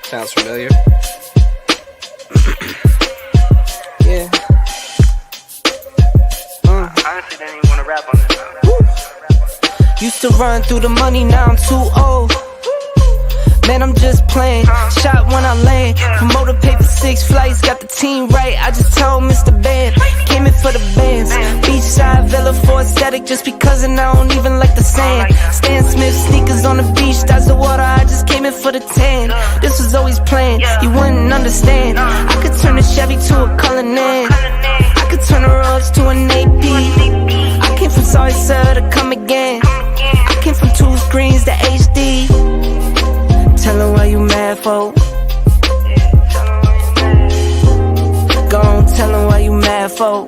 Sounds familiar. Yeah. I honestly didn't even want to rap on this. Used to run through the money, now I'm too old. Man, I'm just playing. Shot when I land. Promoter paid for 6 flights, got the team right. I just told Mr. Band, came in for the bands. Beachside Villa for aesthetic, just because and I don't even like the sand. Stan Smith sneakers on the beach, that's the water. I just came in for the tan. This was always planned, you wouldn't understand. I could turn a Chevy to a Cullinan. I could turn a Rolls to an AP. I came from Sorry Sir to come again. I came from 2 screens to HD. Tell her why you mad, for. Go on, tell her why you mad, for.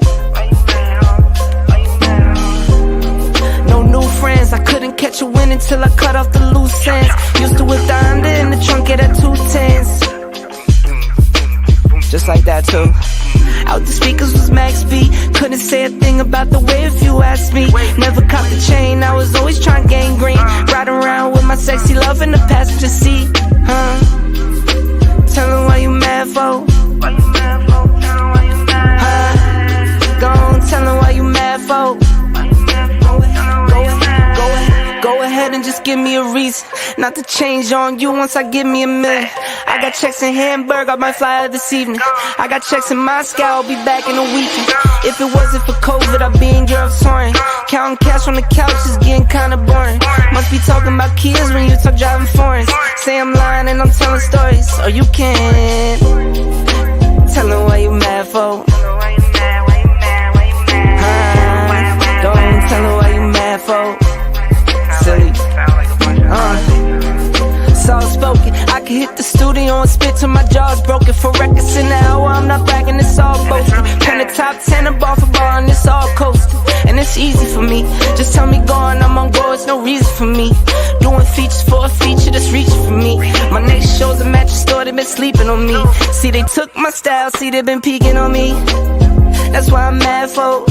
No new friends, I couldn't catch a win until I cut off the loose ends. Used to whip the Honda in the trunk of that 210s. Just like that too. Out the speakers was max B. Couldn't say a thing about the way if you asked me. Never copped the chain, I was always trying to gain green. Ride around with my sexy love in the passenger seat. Tell her why you mad, for. Go on, tell her why you mad, for. Go ahead and just give me a reason not to change on you once I give me $1 million. I got checks in Hamburg, I might fly out this evening. I got checks in Moscow, I'll be back in a weekend. If it wasn't for COVID, I'd be in Europe touring. Counting cash on the couch is getting kinda boring. Must be talking about kids when you talk driving foreigns. Say I'm lying and I'm telling stories, or you can't. Tell her why you mad, for. Go and tell her why you mad, for. Silly. Soft spoken, I can hit the studio and spit till my jaw's broken. For records in the hour, I'm not bragging, it's all boasting. Turn the top 10 and ball for ball and it's all coasting. And it's easy for me, just tell me go and I'm on go, it's no reason for me. Doing features for a feature that's reaching for me. My next show's a mattress store, they been sleeping on me. See they took my style, see they been peeking on me. That's why I'm mad, for.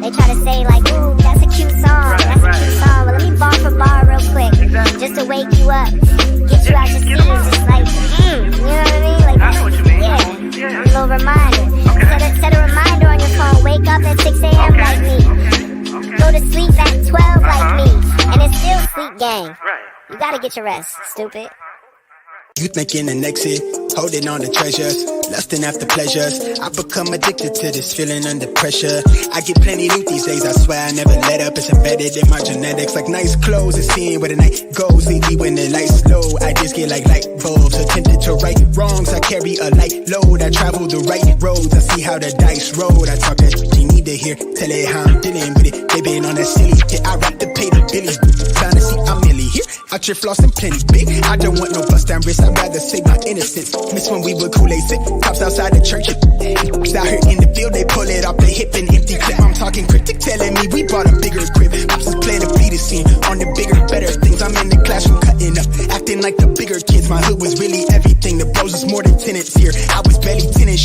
They try to say like, ooh, that's a cute song, that's a cute song. But let me bar for bar real quick, just to wake you up, get you out the sleeves. It's like, you know what I mean? Like, I know what you mean. Yeah, a little reminder. Set a reminder on your phone. Wake up at 6 a.m. like me. Go to sleep at 12 like me. And it's still sleep gang. You gotta get your rest, stupid. You thinking an exit, holding on to treasures, lusting after pleasures. I become addicted to this feeling under pressure. I get plenty loot these days, I swear I never let up. It's embedded in my genetics, like nice clothes and seeing where the night goes. Lately when the lights low, I just get like light bulbs. Attempted to right wrongs, I carry a light load. I travel the right roads, I see how the dice roll. I talk that shit you need to hear, tell it how I'm dealing with it. They been on that silly shit, I rap to pay the billies. Trying to see I'm nearly here, out here flossing plenty big. I don't want no bust down wrist, I'd rather save my innocence. Miss when we were Kool-Aid sick, cops outside the church. Out here in the field, they pull it off the hip and empty clip. I'm talking cryptic, telling me we bought a bigger crib. Pops is playing a beat scene on the bigger, better things. I'm in the classroom cutting up, acting like the bigger kids. My hood was really everything. The bros was more than tenants here. I was barely tenant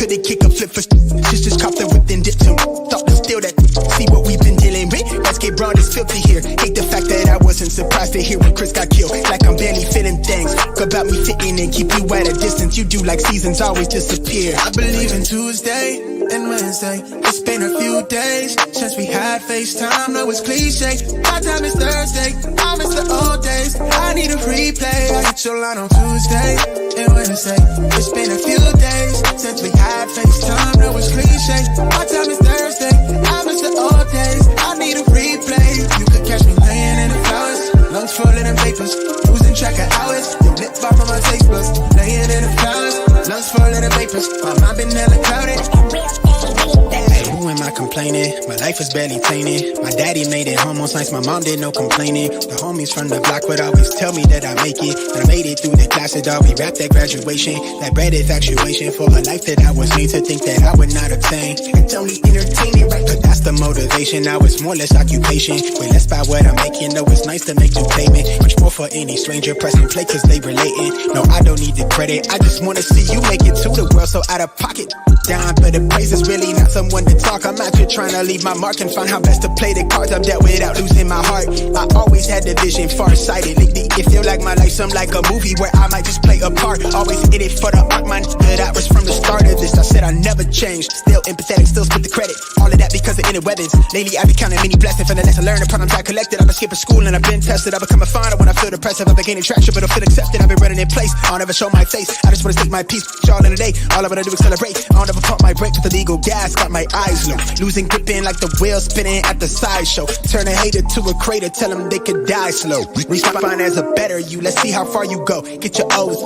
couldn't kick a flip for sisters copped the whip and dipped him. Thought to steal that, see what we've been dealing with. Let's get broad is filthy here. Hate the fact that I wasn't surprised to hear when Chris got killed. Like I'm barely feeling things about me fitting and keep you at a distance. You do like seasons always disappear. I believe in Tuesday and Wednesday. It's been a few days since we had FaceTime. No, it's cliche. My time is Thursday. I miss the old days. I need a replay. I hit your line on Tuesday and Wednesday. It's been a few days since we had FaceTime. No, it's cliche. My time is Thursday. I miss the old days. I need a replay. You could catch me laying in the flowers, lungs full of them vapors, losing track of hours. Your lip bar from my taste buds, laying in the flowers, lungs full of them vapors. My mind been hella crowded. Hey, who am I complaining? My life was barely tainted. My daddy made it almost nice, my mom did no complaining. The homies from the block would always tell me that I make it. And I made it through the classes, dog, we wrapped that graduation. That bread infatuation for a life that I was made to think that I would not obtain. It's only entertaining, right? But that's the motivation, now it's more or less occupation. Way less by what I'm making, though it's nice to make new payment. Much more for any stranger pressing play cause they relating. No, I don't need the credit, I just wanna see you make it to the world so out of pocket. Down for the praise is really not someone to talk. I'm out here trying to leave my mark and find how best to play the cards I'm dealt without losing my heart. I always had the vision far-sighted. Lately it feel like my life some like a movie where I might just play a part. Always in it for the art, my nigga, that was from the start of this. I said I never changed, still empathetic, still split the credit. All of that because of inner weapons. Lately I be counting many blessings for the lesson learned. The problems I collected, I've been skipping school and I've been tested. I become a finder when I feel depressive. I've been gaining traction but I feel accepted. I've been running in place, I'll never show my face. I just wanna take my peace, y'all in the day. All I wanna do is celebrate. I'll never pump my brake with the legal gas, got my eyes low. Losing gripping like the wheel spinning at the sideshow. Turn a hater to a crater, tell them they could die slow. Respond as a better you, let's see how far you go. Get your O's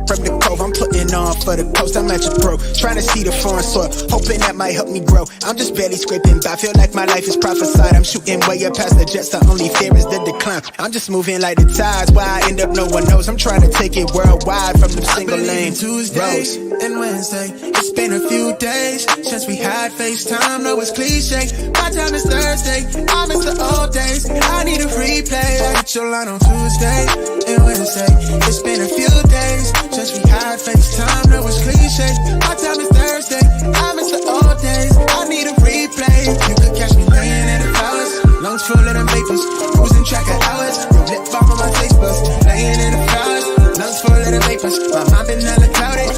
from the cove, I'm putting on for the coast. I'm at your pro, trying to see the foreign soil, hoping that might help me grow. I'm just barely scraping by, feel like my life is prophesied. I'm shooting way up past the jets, the only fear is the decline. I'm just moving like the tides, where I end up no one knows. I'm trying to take it worldwide from the single lane Tuesdays and Wednesday. It's been a few days since we had FaceTime. No, it's cliche. My time is Thursday. I miss the old days. I need a replay. I hit your line on Tuesday and Wednesday. It's been a few days since we had FaceTime. No, it's cliche. My time is Thursday. I miss the old days. I need a replay. You could catch me laying in the flowers, lungs full of them vapors, losing track of hours. Your lip balm on my face buds, laying in the flowers, lungs full of them vapors. My mind been hella clouded.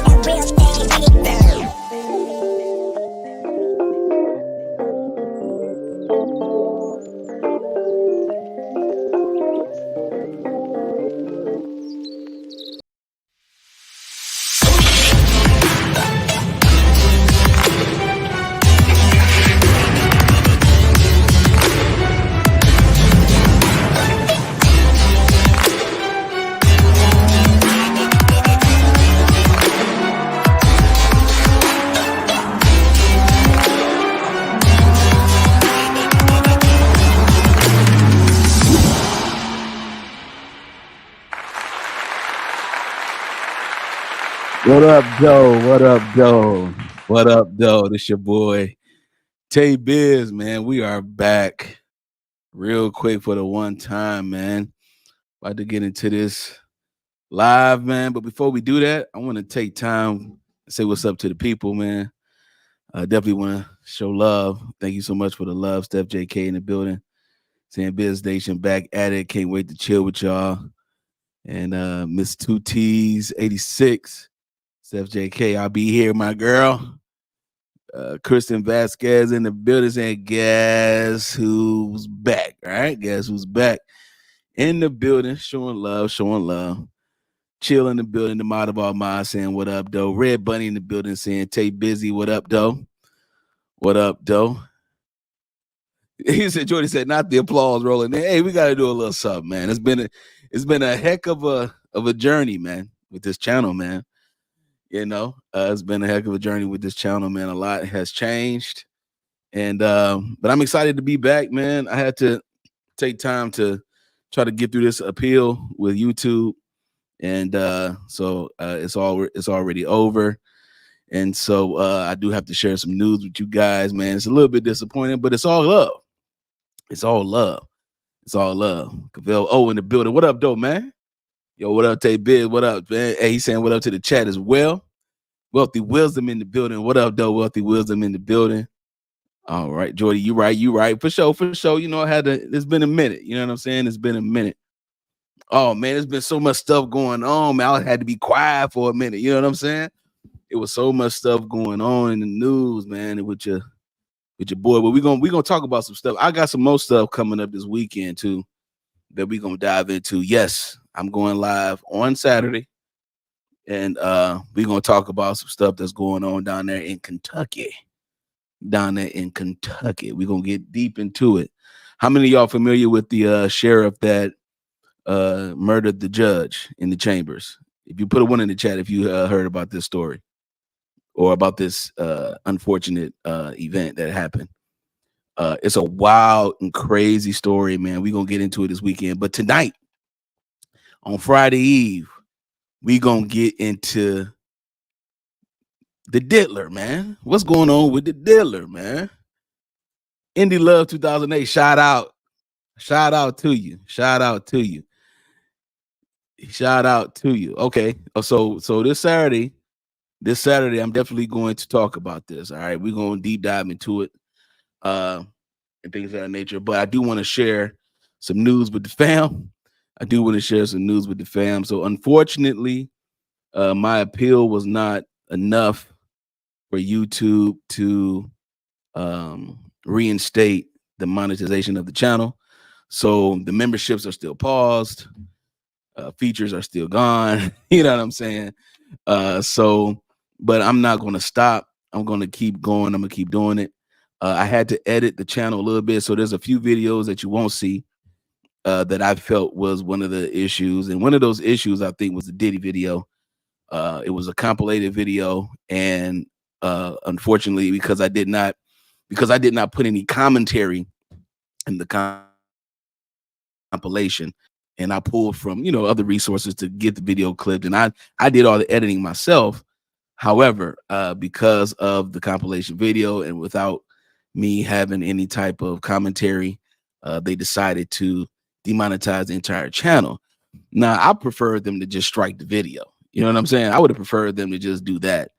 What up, Joe? What up, Joe? What up, Joe? This your boy, Tay Biz, man. We are back real quick for the one time, man. About to get into this live, man. But before we do that, I want to take time to say what's up to the people, man. I definitely want to show love. Thank you so much for the love. Steph JK in the building. Saying Biz Nation back at it. Can't wait to chill with y'all. And Miss 2T's 86. Steph JK, I'll be here, my girl. Kristen Vasquez in the building saying, guess who's back? All right, guess who's back in the building, showing love. Chill in the building, the mod of all minds saying, what up, though? Red Bunny in the building saying, Tay Busy, what up, though? What up, though? He said, Jordy said, not the applause rolling. Hey, we got to do a little something, man. It's been a heck of a journey, man, with this channel, man. You know, it's been a heck of a journey with this channel, man. A lot has changed. And but I'm excited to be back, man. I had to take time to try to get through this appeal with YouTube. And so it's already over. And so I do have to share some news with you guys, man. It's a little bit disappointing, but it's all love. It's all love. It's all love. Cavell O in the building. What up, though, man? Yo, what up, Tay Biz? What up, man? Hey, he's saying what up to the chat as well. Wealthy Wisdom in the building. What up, though? Wealthy Wisdom in the building. All right, Jordy, you right. For sure. You know, it's been a minute. You know what I'm saying? It's been a minute. Oh, man, there's been so much stuff going on, man. I had to be quiet for a minute. You know what I'm saying? It was so much stuff going on in the news, man, with your boy. But we're gonna talk about some stuff. I got some more stuff coming up this weekend, too, that we're going to dive into. Yes, I'm going live on Saturday. And we're going to talk about some stuff that's going on down there in Kentucky. We're going to get deep into it. How many of y'all familiar with the sheriff that murdered the judge in the chambers? If you put a one in the chat, if you heard about this story or about this unfortunate event that happened. It's a wild and crazy story, man. We're gonna get into it this weekend. But tonight, on Friday Eve, we gonna get into the Diddler, man. What's going on with the Diddler, man? Indie Love 2008. Shout out to you. Shout out to you. Shout out to you. Okay. So this Saturday, I'm definitely going to talk about this. All right. We're going to deep dive into it. And things of that nature. But I do want to share some news with the fam. So unfortunately, my appeal was not enough for YouTube to reinstate the monetization of the channel. So the memberships are still paused. Features are still gone. You know what I'm saying? But I'm not going to stop. I'm going to keep going. I'm going to keep doing it. I had to edit the channel a little bit. So there's a few videos that you won't see that I felt was one of the issues. And one of those issues, I think, was the Diddy video. It was a compilated video. And unfortunately, because I did not put any commentary in the compilation, and I pulled from, other resources to get the video clipped. And I did all the editing myself. However, because of the compilation video and without me having any type of commentary, they decided to demonetize the entire channel. Now, I prefer them to just strike the video. You know what I'm saying? I would have preferred them to just do that.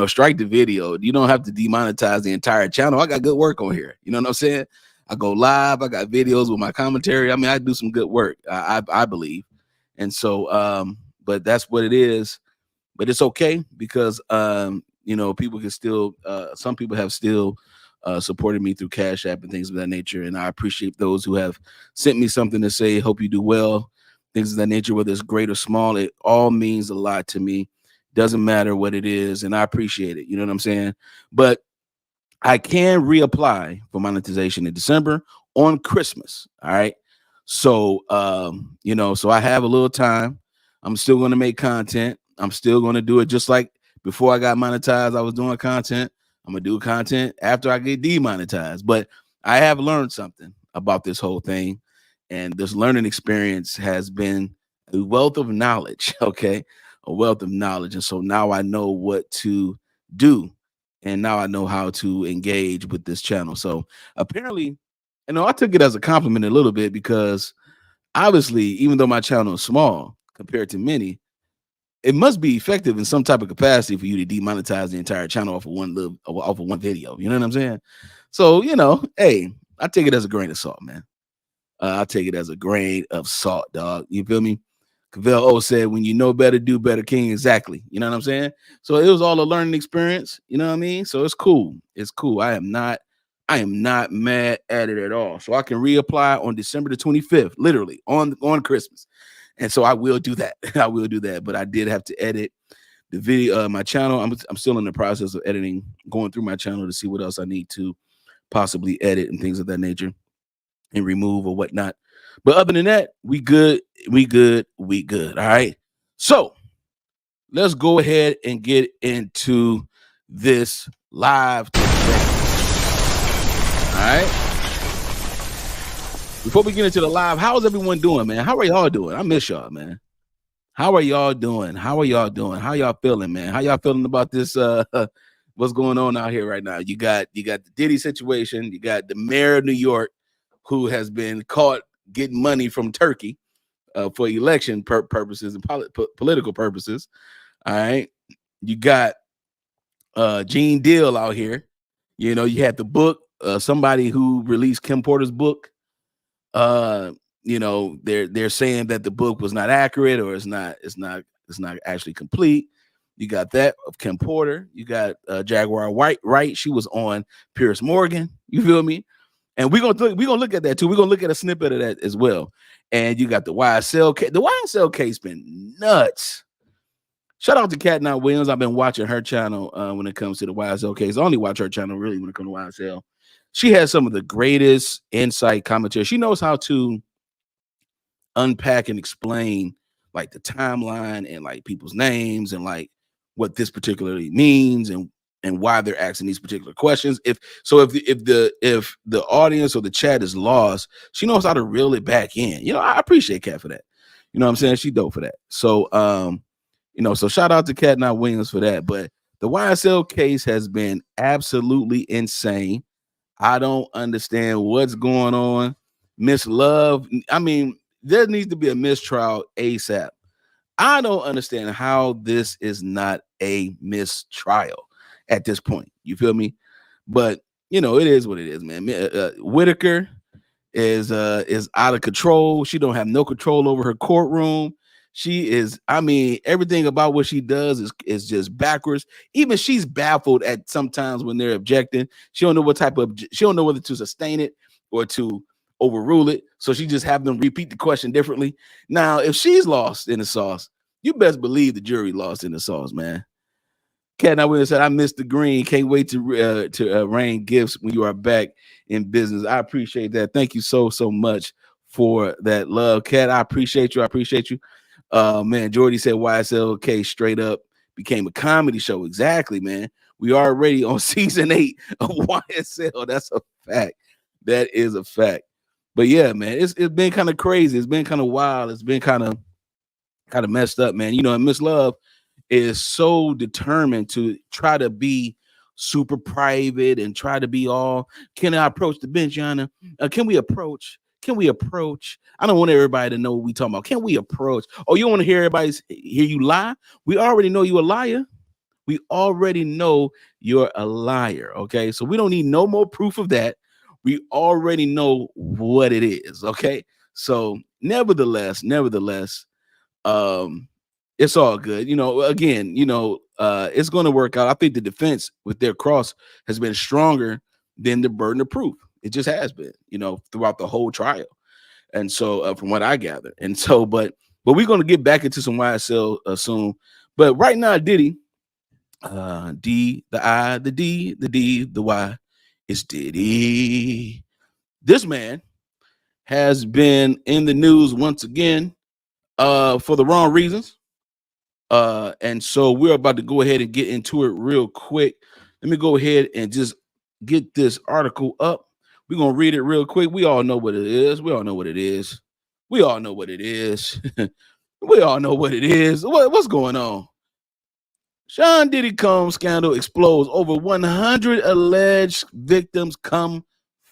Strike the video. You don't have to demonetize the entire channel. I got good work on here. You know what I'm saying? I go live. I got videos with my commentary. I mean, I do some good work, I believe. And so, but that's what it is. But it's okay because, people can still, some people have still supported me through Cash App and things of that nature. And I appreciate those who have sent me something to say, hope you do well, things of that nature, whether it's great or small. It all means a lot to me. Doesn't matter what it is. And I appreciate it. You know what I'm saying? But I can reapply for monetization in December on Christmas. All right. So, so I have a little time. I'm still going to make content. I'm still going to do it just like before I got monetized. I was doing content. I'm going to do content after I get demonetized. But I have learned something about this whole thing. And this learning experience has been a wealth of knowledge. Okay. A wealth of knowledge. And so now I know what to do. And now I know how to engage with this channel. So apparently, I took it as a compliment a little bit because obviously, even though my channel is small compared to many, it must be effective in some type of capacity for you to demonetize the entire channel off of one video. You know what I'm saying? So, hey, I take it as a grain of salt, man. I take it as a grain of salt, dog. You feel me? Cavell O said, when you know better, do better, King. Exactly. You know what I'm saying? So it was all a learning experience. You know what I mean? So it's cool. It's cool. I am not mad at it at all. So I can reapply on December the 25th, literally on Christmas. And so I will do that. I will do that. But I did have to edit the video, my channel. I'm still in the process of editing, going through my channel to see what else I need to possibly edit and things of that nature and remove or whatnot. But other than that, we good. All right. So let's go ahead and get into this live today. All right. Before we get into the live, how's everyone doing, man? How are y'all doing? I miss y'all, man. How are y'all doing? How y'all feeling, man? How y'all feeling about this? What's going on out here right now? You got the Diddy situation. You got the mayor of New York, who has been caught getting money from Turkey for election purposes and political purposes. All right. You got Gene Deal out here. You had the book, somebody who released Kim Porter's book. They're saying that the book was not accurate or it's not actually complete. You got that of Kim Porter. You got Jaguar Wright. She was on Piers Morgan. You feel me? And we're gonna look at that too. We're gonna look at a snippet of that as well. And you got the YSL case. The YSL case been nuts. Shout out to Cat Not Williams. I've been watching her channel when it comes to the YSL case. I only watch her channel really when it comes to YSL. She has some of the greatest insight commentary. She knows how to unpack and explain like the timeline and like people's names and like what this particularly means and and why they're asking these particular questions. If the audience or the chat is lost, she knows how to reel it back in. You know, I appreciate Kat for that. You know what I'm saying? She dope for that. So you know, so shout out to Kat Not Williams for that. But the YSL case has been absolutely insane. I don't understand what's going on. Miss Love, I mean, there needs to be a mistrial ASAP. I don't understand how this is not a mistrial at this point. You feel me? But you know, it is what it is, man. Whitaker is out of control. She don't have no control over her courtroom. She is, I mean, everything about what she does is just backwards. Even she's baffled at sometimes when they're objecting. She don't know she don't know whether to sustain it or to overrule it. So she just have them repeat the question differently. Now, if she's lost in the sauce, you best believe the jury lost in the sauce, man. Kat Not Williams said, I missed the green. Can't wait to rain gifts when you are back in business. I appreciate that. Thank you so much for that love, Kat. I appreciate you. I appreciate you. Man, Jordy said YSLK straight up became a comedy show. Exactly, man. We are already on season 8 of YSL. That's a fact. That is a fact. But yeah, man, it's been kind of crazy. It's been kind of wild. It's been kind of messed up, man. You know, and Miss Love is so determined to try to be super private and try to be all, can I approach the bench, Yana? Can we approach? I don't want everybody to know what we talking about. Can we approach? Oh, you want to hear hear you lie? We already know you a liar. We already know you're a liar. Okay, so we don't need no more proof of that. We already know what it is. Okay, so nevertheless, it's all good. You know, again, you know, it's going to work out. I think the defense with their cross has been stronger than the burden of proof. It just has been, you know, throughout the whole trial. And so from what I gather. And so, but we're going to get back into some YSL soon. But right now, Diddy, D, the I, the D, the D, the Y, it's Diddy. This man has been in the news once again for the wrong reasons. And so we're about to go ahead and get into it real quick. Let me go ahead and just get this article up. We're gonna read it real quick. We all know what it is. We all know what it is. We all know what it is. We all know what it is. What's going on? Sean Diddy Combs scandal explodes. Over 100 alleged victims come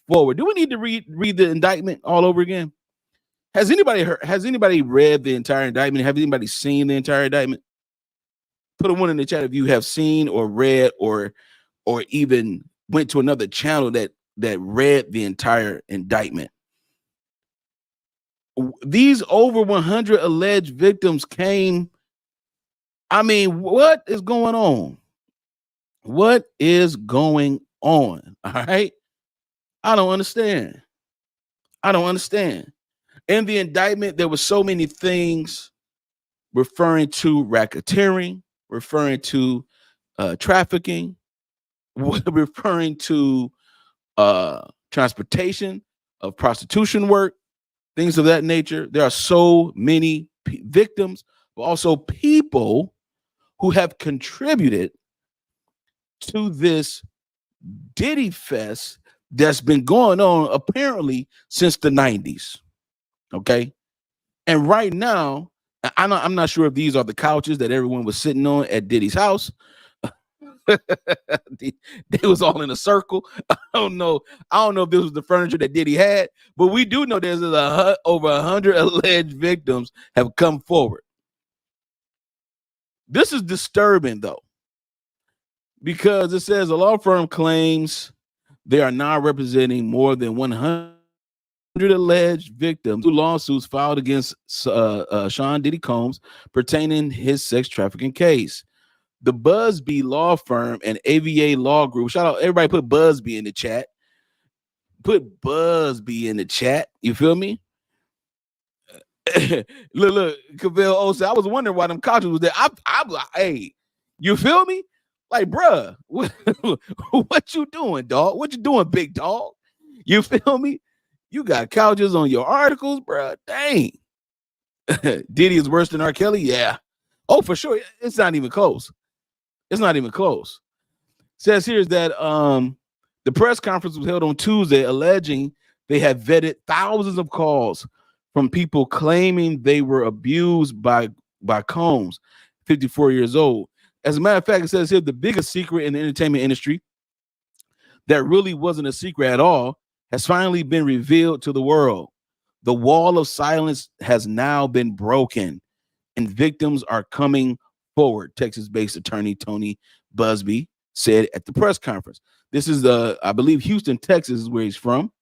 forward. Do we need to read the indictment all over again? Has anybody read the entire indictment? Have anybody seen the entire indictment? Put a one in the chat if you have seen or read or even went to another channel that read the entire indictment. These over 100 alleged victims came. I mean, what is going on? What is going on? All right. I don't understand. In the indictment, there were so many things referring to racketeering, referring to trafficking, referring to transportation of prostitution work, things of that nature. There are so many victims, but also people who have contributed to this Diddy Fest that's been going on apparently since the 90s. Okay. And right now, I'm not sure if these are the couches that everyone was sitting on at Diddy's house. They was all in a circle. I don't know if this was the furniture that Diddy had, but we do know there's over 100 alleged victims have come forward. This is disturbing though, because it says a law firm claims they are now representing more than 100 alleged victims. 2 lawsuits filed against Sean Diddy Combs pertaining his sex trafficking case. The Buzbee law firm and AVA law group. Shout out everybody. Put Buzbee in the chat. Put Buzbee in the chat. You feel me? look, Cavell Olsen. I was wondering why them couches was there. I'm like, hey, you feel me? Like, bruh, what you doing, dog? What you doing, big dog? You feel me? You got couches on your articles, bruh. Dang. Diddy is worse than R. Kelly. Yeah. Oh, for sure. It's not even close. It's not even close. Says here is that the press conference was held on Tuesday, alleging they had vetted thousands of calls from people claiming they were abused by Combs, 54 years old. As a matter of fact, it says here the biggest secret in the entertainment industry that really wasn't a secret at all has finally been revealed to the world. The wall of silence has now been broken, and victims are coming forward, Texas-based attorney Tony Buzbee said at the press conference. This is I believe Houston, Texas is where he's from.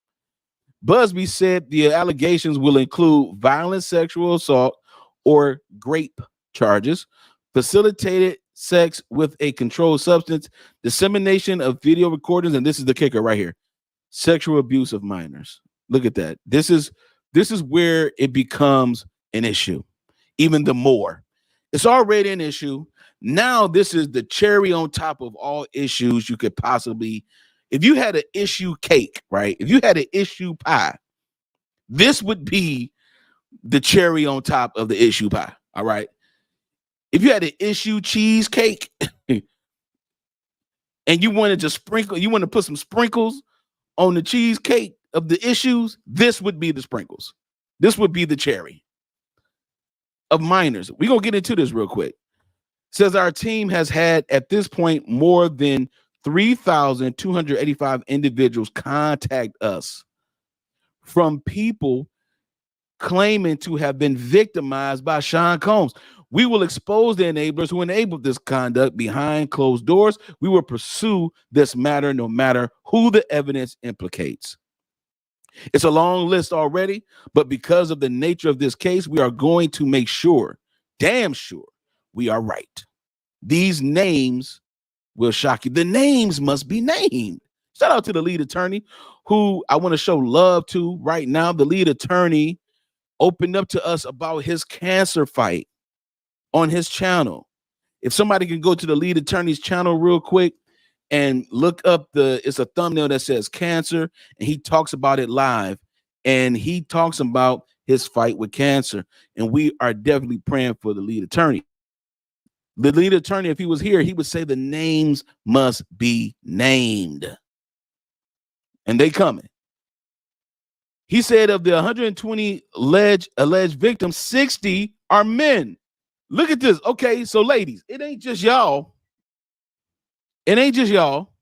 Buzbee said the allegations will include violent sexual assault or rape charges, facilitated sex with a controlled substance, dissemination of video recordings, and this is the kicker right here, sexual abuse of minors. Look at that. This is where it becomes an issue, even the more. It's already an issue. Now this is the cherry on top of all issues you could possibly. If you had an issue cake, right? If you had an issue pie, this would be the cherry on top of the issue pie. All right. If you had an issue cheesecake and you wanted to sprinkle, you want to put some sprinkles on the cheesecake of the issues, this would be the sprinkles. This would be the cherry of minors. We're going to get into this real quick. Says our team has had at this point more than 3,285 individuals contact us from people claiming to have been victimized by Sean Combs. We will expose the enablers who enabled this conduct behind closed doors. We will pursue this matter no matter who the evidence implicates. It's a long list already, but because of the nature of this case, we are going to make sure, damn sure, we are right. These names will shock you. The names must be named. Shout out to the lead attorney who I want to show love to right now. The lead attorney opened up to us about his cancer fight on his channel. If somebody can go to the lead attorney's channel real quick and look up it's a thumbnail that says cancer, and he talks about it live, and he talks about his fight with cancer, and we are definitely praying for the lead attorney. The lead attorney, if he was here, he would say the names must be named, and they coming. He said of the 120 alleged victims, 60 are men. Look at this. Okay, so ladies, it ain't just y'all. It ain't just y'all.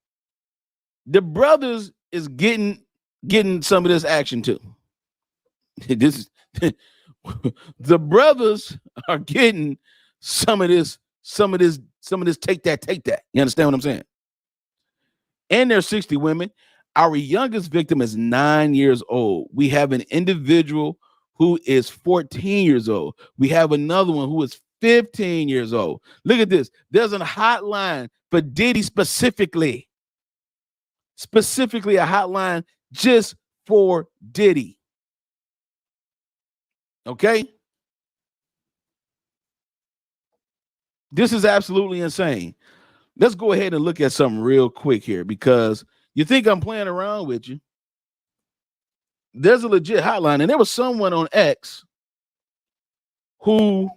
The brothers is getting some of this action too. This is the brothers are getting some of this take that. You understand what I'm saying? And there's 60 women. Our youngest victim is 9 years old. We have an individual who is 14 years old. We have another one who is 15 years old. Look at this. There's a hotline for Diddy specifically a hotline just for Diddy. Okay? This is absolutely insane. Let's go ahead and look at something real quick here, because you think I'm playing around with you. There's a legit hotline, and there was someone on X who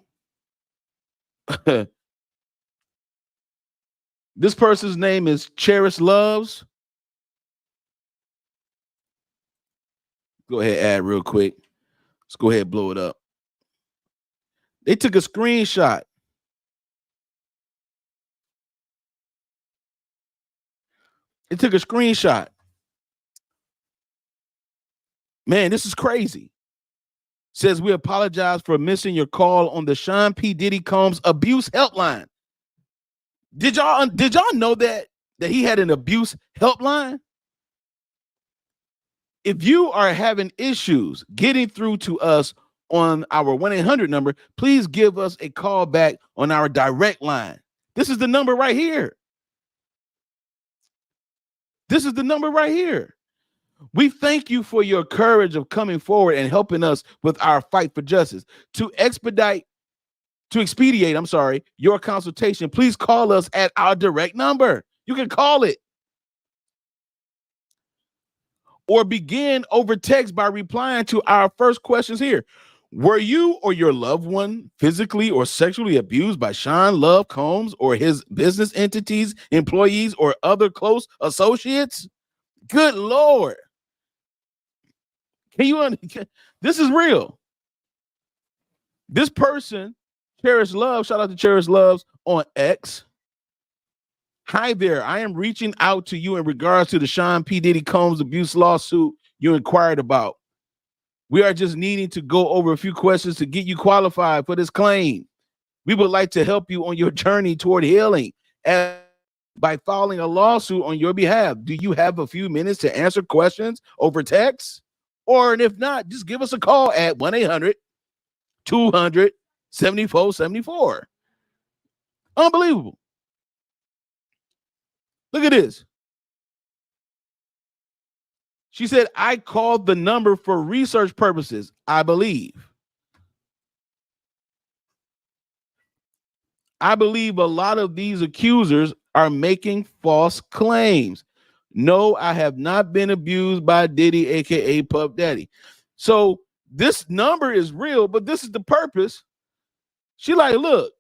this person's name is Cherish Loves. Go ahead, add real quick. Let's go ahead and blow it up. They took a screenshot. Man, this is crazy. Says we apologize for missing your call on the Sean P. Diddy Combs abuse helpline. Did y'all know that he had an abuse helpline? If you are having issues getting through to us on our 1-800 number, please give us a call back on our direct line. This is the number right here. We thank you for your courage of coming forward and helping us with our fight for justice. To expedite your consultation, please call us at our direct number. You can call it. Or begin over text by replying to our first questions here. Were you or your loved one physically or sexually abused by Sean Love Combs or his business entities, employees, or other close associates? Good Lord. This is real. This person, Cherish Love, shout out to Cherish Loves on X. Hi there. I am reaching out to you in regards to the Sean P. Diddy Combs abuse lawsuit you inquired about. We are just needing to go over a few questions to get you qualified for this claim. We would like to help you on your journey toward healing by filing a lawsuit on your behalf. Do you have a few minutes to answer questions over text? Or, and if not, just give us a call at 1-800-200-7474. Unbelievable. Look at this. She said, I called the number for research purposes, I believe. I believe a lot of these accusers are making false claims. No, I have not been abused by Diddy, aka Puff Daddy. So this number is real, but this is the purpose. She like, look,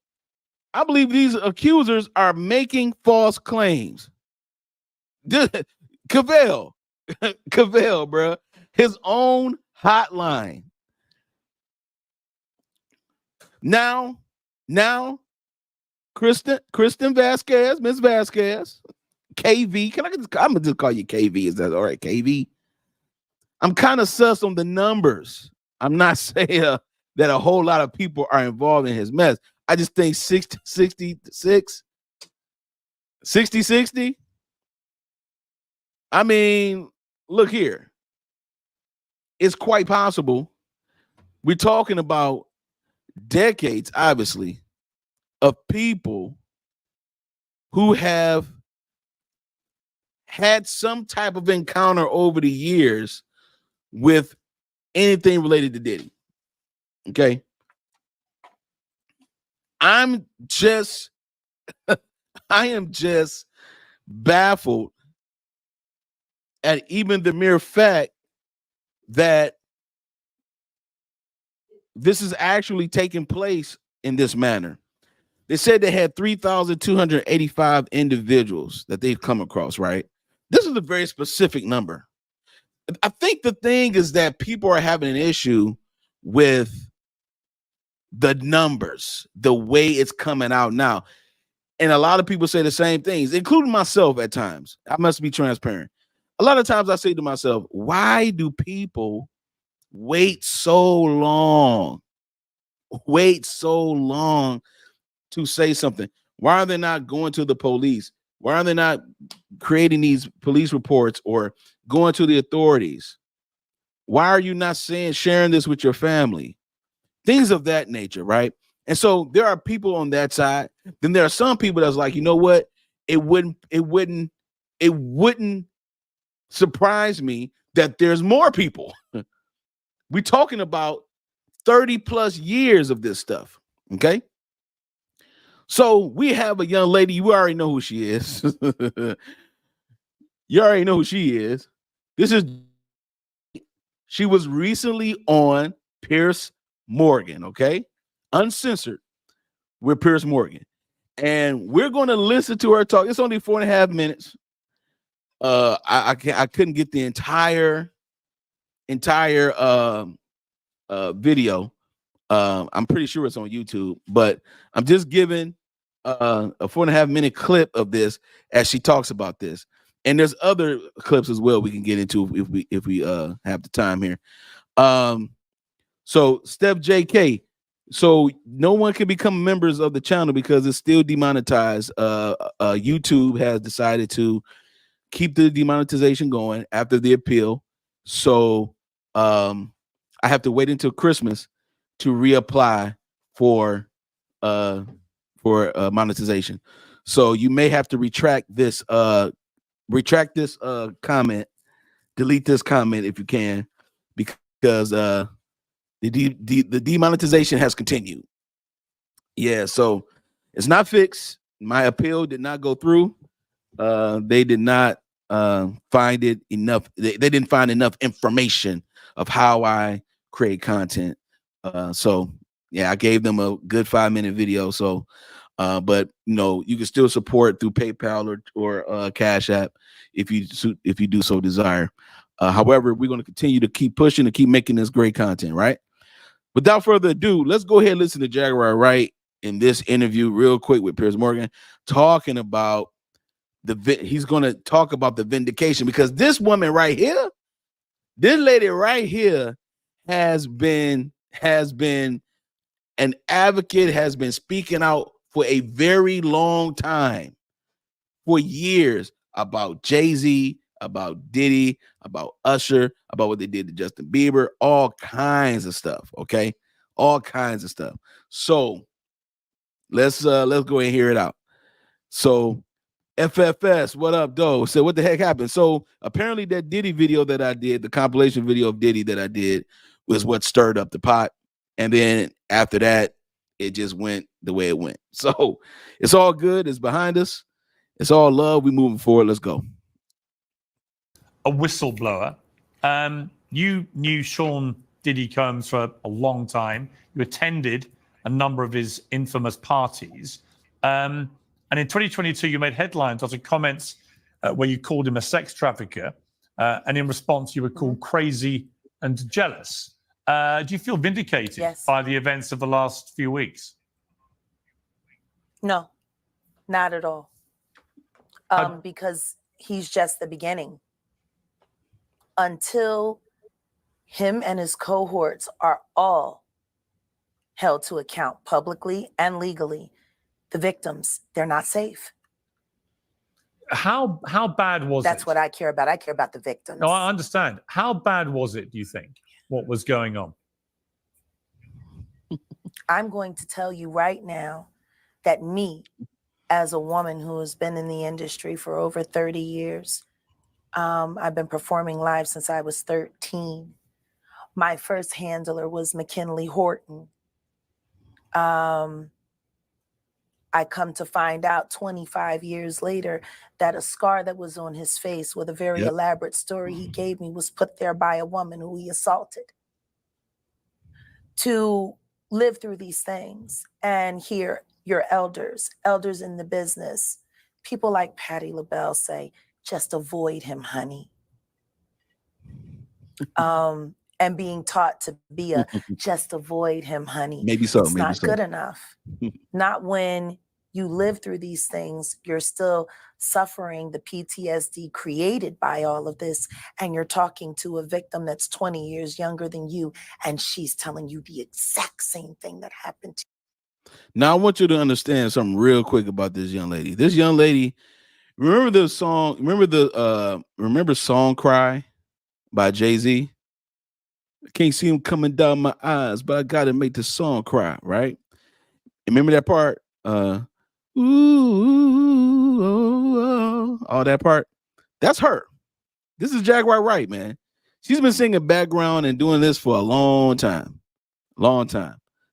I believe these accusers are making false claims. Cavell, bro, his own hotline. Now, Kristen Vasquez, Miss Vasquez, KV. I'm gonna just call you KV. Is that all right, KV? I'm kind of sus on the numbers. I'm not saying that a whole lot of people are involved in his mess. I just think 60. I mean, look here. It's quite possible. We're talking about decades, obviously, of people who have had some type of encounter over the years with anything related to Diddy. Okay. I am just baffled at even the mere fact that this is actually taking place in this manner. They said they had 3,285 individuals that they've come across, right? This is a very specific number. I think the thing is that people are having an issue with the numbers, the way it's coming out now. And a lot of people say the same things, including myself at times. I must be transparent. A lot of times I say to myself, why do people wait so long to say something? Why are they not going to the police? Why are they not creating these police reports or going to the authorities? Why are you not sharing this with your family? Things of that nature, right? And so there are people on that side. Then there are some people that's like, you know what? It wouldn't surprise me that there's more people. We're talking about 30 plus years of this stuff. Okay. So we have a young lady. You already know who she is. You already know who she is. She was recently on Piers Morgan, okay? Uncensored with Piers Morgan. And we're going to listen to her talk. It's only 4.5 minutes. I couldn't get the entire video. I'm pretty sure it's on YouTube, but I'm just giving a 4.5 minute clip of this as she talks about this. And there's other clips as well we can get into if we have the time here. So Steph JK. So no one can become members of the channel because it's still demonetized. YouTube has decided to keep the demonetization going after the appeal. So I have to wait until Christmas to reapply for monetization. So you may have to retract this comment, delete this comment if you can, because the demonetization has continued. Yeah, so it's not fixed. My appeal did not go through. They did not find it enough. They didn't find enough information of how I create content So yeah, I gave them a good 5-minute video. So, but you can still support through PayPal or Cash App if you do so desire. However, we're going to continue to keep pushing and keep making this great content, right? Without further ado, let's go ahead and listen to Jaguar Wright in this interview real quick with Piers Morgan, talking about he's going to talk about the vindication, because this woman right here, this lady right here has been an advocate, has been speaking out for a very long time, for years, about Jay-Z, about Diddy, about Usher, about what they did to Justin Bieber, all kinds of stuff, okay? All kinds of stuff. So let's go ahead and hear it out. So FFS, what up, though? So what the heck happened? So apparently that Diddy video that I did, the compilation video of Diddy that I did, was what stirred up the pot. And then after that, it just went the way it went. So it's all good. It's behind us. It's all love. We moving forward. Let's go. A whistleblower. You knew Sean Diddy Combs for a long time. You attended a number of his infamous parties. And in 2022, you made headlines after comments where you called him a sex trafficker. And in response, you were called crazy and jealous. Do you feel vindicated by the events of the last few weeks? No, not at all. Because he's just the beginning. Until him and his cohorts are all held to account publicly and legally, the victims, they're not safe. How bad was it? That's what I care about. I care about the victims. No, I understand. How bad was it, do you think, what was going on? I'm going to tell you right now that me, as a woman who has been in the industry for over 30 years, I've been performing live since I was 13. My first handler was McKinley Horton. I come to find out 25 years later that a scar that was on his face with a very elaborate story he gave me was put there by a woman who he assaulted. To live through these things and hear your elders in the business, people like Patti LaBelle say, just avoid him, honey. And being taught to be just avoid him, honey. Maybe so. It's not good enough. Not when you live through these things, you're still suffering the PTSD created by all of this. And you're talking to a victim that's 20 years younger than you. And she's telling you the exact same thing that happened to you. Now, I want you to understand something real quick about this young lady. This young lady, remember the song, remember Song Cry by Jay-Z? I can't see him coming down my eyes, but I gotta make the song cry, right? Remember that part? Ooh, oh, oh, all that part. That's her. This is Jaguar Wright, man. She's been singing background and doing this for a long time.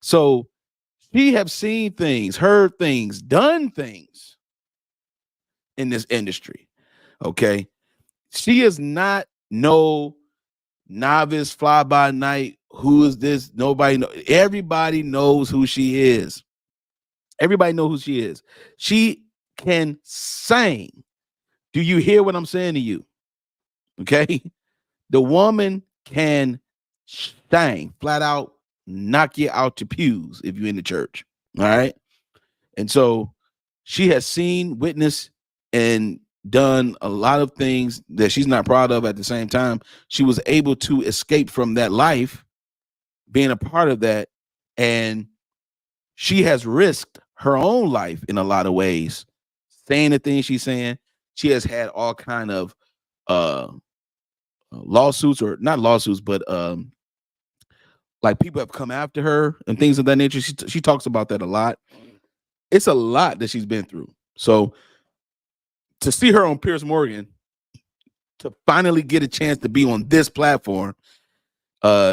So she have seen things, heard things, done things in this industry. Okay. She is not no novice, fly by night. Who is this? Nobody knows. Everybody knows who she is. Everybody knows who she is. She can sing. Do you hear what I'm saying to you? Okay. The woman can sing, flat out knock you out your pews if you're in the church. All right. And so she has seen, witnessed, and done a lot of things that she's not proud of. At the same time, she was able to escape from that life, being a part of that. And she has risked her own life in a lot of ways, saying the things she's saying. She has had all kind of lawsuits, or not lawsuits, but like people have come after her and things of that nature. She talks about that a lot. It's a lot that she's been through. So to see her on Piers Morgan, to finally get a chance to be on this platform,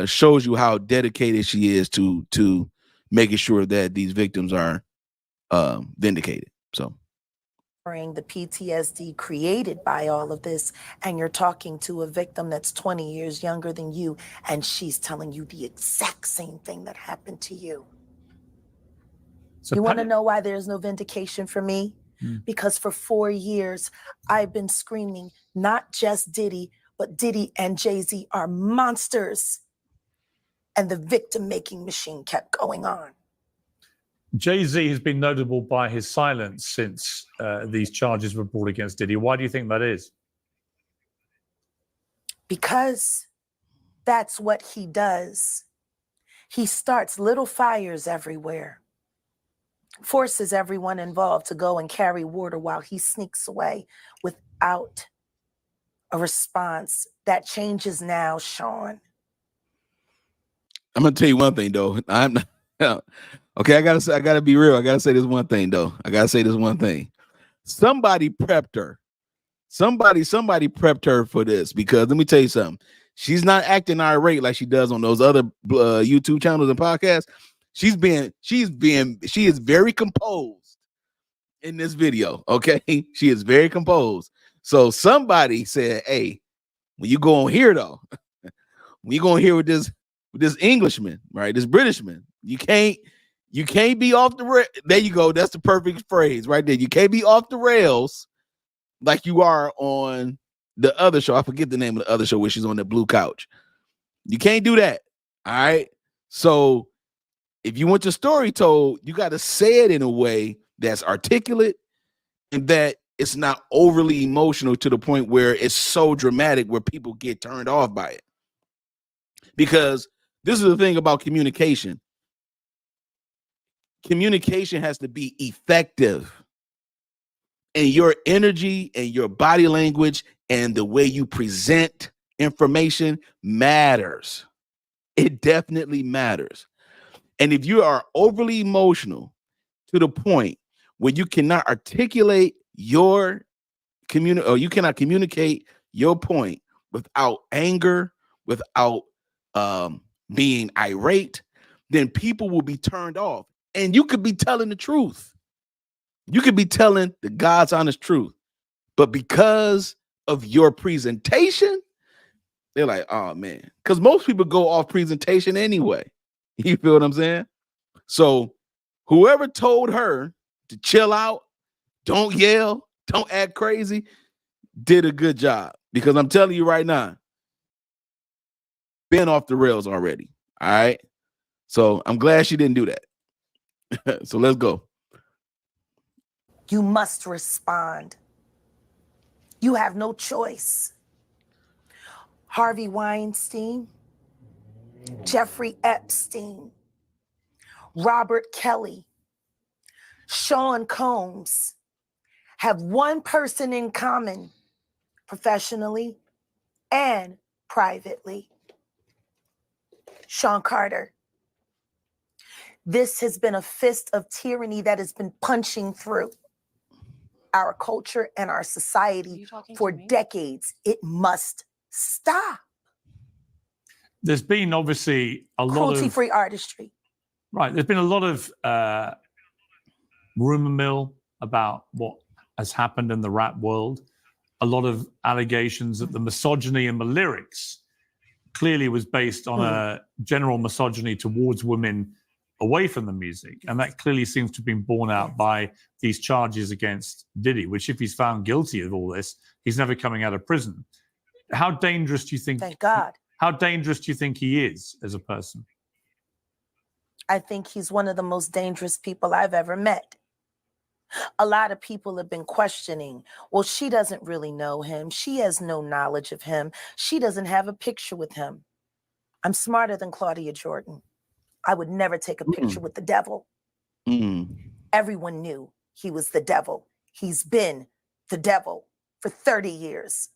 shows you how dedicated she is to making sure that these victims are vindicated. So the PTSD created by all of this, and you're talking to a victim that's 20 years younger than you, and she's telling you the exact same thing that happened to you. So You want to know why there's no vindication for me? Because for 4 years, I've been screaming, not just Diddy, but Diddy and Jay-Z are monsters. And the victim-making machine kept going on. Jay-Z has been notable by his silence since these charges were brought against Diddy. Why do you think that is? Because that's what he does. He starts little fires everywhere, forces everyone involved to go and carry water while he sneaks away without a response. That changes now, Sean. I'm gonna tell you one thing though. I'm not, okay. I gotta be real. I gotta say this one thing though. Somebody prepped her. Somebody prepped her for this, because let me tell you something. She's not acting irate like she does on those other YouTube channels and podcasts. She is very composed in this video. Okay, she is very composed. So somebody said, "Hey, when you go on here though, when you go on here with this Englishman, right? This Britishman, you can't be off the rails." There you go. That's the perfect phrase right there. You can't be off the rails like you are on the other show. I forget the name of the other show where she's on the blue couch. You can't do that. All right. So if you want your story told, you got to say it in a way that's articulate and that it's not overly emotional to the point where it's so dramatic where people get turned off by it. Because this is the thing about communication. Communication has to be effective. And your energy and your body language and the way you present information matters. It definitely matters. And if you are overly emotional to the point where you cannot articulate your you cannot communicate your point without anger, without being irate, then people will be turned off. And you could be telling the truth. You could be telling the God's honest truth. But because of your presentation, they're like, oh man. Because most people go off presentation anyway. You feel what I'm saying? So whoever told her to chill out, don't yell, don't act crazy, did a good job. Because I'm telling you right now, been off the rails already. All right. So I'm glad she didn't do that. So let's go. You must respond. You have no choice. Harvey Weinstein, Jeffrey Epstein, Robert Kelly, Sean Combs have one person in common, professionally and privately. Sean Carter. This has been a fist of tyranny that has been punching through our culture and our society for decades. It must stop. There's been obviously a lot of cruelty-free artistry. Right. There's been a lot of rumor mill about what has happened in the rap world. A lot of allegations that the misogyny in the lyrics clearly was based on a general misogyny towards women away from the music. And that clearly seems to have been borne out by these charges against Diddy, which if he's found guilty of all this, he's never coming out of prison. How dangerous do you think? Thank God. How dangerous do you think he is as a person? I think he's one of the most dangerous people I've ever met. A lot of people have been questioning, well, she doesn't really know him. She has no knowledge of him. She doesn't have a picture with him. I'm smarter than Claudia Jordan. I would never take a picture with the devil. Everyone knew he was the devil. He's been the devil for 30 years.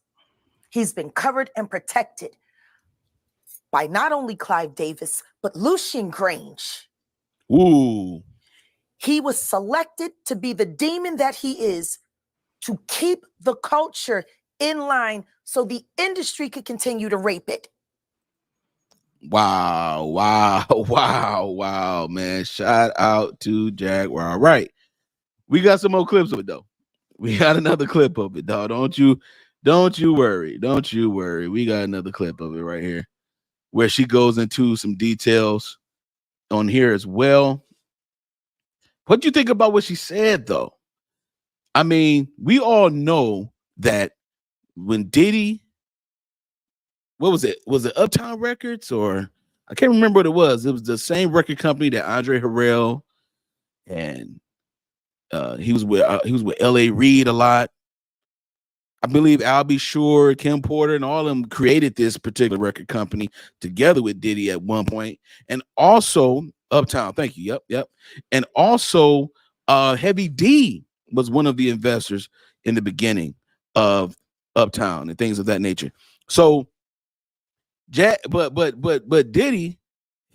He's been covered and protected by not only Clive Davis, but Lucian Grange. Ooh. He was selected to be the demon that he is, to keep the culture in line so the industry could continue to rape it. Wow, man. Shout out to Jaguar. All right. We got some more clips of it, though. We got another clip of it, dog. Don't you worry. Don't you worry. We got another clip of it right here where she goes into some details on here as well. What do you think about what she said, though? I mean, we all know that when Diddy, what was it? Was it Uptown Records, or I can't remember what it was. It was the same record company that Andre Harrell and he was with L.A. Reid a lot. I believe Albie Shore, Kim Porter, and all of them created this particular record company together with Diddy at one point, and also Uptown. Thank you. Yep. And also, Heavy D was one of the investors in the beginning of Uptown and things of that nature. So, but Diddy,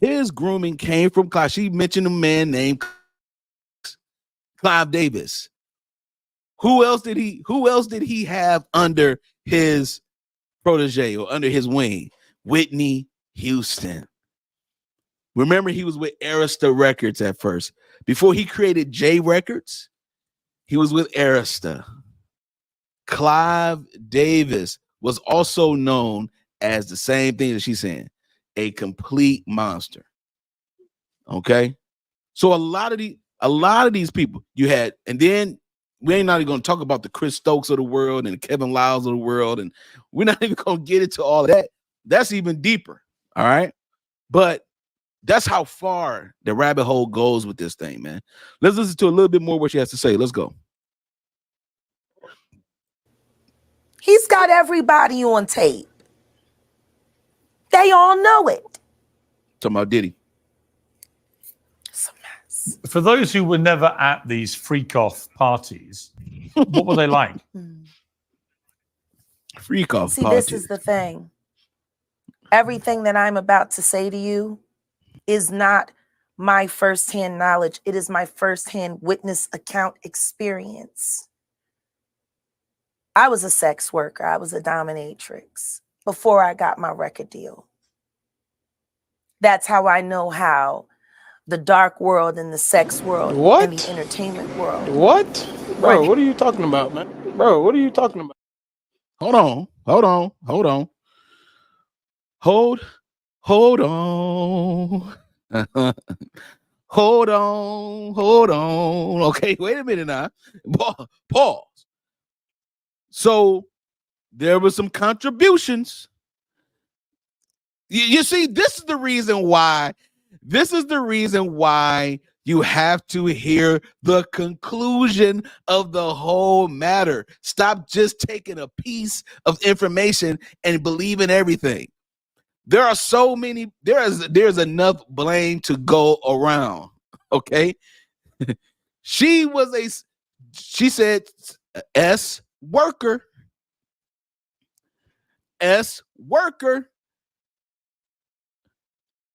his grooming came from Clive. She mentioned a man named Clive Davis. Who else did he have under his protege or under his wing? Whitney Houston. Remember, he was with Arista Records at first. Before he created J Records, he was with Arista. Clive Davis was also known as the same thing that she's saying, a complete monster. Okay? So a lot of these people you had, and then we ain't not even going to talk about the Chris Stokes of the world and the Kevin Lyles of the world, and we're not even going to get into all of that. That's even deeper, all right? But that's how far the rabbit hole goes with this thing, man. Let's listen to a little bit more what she has to say. Let's go. He's got everybody on tape. They all know it. Talking about Diddy. For those who were never at these freak-off parties, what were they like? Freak-off See, parties. this is the thing. Everything that I'm about to say to you is not my firsthand knowledge. It is my firsthand witness account experience. I was a sex worker. I was a dominatrix before I got my record deal. That's how I know how the dark world and the sex world and the entertainment world. What? Bro, what are you talking about, man? Bro, what are you talking about? Hold on. Hold on. Hold on. Okay, wait a minute now. Pause. So there were some contributions. You see, this is the reason why you have to hear the conclusion of the whole matter. Stop just taking a piece of information and believing everything. There are so many, there's enough blame to go around. Okay. She said S worker.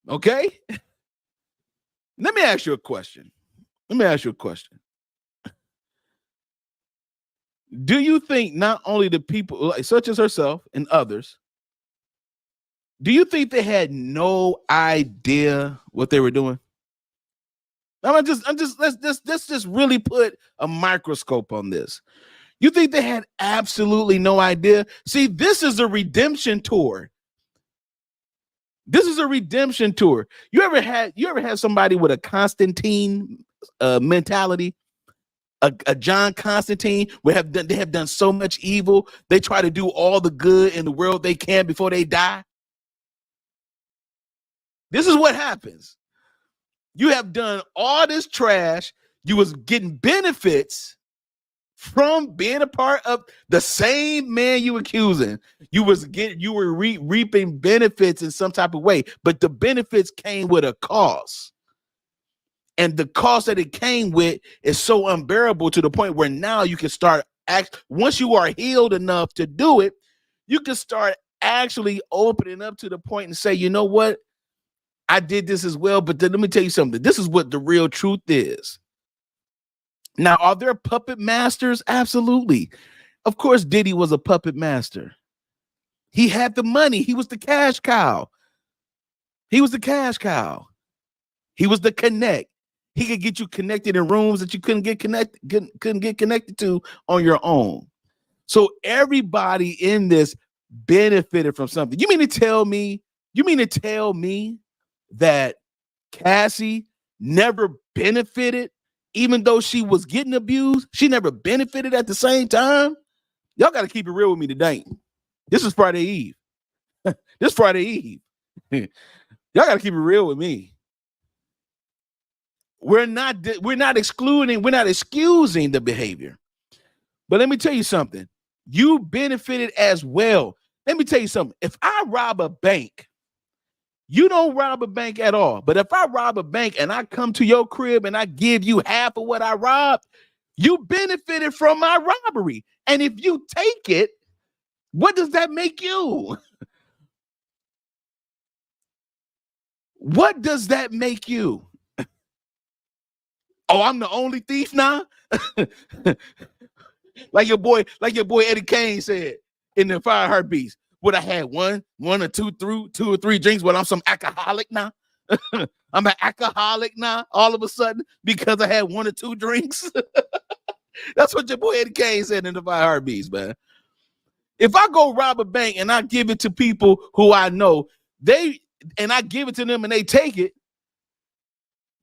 Okay. Let me ask you a question. Do you think not only the people such as herself and others, do you think they had no idea what they were doing? Let's just really put a microscope on this. You think they had absolutely no idea? See, this is a redemption tour. You ever had somebody with a Constantine mentality, a John Constantine, where they have done so much evil, they try to do all the good in the world they can before they die? This is what happens. You have done all this trash. You was getting benefits from being a part of the same man you accusing. You were reaping benefits in some type of way, but the benefits came with a cost. And the cost that it came with is so unbearable to the point where now you can start once you are healed enough to do it, you can start actually opening up to the point and say, you know what? I did this as well, but then let me tell you something. This is what the real truth is. Now, are there puppet masters? Absolutely. Of course, Diddy was a puppet master. He had the money. He was the cash cow. He was the connect. He could get you connected in rooms that you couldn't get connected to on your own. So everybody in this benefited from something. You mean to tell me that Cassie never benefited, even though she was getting abused? She never benefited at the same time? Y'all got to keep it real with me today. This is Friday Eve. This Friday Eve. Y'all got to keep it real with me. We're not excusing the behavior. But let me tell you something. You benefited as well. Let me tell you something. If I rob a bank, you don't rob a bank at all. But if I rob a bank and I come to your crib and I give you half of what I robbed, you benefited from my robbery. And if you take it, what does that make you? What does that make you? Oh, I'm the only thief now? like your boy Eddie Kane said in the Fire Heartbeats. Would I had one or two or three drinks, but I'm some alcoholic now? I'm an alcoholic now all of a sudden because I had one or two drinks. That's what your boy Eddie Kane said in the Fire Heartbeats, man. If I go rob a bank and I give it to people who I know, and I give it to them and they take it,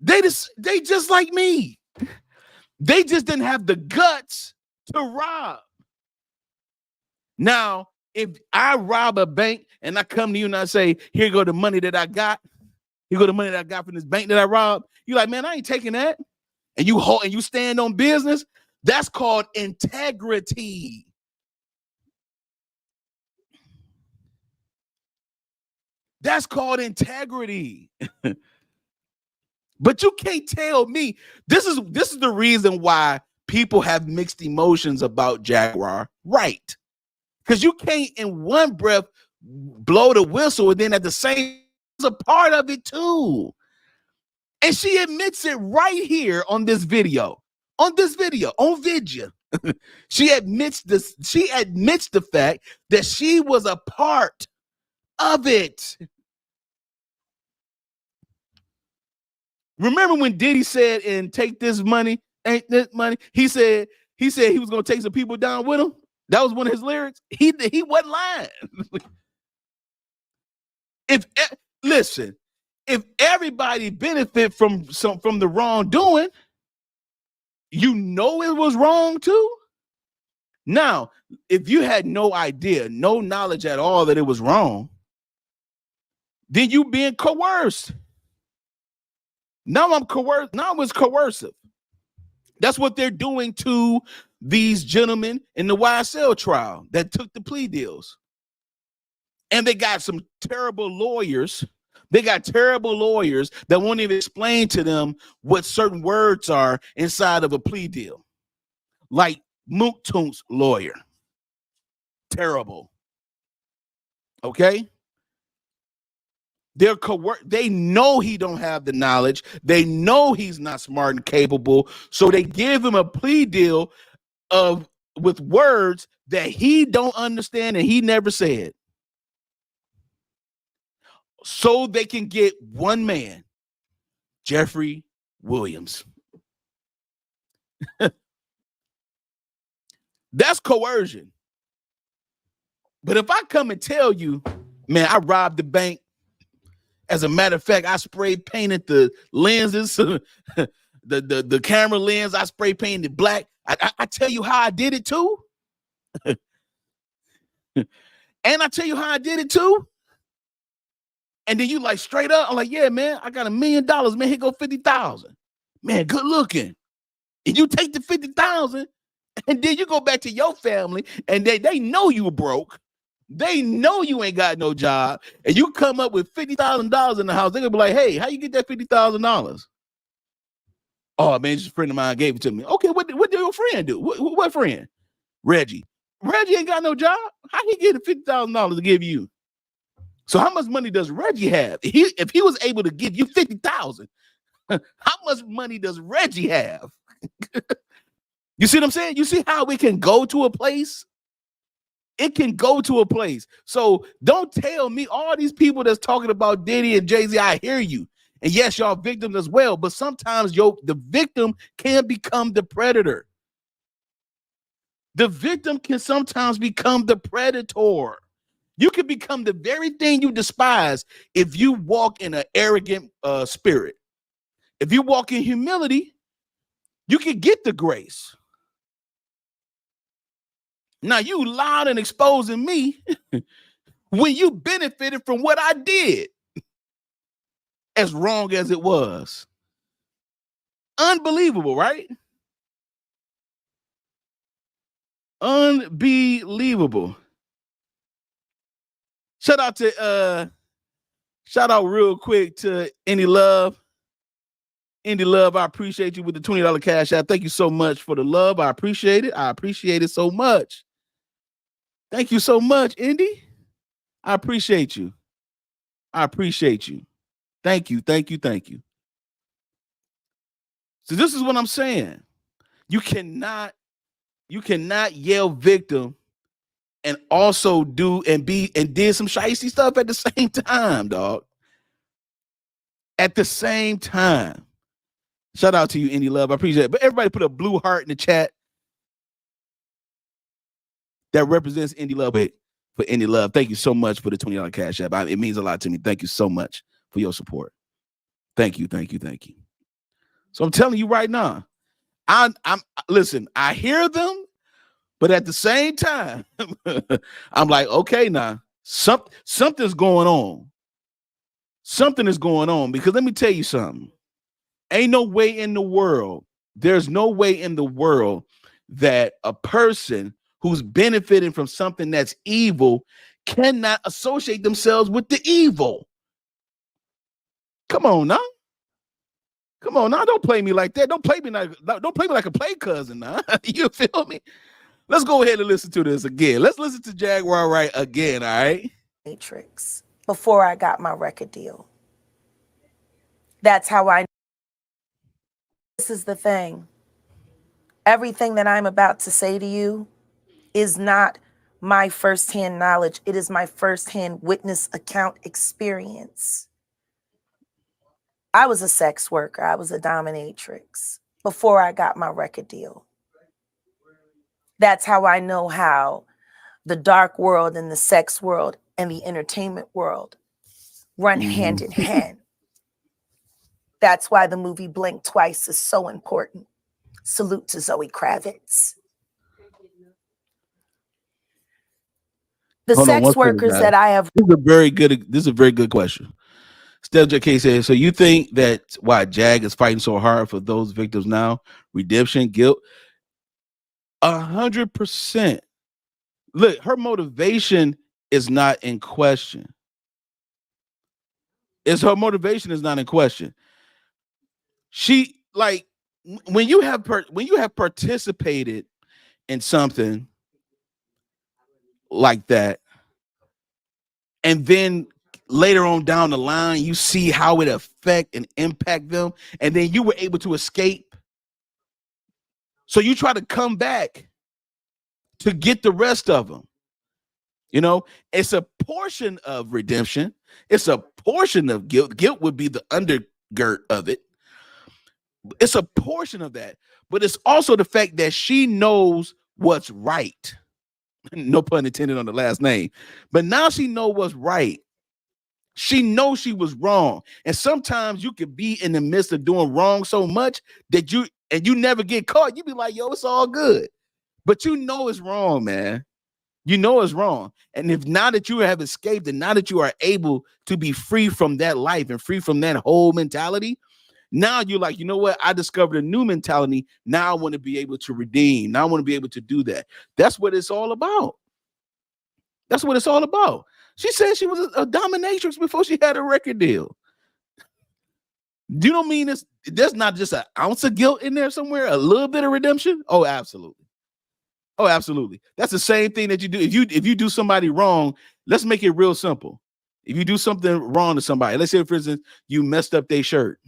they just like me. They just didn't have the guts to rob. Now, if I rob a bank and I come to you and I say, here go the money that I got. Here go the money that I got from this bank that I robbed. You're like, man, I ain't taking that. And you stand on business. That's called integrity. That's called integrity. But you can't tell me. This is the reason why people have mixed emotions about Jaguar, right? Because you can't in one breath blow the whistle and then at the same is a part of it too. And she admits it right here on this video. On Vidya. She admits the fact that she was a part of it. Remember when Diddy said, and take this money, ain't this money? He said he was gonna take some people down with him. That was one of his lyrics. He wasn't lying. If everybody benefit from the wrongdoing, you know it was wrong too. Now, if you had no idea, no knowledge at all that it was wrong, then you being coerced. Now I'm coerced. Now it's coercive. That's what they're doing to these gentlemen in the YSL trial that took the plea deals. And they got some terrible lawyers. They got terrible lawyers that won't even explain to them what certain words are inside of a plea deal. Like Mook Toon's lawyer. Terrible. Okay? They know he don't have the knowledge. They know he's not smart and capable. So they give him a plea deal with words that he don't understand and he never said. So they can get one man, Jeffrey Williams. That's coercion. But if I come and tell you, man, I robbed the bank. As a matter of fact, I spray painted the lenses, the camera lens. I spray painted black. I tell you how I did it too. And I tell you how I did it too. And then you like straight up, I'm like, yeah, man, I got $1 million, man. Here go 50,000. Man, good looking. And you take the 50,000, and then you go back to your family, and they know you broke. They know you ain't got no job, and you come up with $50,000 in the house. They're gonna be like, hey, how you get that $50,000? Oh man, just a friend of mine gave it to me. Okay, what did your friend do? What friend? Reggie. Reggie ain't got no job. How he get $50,000 to give you? So how much money does Reggie have? If he was able to give you 50,000, how much money does Reggie have? You see what I'm saying? You see how we can go to a place? It can go to a place. So don't tell me all these people that's talking about Diddy and Jay-Z, I hear you. And yes, y'all victims as well, but sometimes the victim can become the predator. The victim can sometimes become the predator. You can become the very thing you despise if you walk in an arrogant spirit. If you walk in humility, you can get the grace. Now you loud and exposing me when you benefited from what I did, as wrong as it was. Unbelievable, right? Unbelievable. Shout out real quick to Any Love. Indy Love, I appreciate you with the $20 cash out. Thank you so much for the love. I appreciate it. I appreciate it so much. Thank you so much, Indy. I appreciate you. I appreciate you. Thank you. Thank you. Thank you. So this is what I'm saying. You cannot yell victim and also did some shicey stuff at the same time, dog. At the same time. Shout out to you, Indy Love. I appreciate it. But everybody put a blue heart in the chat that represents Indy Love. For Indy Love, thank you so much for the $20 cash app. It means a lot to me. Thank you so much for your support. Thank you, thank you, thank you. So I'm telling you right now, listen, I hear them, but at the same time, I'm like, okay, now something's going on. Something is going on, because let me tell you something. Ain't no way in the world, there's no way in the world that a person who's benefiting from something that's evil cannot associate themselves with the evil. Come on now. Come on now. Don't play me like that. Don't play me like a play cousin now. You feel me? Let's go ahead and listen to this again. Let's listen to Jaguar Wright again, all right? Matrix before I got my record deal. That's how I. This is the thing. Everything that I'm about to say to you is not my firsthand knowledge. It is my firsthand witness account experience. I was a sex worker. I was a dominatrix before I got my record deal. That's how I know how the dark world and the sex world and the entertainment world run hand in hand. That's why the movie Blink Twice is so important. Salute to Zoe Kravitz. The sex workers that I have. This is a very good question. Steph JK says, so you think that's why Jag is fighting so hard for those victims now? Redemption, guilt? 100%. Look, her motivation is not in question. Her motivation is not in question. She, like, when you have participated in something like that, and then later on down the line, you see how it affect and impact them, and then you were able to escape. So you try to come back to get the rest of them. You know, it's a portion of redemption. It's a portion of guilt. Guilt would be the undergird of it. It's a portion of that, but it's also the fact that she knows what's right. No pun intended on the last name, but now she knows what's right. She knows she was wrong. And sometimes you could be in the midst of doing wrong so much that you never get caught. You be like, yo, it's all good. But you know it's wrong, man. You know it's wrong. And if now that you have escaped and now that you are able to be free from that life and free from that whole mentality, now you're like, you know what? I discovered a new mentality. Now I want to be able to redeem. Now I want to be able to do that. That's what it's all about. That's what it's all about. She said she was a dominatrix before she had a record deal. Do you know what I mean? There's not just an ounce of guilt in there somewhere, a little bit of redemption? Oh, absolutely. Oh, absolutely. That's the same thing that you do. If you do somebody wrong, let's make it real simple. If you do something wrong to somebody, let's say, for instance, you messed up their shirt.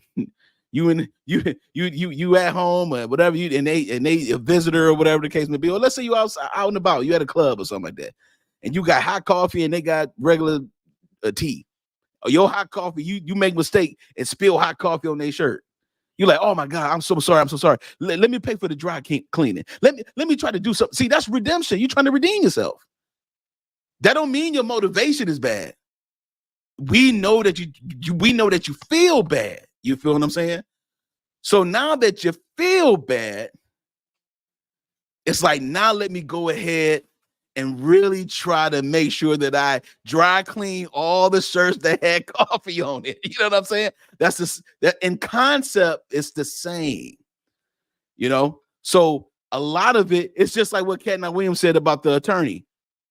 You at home or whatever, and they a visitor or whatever the case may be. Or let's say you out and about, you at a club or something like that, and you got hot coffee and they got regular tea. Or your hot coffee, you make mistake and spill hot coffee on their shirt. You're like, oh my God, I'm so sorry. I'm so sorry. Let me pay for the dry cleaning. Let me try to do something. See, that's redemption. You're trying to redeem yourself. That don't mean your motivation is bad. We know that we know that you feel bad. You feel what I'm saying? So now that you feel bad, it's like, now let me go ahead and really try to make sure that I dry clean all the shirts that had coffee on it. You know what I'm saying? That's just, that in concept, it's the same. You know, so a lot of it, it's just like what Cat Williams said about the attorney.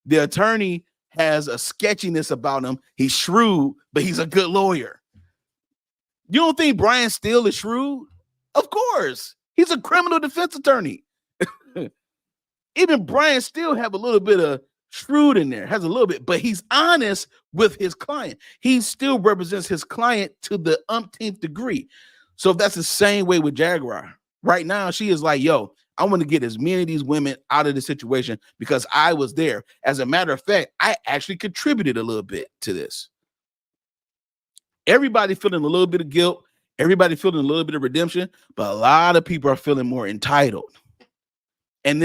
The attorney has a sketchiness about him. He's shrewd, but he's a good lawyer. You don't think Brian Steele is shrewd? Of course. He's a criminal defense attorney. Even Brian Steele have a little bit of shrewd in there, has a little bit, but he's honest with his client. He still represents his client to the umpteenth degree. So that's the same way with Jaguar. Right now, she is like, yo, I want to get as many of these women out of the situation because I was there. As a matter of fact, I actually contributed a little bit to this. Everybody feeling a little bit of guilt, everybody feeling a little bit of redemption, but a lot of people are feeling more entitled. And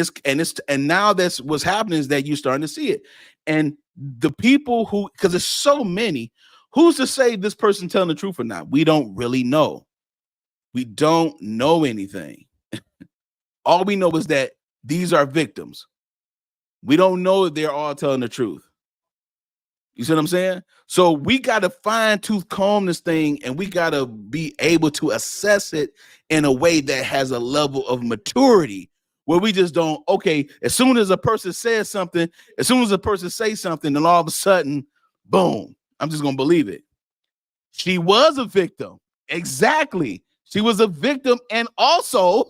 now that's what's happening, is that you're starting to see it. And the people who, because there's so many, who's to say this person telling the truth or not? We don't really know. We don't know anything. All we know is that these are victims. We don't know if they're all telling the truth. You see what I'm saying? So we got to fine tooth comb this thing, and we got to be able to assess it in a way that has a level of maturity, where we just don't, okay, as soon as a person says something, as soon as a person says something, then all of a sudden, boom, I'm just going to believe it. She was a victim. Exactly. She was a victim, and also,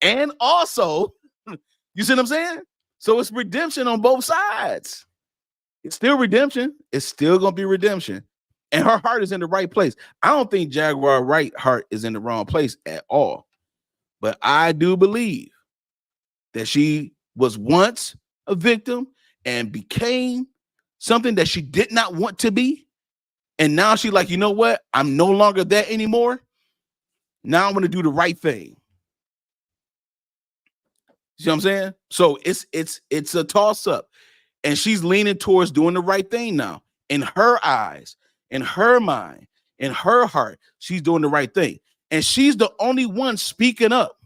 you see what I'm saying? So it's redemption on both sides. It's still redemption. It's still going to be redemption. And her heart is in the right place. I don't think Jaguar Wright heart is in the wrong place at all. But I do believe that she was once a victim and became something that she did not want to be. And now she's like, you know what? I'm no longer that anymore. Now I'm going to do the right thing. You see what I'm saying? So it's a toss up, and she's leaning towards doing the right thing now. In her eyes, in her mind, in her heart, she's doing the right thing. And she's the only one speaking up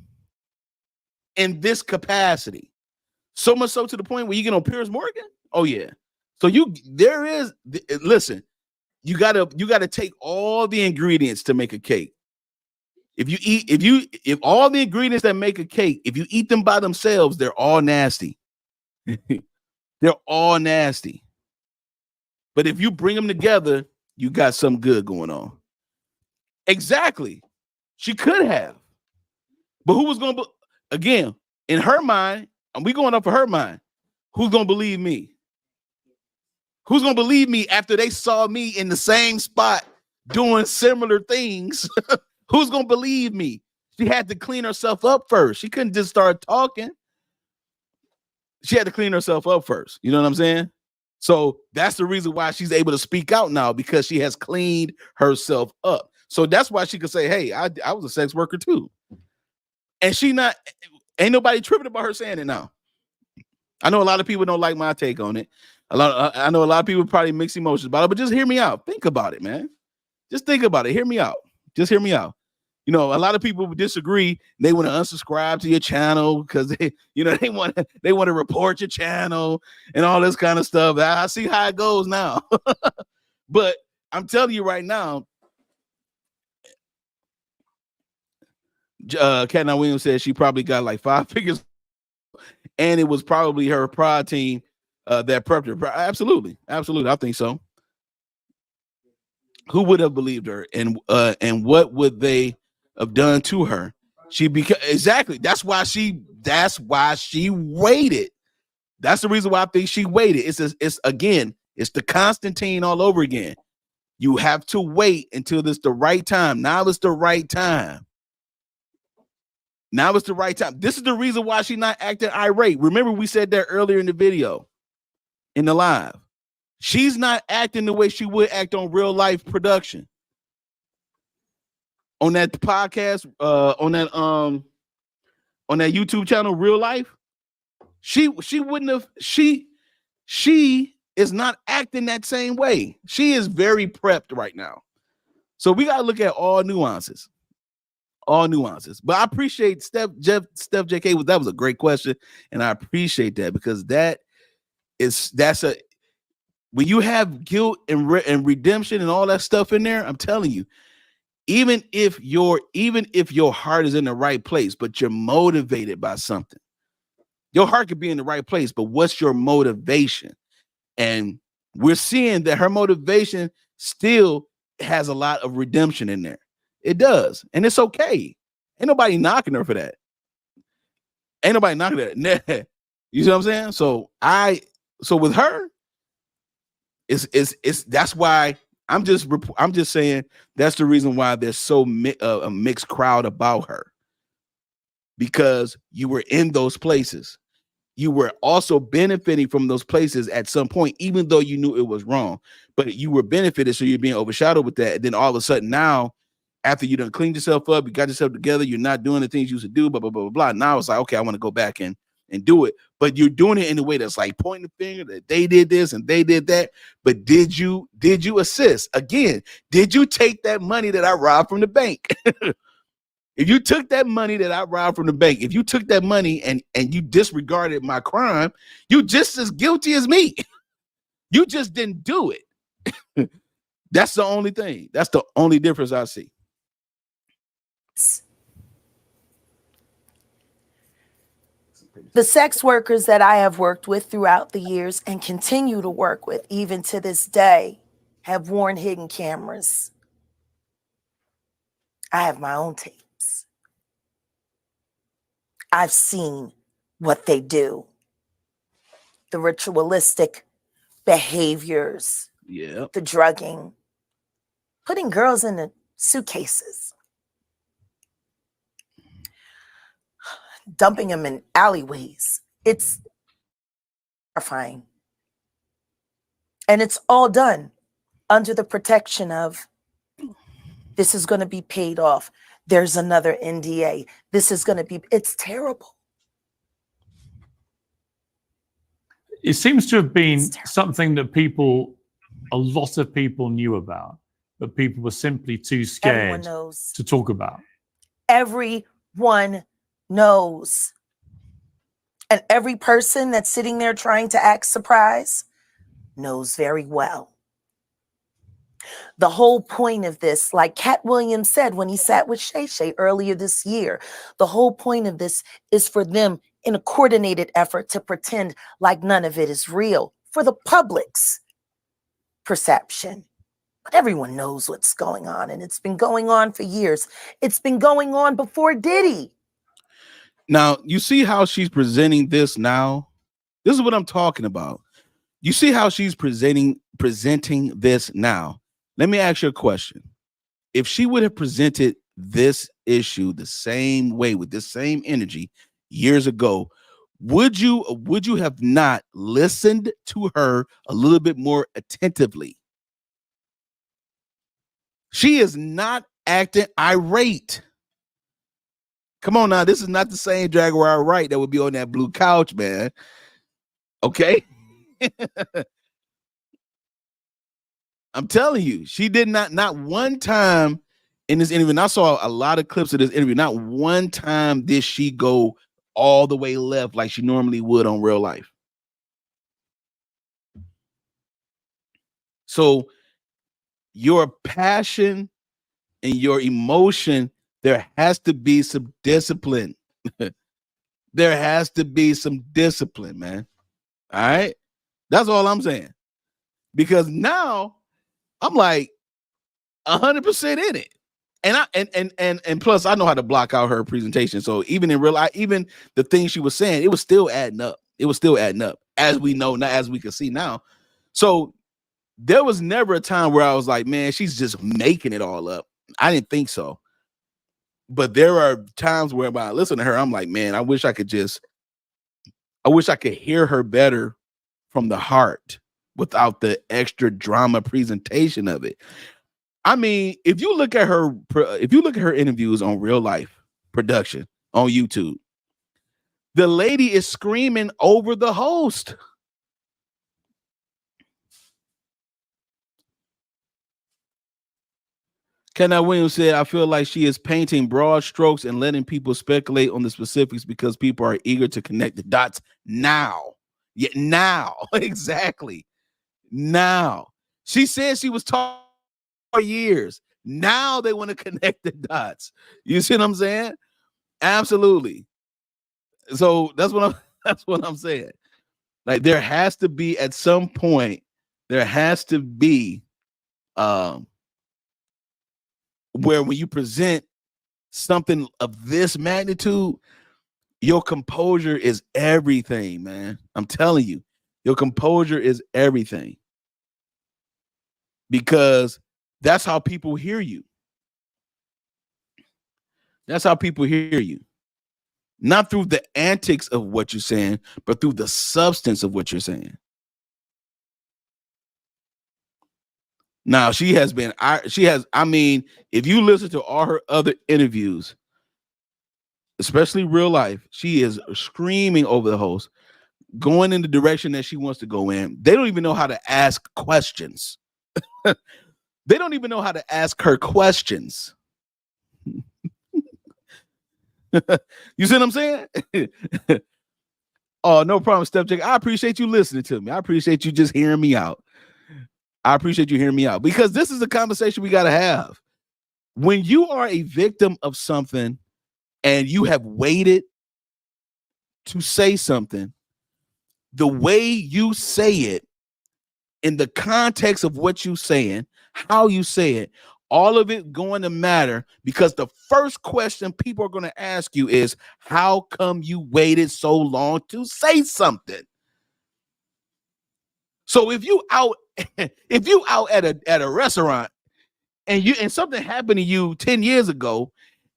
in this capacity. So much so to the point where you get on Piers Morgan. Oh yeah. So listen, you gotta take all the ingredients to make a cake. If all the ingredients that make a cake, if you eat them by themselves, they're all nasty. They're all nasty. But if you bring them together, you got something good going on. Exactly. She could have. But who was going to, again, in her mind, and we going up for her mind, who's going to believe me? Who's going to believe me after they saw me in the same spot doing similar things? Who's going to believe me? She had to clean herself up first. She couldn't just start talking. She had to clean herself up first. You know what I'm saying? So that's the reason why she's able to speak out now, because she has cleaned herself up. So that's why she could say, hey, I was a sex worker too. And ain't nobody tripping about her saying it now. I know a lot of people don't like my take on it. I know a lot of people probably mix emotions about it, but just hear me out. Think about it, man. Just think about it. Hear me out. Just hear me out. You know, a lot of people disagree. They want to unsubscribe to your channel because they want to report your channel and all this kind of stuff. I see how it goes now. But I'm telling you right now, Cat Williams said she probably got like 5 figures, and it was probably her pride team that prepped her. Absolutely. I think so. Who would have believed her, and what would they have done to her? Exactly. That's why she waited. That's the reason why I think she waited. It's the Constantine all over again. You have to wait until it's the right time. Now it's the right time. Now it's the right time. This is the reason why she's not acting irate. Remember, we said that earlier in the video, in the live. She's not acting the way she would act on real life production. On that podcast, on that YouTube channel, Real Life, she wouldn't have, she is not acting that same way. She is very prepped right now. So we gotta look at all nuances. All nuances. But I appreciate Steph JK. That was a great question. And I appreciate that, because when you have guilt and redemption and all that stuff in there, I'm telling you, even if your heart is in the right place, but you're motivated by something, your heart could be in the right place, but what's your motivation? And we're seeing that her motivation still has a lot of redemption in there. It does, and it's okay. Ain't nobody knocking her for that. Ain't nobody knocking her. You see what I'm saying? So with her, it's that's why I'm just saying that's the reason why there's so a mixed crowd about her, because you were in those places. You were also benefiting from those places at some point, even though you knew it was wrong, but you were benefited. So you're being overshadowed with that. And then all of a sudden now, after you done cleaned yourself up, you got yourself together, you're not doing the things you used to do, blah, blah, blah, blah, blah. Now it's like, okay, I want to go back and do it. But you're doing it in a way that's like pointing the finger that they did this and they did that. But did you assist? Again, did you take that money that I robbed from the bank? If you took that money that I robbed from the bank, if you took that money and you disregarded my crime, you just as guilty as me. You just didn't do it. That's the only thing. That's the only difference I see. The sex workers that I have worked with throughout the years and continue to work with even to this day have worn hidden cameras. I have my own tapes. I've seen what they do. The ritualistic behaviors, the drugging, putting girls in the suitcases, dumping them in alleyways. It's terrifying. And it's all done under the protection of this is going to be paid off. There's another NDA. This is going to be, it's terrible. It seems to have been something that a lot of people knew about, but people were simply too scared to talk about. Everyone knows. And every person that's sitting there trying to act surprised knows very well. The whole point of this, like Cat Williams said when he sat with Shay Shay earlier this year, the whole point of this is for them in a coordinated effort to pretend like none of it is real for the public's perception. But everyone knows what's going on, and it's been going on for years. It's been going on before Diddy. Now, you see how she's presenting this now? This is what I'm talking about. You see how she's presenting this now? Let me ask you a question. If she would have presented this issue the same way with this same energy years ago, would you have not listened to her a little bit more attentively? She is not acting irate. Come on now, this is not the same Jaguar Wright that would be on that blue couch, man. Okay? I'm telling you, she did not one time in this interview, and I saw a lot of clips of this interview, not one time did she go all the way left like she normally would on Real Life. So your passion and your emotion, there has to be some discipline. There has to be some discipline, man. All right? That's all I'm saying. Because now I'm like 100% in it. And plus I know how to block out her presentation. So even in real life, even the things she was saying, it was still adding up. It was still adding up, as we know, not as we can see now. So there was never a time where I was like, man, she's just making it all up. I didn't think so. But there are times where when I listen to her, I'm like, man, I wish I could hear her better from the heart. without the extra drama presentation of it. I mean, if you look at her interviews on Real Life Production on YouTube, the lady is screaming over the host. Kenneth Williams said, I feel like she is painting broad strokes and letting people speculate on the specifics because people are eager to connect the dots now. Yeah, now. Exactly. Now. She said she was talking for years. Now they want to connect the dots. You see what I'm saying? Absolutely. So that's what I'm saying. Like there has to be at some point, there has to be where when you present something of this magnitude, your composure is everything, man. I'm telling you, your composure is everything. Because that's how people hear you. That's how people hear you. Not through the antics of what you're saying, but through the substance of what you're saying. Now, I mean, if you listen to all her other interviews, especially Real Life, she is screaming over the host, going in the direction that she wants to go in. They don't even know how to ask questions. They don't even know how to ask her questions. You see what I'm saying? Oh, no problem, Steph Jake. I appreciate you listening to me. I appreciate you just hearing me out. I appreciate you hearing me out because this is a conversation we got to have. When you are a victim of something and you have waited to say something, the way you say it, in the context of what you're saying, how you say it, all of it going to matter because the first question people are going to ask you is, how come you waited so long to say something? So if you out at a restaurant and something happened to you 10 years ago,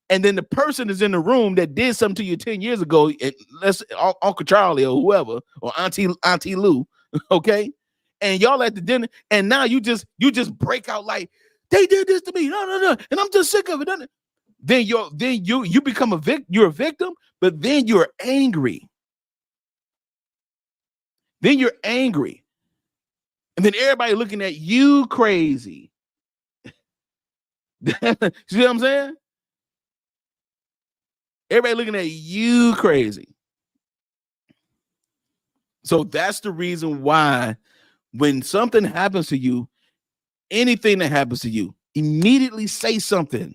and then the person is in the room that did something to you 10 years ago, let's Uncle Charlie or whoever, or Auntie Lou, okay? And y'all at the dinner, and now you just break out like, they did this to me, no, and I'm just sick of it. Then you become you're a victim, but then you're angry. Then you're angry. And then everybody looking at you crazy. See what I'm saying? Everybody looking at you crazy. So that's the reason why when something happens to you, anything that happens to you, immediately say something.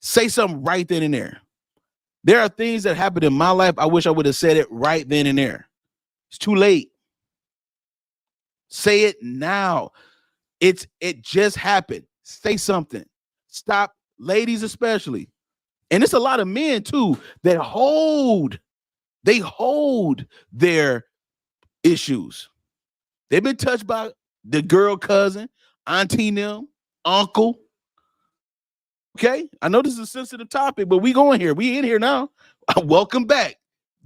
Say something right then and there. There are things that happened in my life. I wish I would have said it right then and there. It's too late. Say it now. It just happened. Say something. Stop, ladies especially. And it's a lot of men too that hold their issues. They've been touched by the girl cousin, auntie them, uncle. Okay, I know this is a sensitive topic, but we going here. We in here now. Welcome back.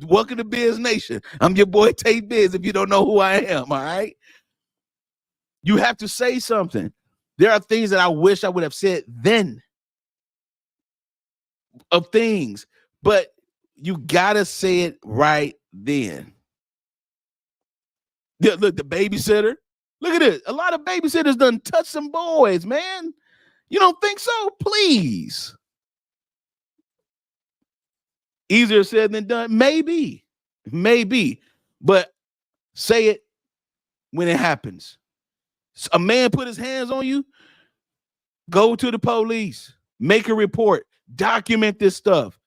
Welcome to Biz Nation. I'm your boy Tay Biz. If you don't know who I am, all right. You have to say something. There are things that I wish I would have said then. Of things, but you gotta say it right then. Yeah, look, the babysitter. Look at this. A lot of babysitters done touch some boys, man. You don't think so? Please. Easier said than done. Maybe. But say it when it happens. A man put his hands on you, go to the police, make a report, document this stuff.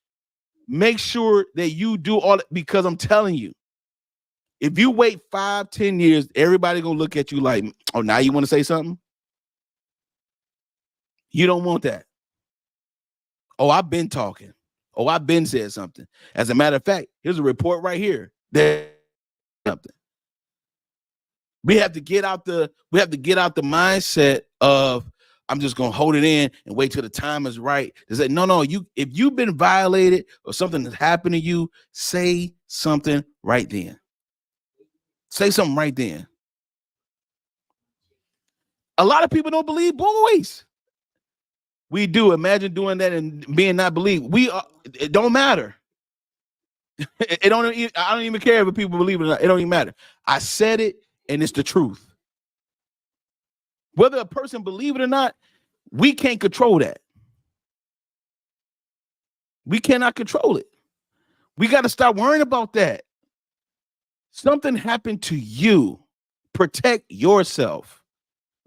Make sure that you do all it, because I'm telling you, if you wait 5-10 years, everybody gonna look at you like, oh, now you want to say something? You don't want that. Oh, I've been talking. Oh, I've been said something. As a matter of fact, here's a report right here. There's something. We have to get out the mindset of I'm just gonna hold it in and wait till the time is right. Is that no, if you've been violated or something has happened to you, say something right then. Say something right then. A lot of people don't believe boys. We do. Imagine doing that and being not believed. It don't matter. I don't even care if people believe it or not. It don't even matter. I said it, and it's the truth. Whether a person believe it or not, we can't control that. We cannot control it. We got to stop worrying about that. Something happened to you. Protect yourself.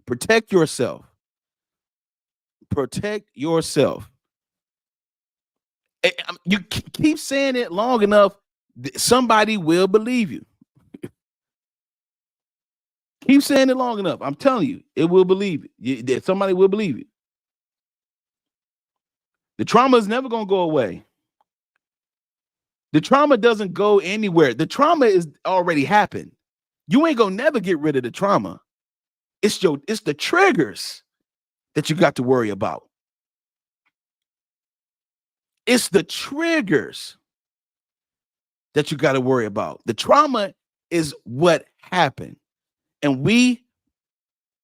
Protect yourself. Protect yourself. You keep saying it long enough, somebody will believe you. Keep saying it long enough. I'm telling you, it will believe it. Somebody will believe it. The trauma is never going to go away. The trauma doesn't go anywhere. The trauma is already happened. You ain't going to never get rid of the trauma. It's the triggers that you got to worry about. It's the triggers that you got to worry about. The trauma is what happened. And we,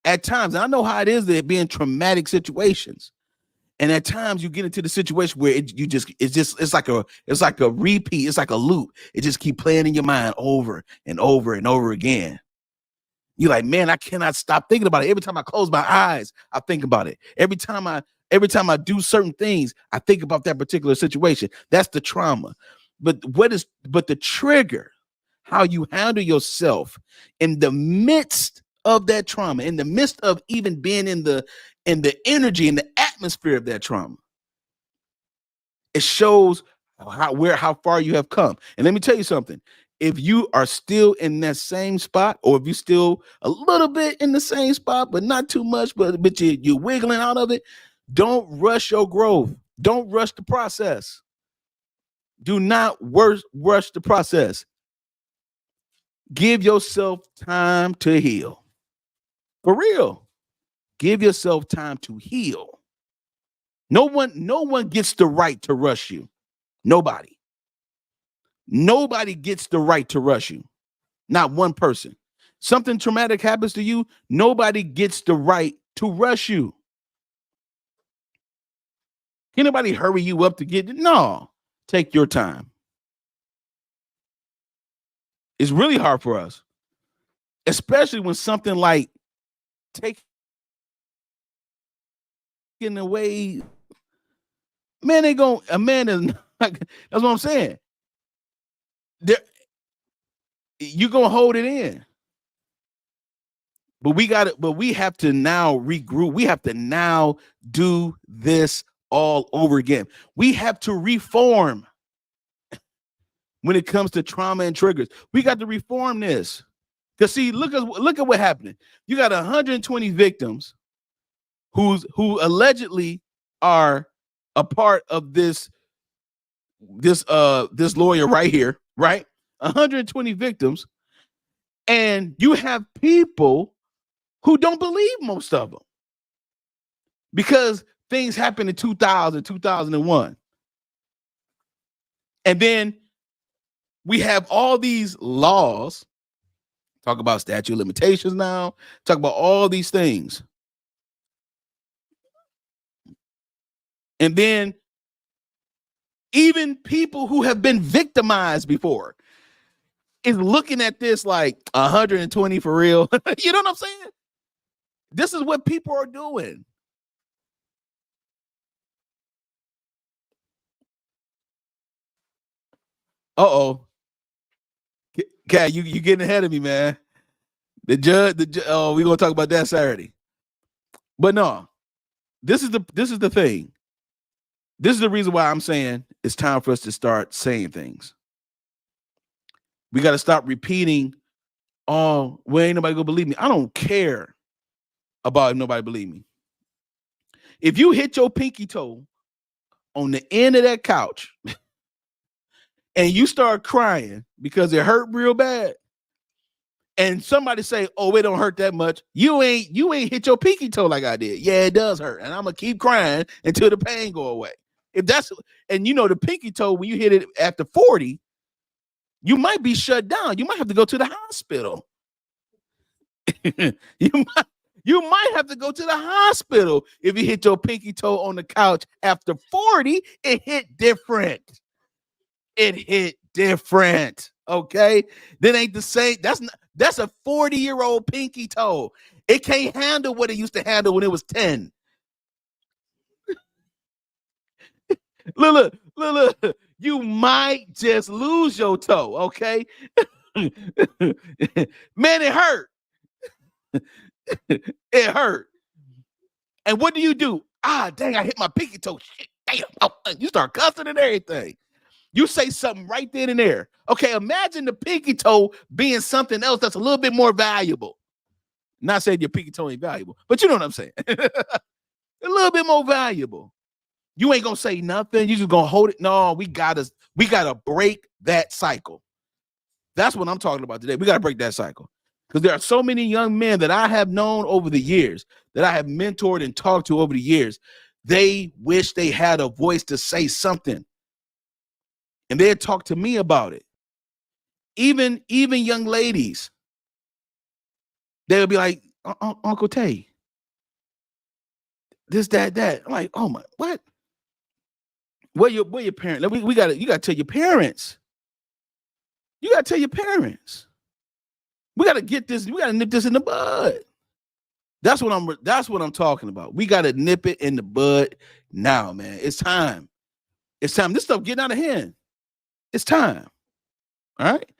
at times, and I know how it is to be in traumatic situations. And at times you get into the situation where it's like a repeat. It's like a loop. It just keep playing in your mind over and over and over again. You're like, man, I cannot stop thinking about it. Every time I close my eyes, I think about it. Every time I do certain things, I think about that particular situation. That's the trauma. But the trigger, how you handle yourself in the midst of that trauma, in the midst of even being in the energy, in the atmosphere of that trauma. It shows how far you have come. And let me tell you something. If you are still in that same spot, or if you're still a little bit in the same spot, but not too much, but you're wiggling out of it, don't rush your growth. Don't rush the process. Do not rush the process. Give yourself time to heal. For real. Give yourself time to heal. No one gets the right to rush you. Nobody. Nobody gets the right to rush you. Not one person. Something traumatic happens to you, nobody gets the right to rush you. Can anybody hurry you up to get it? No. Take your time. It's really hard for us, especially when something like taking away, man, a man is not, that's what I'm saying. You're gonna hold it in. But we have to now regroup. We have to now do this all over again. We have to reform when it comes to trauma and triggers. We got to reform this. Because see, look at what happened. You got 120 victims who allegedly are a part of this lawyer right here, right? 120 victims, and you have people who don't believe most of them because things happened in 2000, 2001. And then we have all these laws, talk about statute of limitations now, talk about all these things. And then even people who have been victimized before is looking at this like 120 for real. You know what I'm saying? This is what people are doing. Uh-oh. Cat, you getting ahead of me, man. The judge, we're gonna talk about that Saturday. But no, this is the thing. This is the reason why I'm saying it's time for us to start saying things. We got to stop repeating, well, ain't nobody gonna believe me. I don't care about if nobody believe me. If you hit your pinky toe on the end of that couch and you start crying because it hurt real bad, and somebody say, oh, it don't hurt that much, you ain't hit your pinky toe like I did. Yeah, it does hurt. And I'm gonna keep crying until the pain go away. If that's, and you know, the pinky toe, when you hit it after 40, you might be shut down. You might have to go to the hospital. You might have to go to the hospital if you hit your pinky toe on the couch after 40. It hit different. It hit different. Okay. That ain't the same. That's a 40-year-old pinky toe. It can't handle what it used to handle when it was 10. Look. You might just lose your toe. Okay. Man, it hurt. It hurt. And what do? Ah, dang, I hit my pinky toe. Shit, damn. Oh, you start cussing and everything. You say something right then and there. Okay, imagine the pinky toe being something else that's a little bit more valuable. Not saying your pinky toe ain't valuable, but you know what I'm saying. A little bit more valuable. You ain't gonna say nothing. You just gonna hold it. No, we gotta break that cycle. That's what I'm talking about today. We gotta break that cycle. Because there are so many young men that I have known over the years, that I have mentored and talked to over the years. They wish they had a voice to say something. And they'd talk to me about it. Even young ladies, they would be like, Uncle Tay, this, that. I'm like, oh my, what? Where your parents? You gotta tell your parents. You gotta tell your parents. We gotta get this. We gotta nip this in the bud. That's what I'm talking about. We gotta nip it in the bud now, man. It's time. It's time. This stuff getting out of hand. It's time. All right.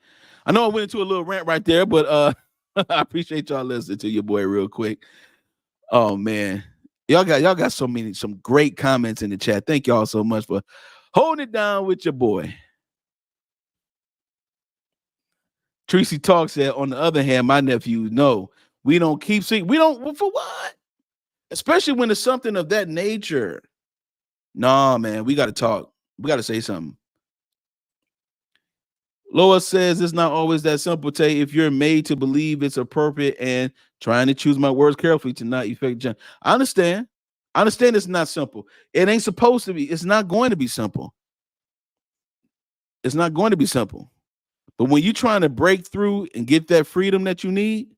I know I went into a little rant right there, but I appreciate y'all listening to your boy real quick. Oh man, y'all got some great comments in the chat. Thank y'all so much for holding it down with your boy. Tracy Talk said, on the other hand, my nephew, no, we don't keep seeing. We don't, for what? Especially when it's something of that nature. Nah, man, we got to talk. We got to say something. Lois says it's not always that simple, Tay. If you're made to believe it's appropriate and trying to choose my words carefully to not affect John. I understand. It's not simple. It ain't supposed to be. It's not going to be simple. It's not going to be simple. But when you're trying to break through and get that freedom that you need,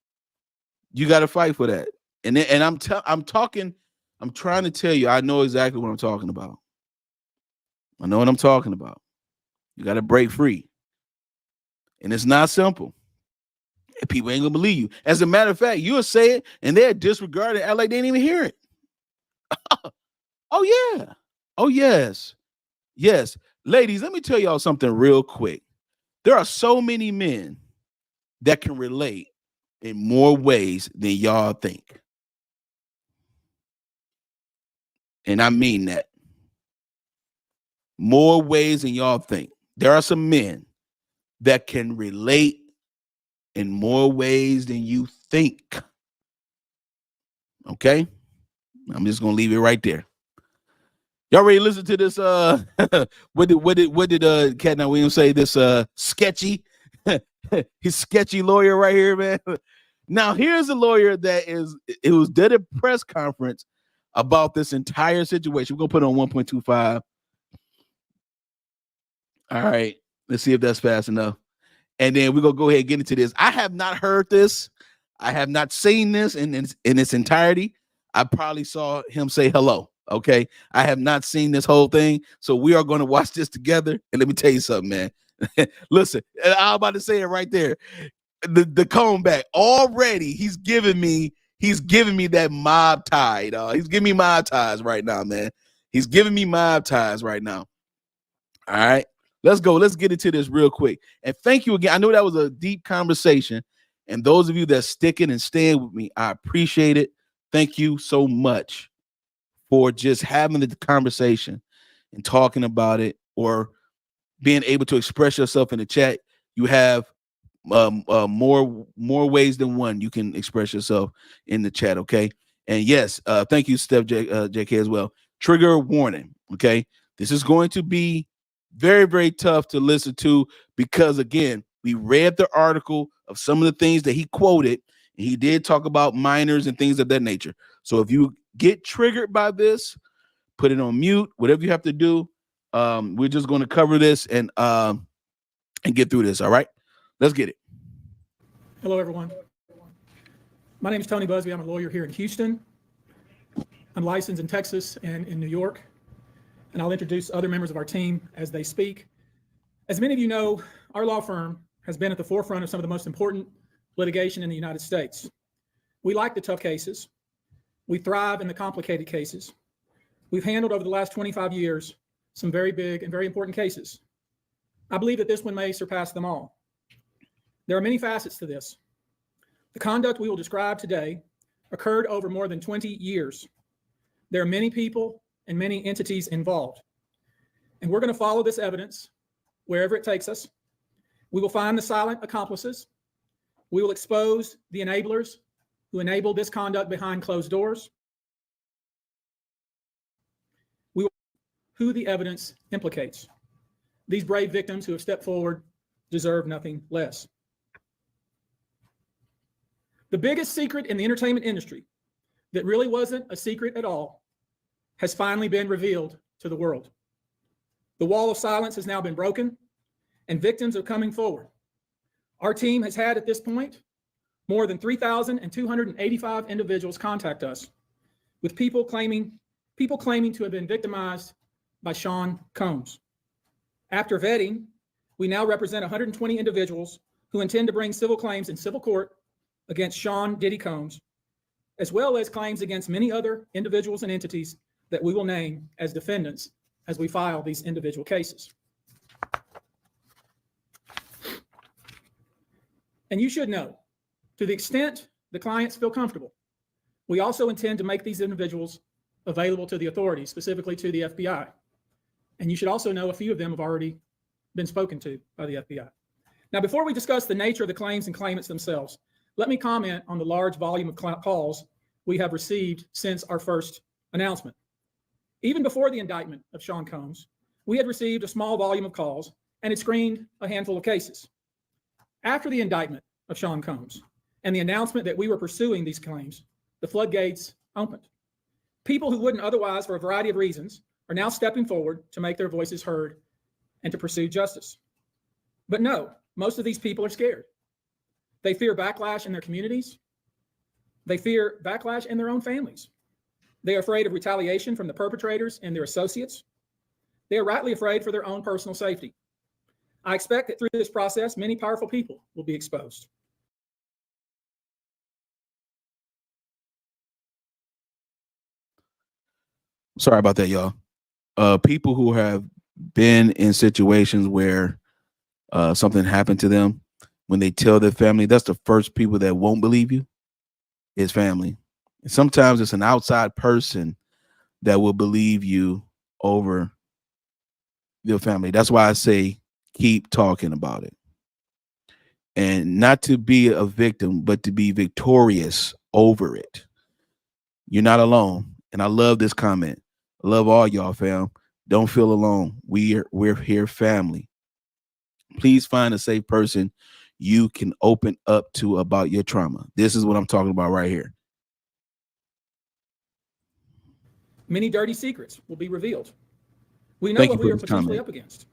you got to fight for that. And I'm trying to tell you, I know exactly what I'm talking about. I know what I'm talking about. You got to break free. And it's not simple. And people ain't gonna believe you. As a matter of fact, you'll say it and they'll disregard it, act like they didn't even hear it. Oh yeah. Oh yes. Yes. Ladies, let me tell y'all something real quick. There are so many men that can relate in more ways than y'all think. And I mean that. More ways than y'all think. There are some men that can relate in more ways than you think. Okay? I'm just gonna leave it right there. Y'all ready to listen to this? What did Cat Now Williams say? This sketchy, his sketchy lawyer right here, man. Now here's a lawyer it was did a press conference about this entire situation. We're gonna put it on 1.25. All right, let's see if that's fast enough. And then we're gonna go ahead and get into this. I have not heard this. I have not seen this in its entirety. I probably saw him say hello. Okay. I have not seen this whole thing. So we are going to watch this together. And let me tell you something, man. Listen, I'm about to say it right there. The comeback already, he's giving me that mob tie, dog. He's giving me mob ties right now, man. He's giving me mob ties right now. All right. Let's go. Let's get into this real quick. And thank you again. I know that was a deep conversation. And those of you that sticking and staying with me, I appreciate it. Thank you so much for just having the conversation and talking about it or being able to express yourself in the chat. You have more ways than one you can express yourself in the chat, okay? And yes, thank you, Steph JK as well. Trigger warning, okay? This is going to be very, very tough to listen to because, again, we read the article of some of the things that he quoted, and he did talk about minors and things of that nature. So if you get triggered by this, put it on mute, whatever you have to do. We're just going to cover this and get through this, all right? Let's get it. Hello, everyone. My name is Tony Buzbee. I'm a lawyer here in Houston. I'm licensed in Texas and in New York, and I'll introduce other members of our team as they speak. As many of you know, our law firm has been at the forefront of some of the most important litigation in the United States. We like the tough cases. We thrive in the complicated cases. We've handled over the last 25 years some very big and very important cases. I believe that this one may surpass them all. There are many facets to this. The conduct we will describe today occurred over more than 20 years. There are many people and many entities involved. And we're going to follow this evidence wherever it takes us. We will find the silent accomplices. We will expose the enablers who enable this conduct behind closed doors. We will who the evidence implicates. These brave victims who have stepped forward deserve nothing less. The biggest secret in the entertainment industry that really wasn't a secret at all has finally been revealed to the world. The wall of silence has now been broken, and victims are coming forward. Our team has had at this point more than 3,285 individuals contact us with people claiming to have been victimized by Sean Combs. After vetting, we now represent 120 individuals who intend to bring civil claims in civil court against Sean Diddy Combs, as well as claims against many other individuals and entities that we will name as defendants as we file these individual cases. And you should know, to the extent the clients feel comfortable, we also intend to make these individuals available to the authorities, specifically to the FBI. And you should also know a few of them have already been spoken to by the FBI. Now, before we discuss the nature of the claims and claimants themselves, let me comment on the large volume of calls we have received since our first announcement. Even before the indictment of Sean Combs, we had received a small volume of calls and had screened a handful of cases. After the indictment of Sean Combs and the announcement that we were pursuing these claims, the floodgates opened. People who wouldn't otherwise, for a variety of reasons, are now stepping forward to make their voices heard and to pursue justice. But no, most of these people are scared. They fear backlash in their communities. They fear backlash in their own families. They are afraid of retaliation from the perpetrators and their associates. They are rightly afraid for their own personal safety. I expect that through this process, many powerful people will be exposed. Sorry about that, y'all. People who have been in situations where something happened to them, when they tell their family, that's the first people that won't believe you, is family. And sometimes it's an outside person that will believe you over your family. That's why I say keep talking about it. And not to be a victim, but to be victorious over it. You're not alone. And I love this comment. I love all y'all, fam. Don't feel alone. We're here, family. Please find a safe person you can open up to about your trauma. This is what I'm talking about right here. Many dirty secrets will be revealed. We know what we are potentially up against.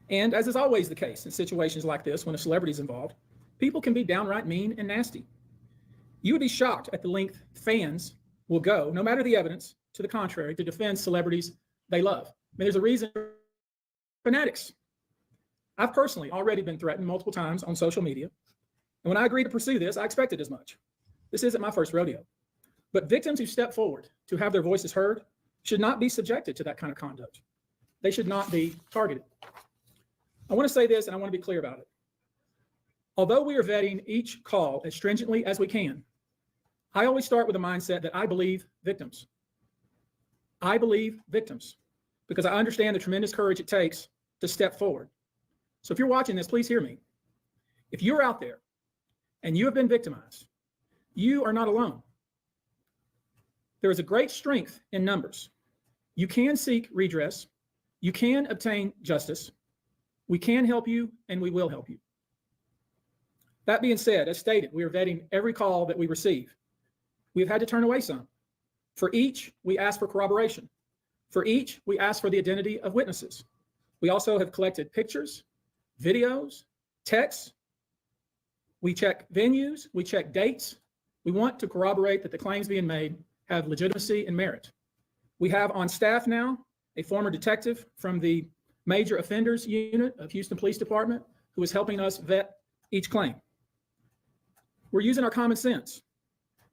And as is always the case in situations like this, when a celebrity is involved, people can be downright mean and nasty. You would be shocked at the length fans will go, no matter the evidence to the contrary, to defend celebrities they love. I mean, there's a reason. Fanatics. I've personally already been threatened multiple times on social media. And when I agreed to pursue this, I expected as much. This isn't my first rodeo. But victims who step forward to have their voices heard should not be subjected to that kind of conduct. They should not be targeted. I want to say this, and I want to be clear about it. Although we are vetting each call as stringently as we can, I always start with a mindset that I believe victims. I believe victims because I understand the tremendous courage it takes to step forward. So if you're watching this, please hear me. If you're out there and you have been victimized, you are not alone. There is a great strength in numbers. You can seek redress. You can obtain justice. We can help you, and we will help you. That being said, as stated, we are vetting every call that we receive. We've had to turn away some. For each, we ask for corroboration. For each, we ask for the identity of witnesses. We also have collected pictures, videos, texts. We check venues, we check dates, We want to corroborate that the claims being made have legitimacy and merit. We have on staff now a former detective from the Major Offenders Unit of Houston Police Department who is helping us vet each claim. We're using our common sense.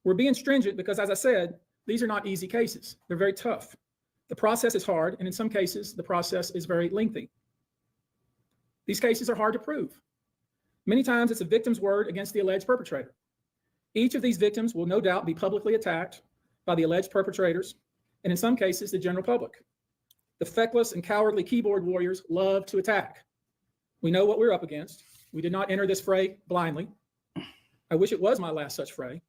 We're being stringent because, as I said, these are not easy cases. They're very tough. The process is hard, and in some cases, the process is very lengthy. These cases are hard to prove. Many times, it's a victim's word against the alleged perpetrator. Each of these victims will no doubt be publicly attacked by the alleged perpetrators, and in some cases, the general public. The feckless and cowardly keyboard warriors love to attack. We know what we're up against. We did not enter this fray blindly. I wish it was my last such fray.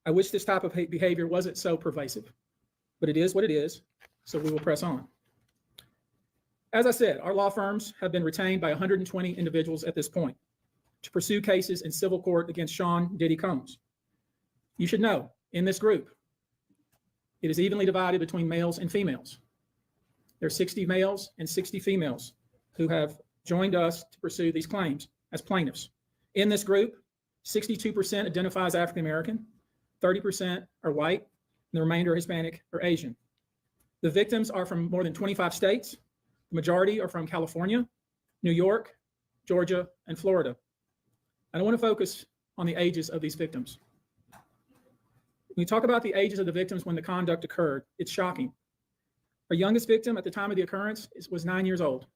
I wish this type of behavior wasn't so pervasive, but it is what it is, so we will press on. As I said, our law firms have been retained by 120 individuals at this point to pursue cases in civil court against Sean Diddy Combs. You should know, in this group, it is evenly divided between males and females. There are 60 males and 60 females who have joined us to pursue these claims as plaintiffs. In this group, 62% identify as African American, 30% are white, and the remainder are Hispanic or Asian. The victims are from more than 25 states. The majority are from California, New York, Georgia, and Florida. And I want to focus on the ages of these victims. When you talk about the ages of the victims when the conduct occurred, it's shocking. Our youngest victim at the time of the occurrence was 9 years old.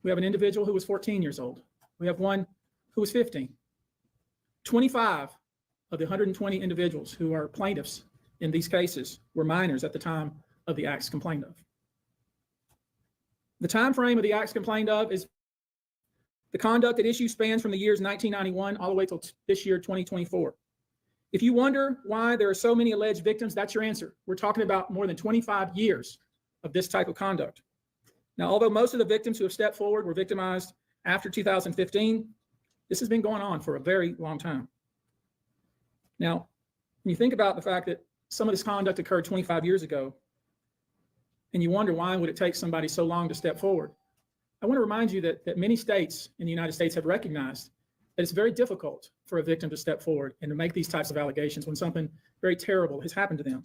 We have an individual who was 14 years old. We have one who was 15. 25 of the 120 individuals who are plaintiffs in these cases were minors at the time of the acts complained of. The time frame of the acts complained of is the conduct at issue spans from the years 1991 all the way till this year, 2024. If you wonder why there are so many alleged victims, that's your answer. We're talking about more than 25 years of this type of conduct. Now, although most of the victims who have stepped forward were victimized after 2015, this has been going on for a very long time. Now, when you think about the fact that some of this conduct occurred 25 years ago, and you wonder why would it take somebody so long to step forward, I want to remind you that many states in the United States have recognized that it's very difficult for a victim to step forward and to make these types of allegations when something very terrible has happened to them.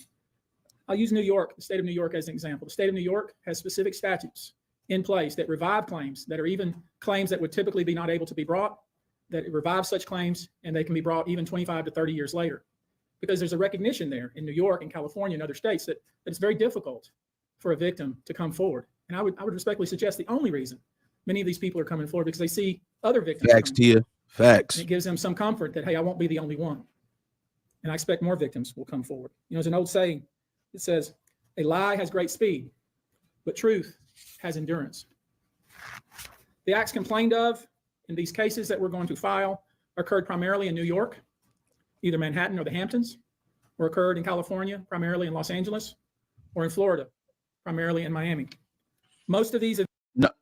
I'll use New York, the state of New York as an example. The state of New York has specific statutes in place that revive claims that are even claims that would typically be not able to be brought, that revive such claims, and they can be brought even 25 to 30 years later. Because there's a recognition there in New York and California and other states that it's very difficult for a victim to come forward. And I would respectfully suggest the only reason many of these people are coming forward because they see other victims. Facts, Tia. Facts. And it gives them some comfort that, hey, I won't be the only one. And I expect more victims will come forward. You know, there's an old saying that says, a lie has great speed, but truth has endurance. The acts complained of in these cases that we're going to file occurred primarily in New York, either Manhattan or the Hamptons, or occurred in California, primarily in Los Angeles, or in Florida, primarily in Miami. Most of these.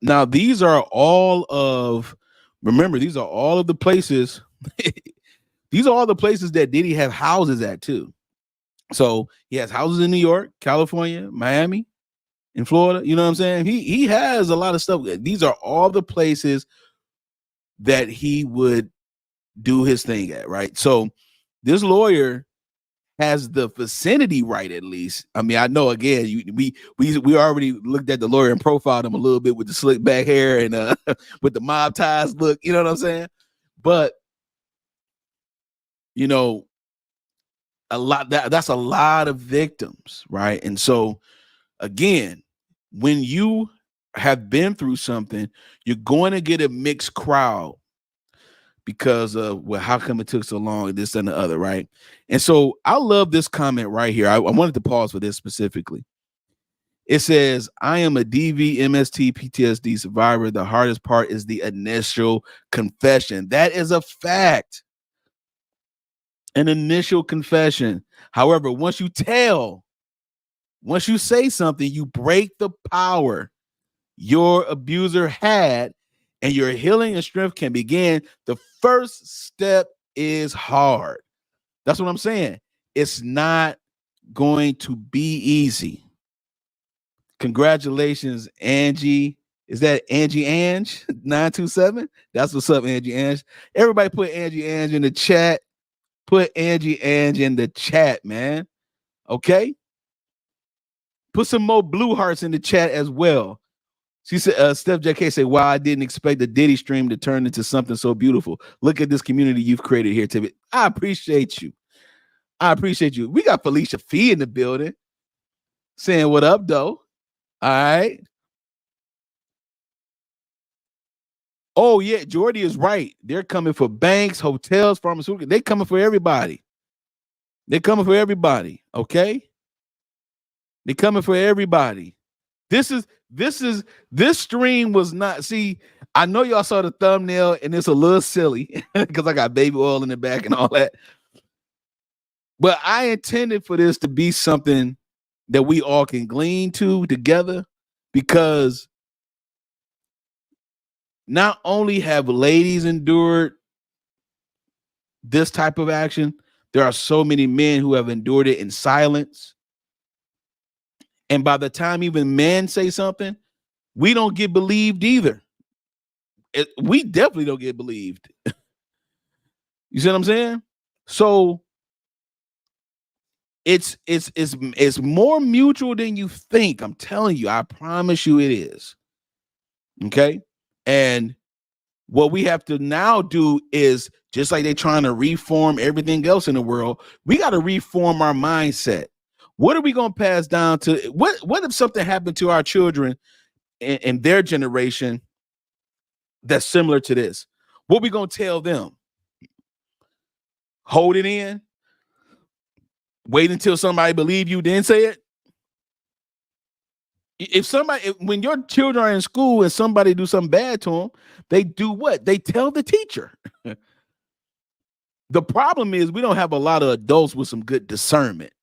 Now these are all of, remember, these are all of the places. These are all the places that Diddy have houses at too. So he has houses in New York, California, Miami, in Florida. You know what I'm saying? He has a lot of stuff. These are all the places that he would do his thing at, right? So this lawyer has the vicinity right, at least. I mean, I know again, we already looked at the lawyer and profiled him a little bit with the slick back hair and with the mob ties look, you know what I'm saying? But you know, that's a lot of victims, right? And so again, when you have been through something, you're going to get a mixed crowd because of, well, how come it took so long, this and the other, right? And so I love this comment right here. I wanted to pause for this specifically. It says, I am a DV, MST, PTSD survivor. The hardest part is the initial confession. That is a fact. An initial confession. However, once you say something, you break the power your abuser had, and your healing and strength can begin. The first step is hard. That's what I'm saying. It's not going to be easy. Congratulations, Angie. Is that Angie Ange 927? That's what's up, Angie Ange. Everybody put Angie Ange in the chat. Put Angie in the chat, man. Okay. Put some more blue hearts in the chat as well. She said, Steph JK said, wow, I didn't expect the Diddy stream to turn into something so beautiful. Look at this community you've created here, Tibbet. I appreciate you. I appreciate you. We got Felicia Fee in the building saying, what up, though? All right. Oh, yeah, Jordy is right. They're coming for banks, hotels, pharmaceuticals. They're coming for everybody. They're coming for everybody, okay? They're coming for everybody. This stream was not, see, I know y'all saw the thumbnail and it's a little silly because I got baby oil in the back and all that. But I intended for this to be something that we all can glean to together, because not only have ladies endured this type of action, there are so many men who have endured it in silence. And by the time even men say something, we don't get believed either. We definitely don't get believed. You see what I'm saying? So it's more mutual than you think. I'm telling you, I promise you it is. Okay. And what we have to now do is, just like they're trying to reform everything else in the world, we got to reform our mindset. What are we going to pass down to? What if something happened to our children in their generation that's similar to this? What are we going to tell them? Hold it in? Wait until somebody believe you, then say it? When your children are in school and somebody do something bad to them, they do what? They tell the teacher. The problem is we don't have a lot of adults with some good discernment.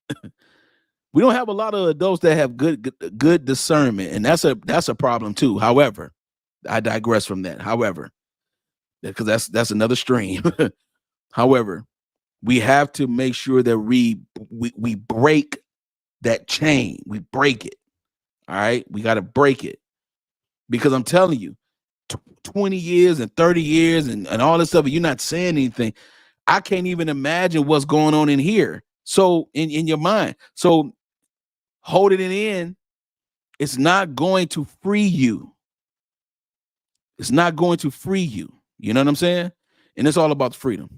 We don't have a lot of adults that have good discernment, and that's a problem too. However, I digress from that. However, because that's another stream. However, we have to make sure that we break that chain. We break it. All right, we got to break it, because I'm telling you, 20 years and 30 years and all this stuff, you're not saying anything. I can't even imagine what's going on in here. So in your mind, so holding it in, it's not going to free you. It's not going to free you. You know what I'm saying? And it's all about freedom.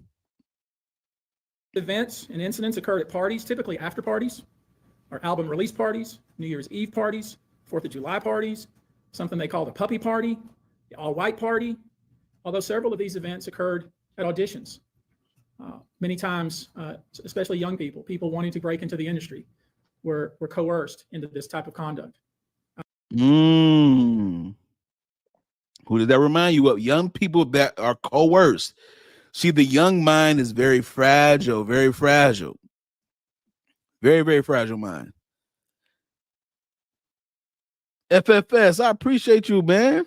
Events and incidents occurred at parties, typically after parties, or album release parties, New Year's Eve parties, 4th of July parties, something they call the puppy party, the all-white party, although several of these events occurred at auditions. Many times, especially young people wanting to break into the industry, were coerced into this type of conduct. Who does that remind you of? Young people that are coerced. See, the young mind is very fragile, very fragile. Very, very fragile mind. FFS, I appreciate you, man.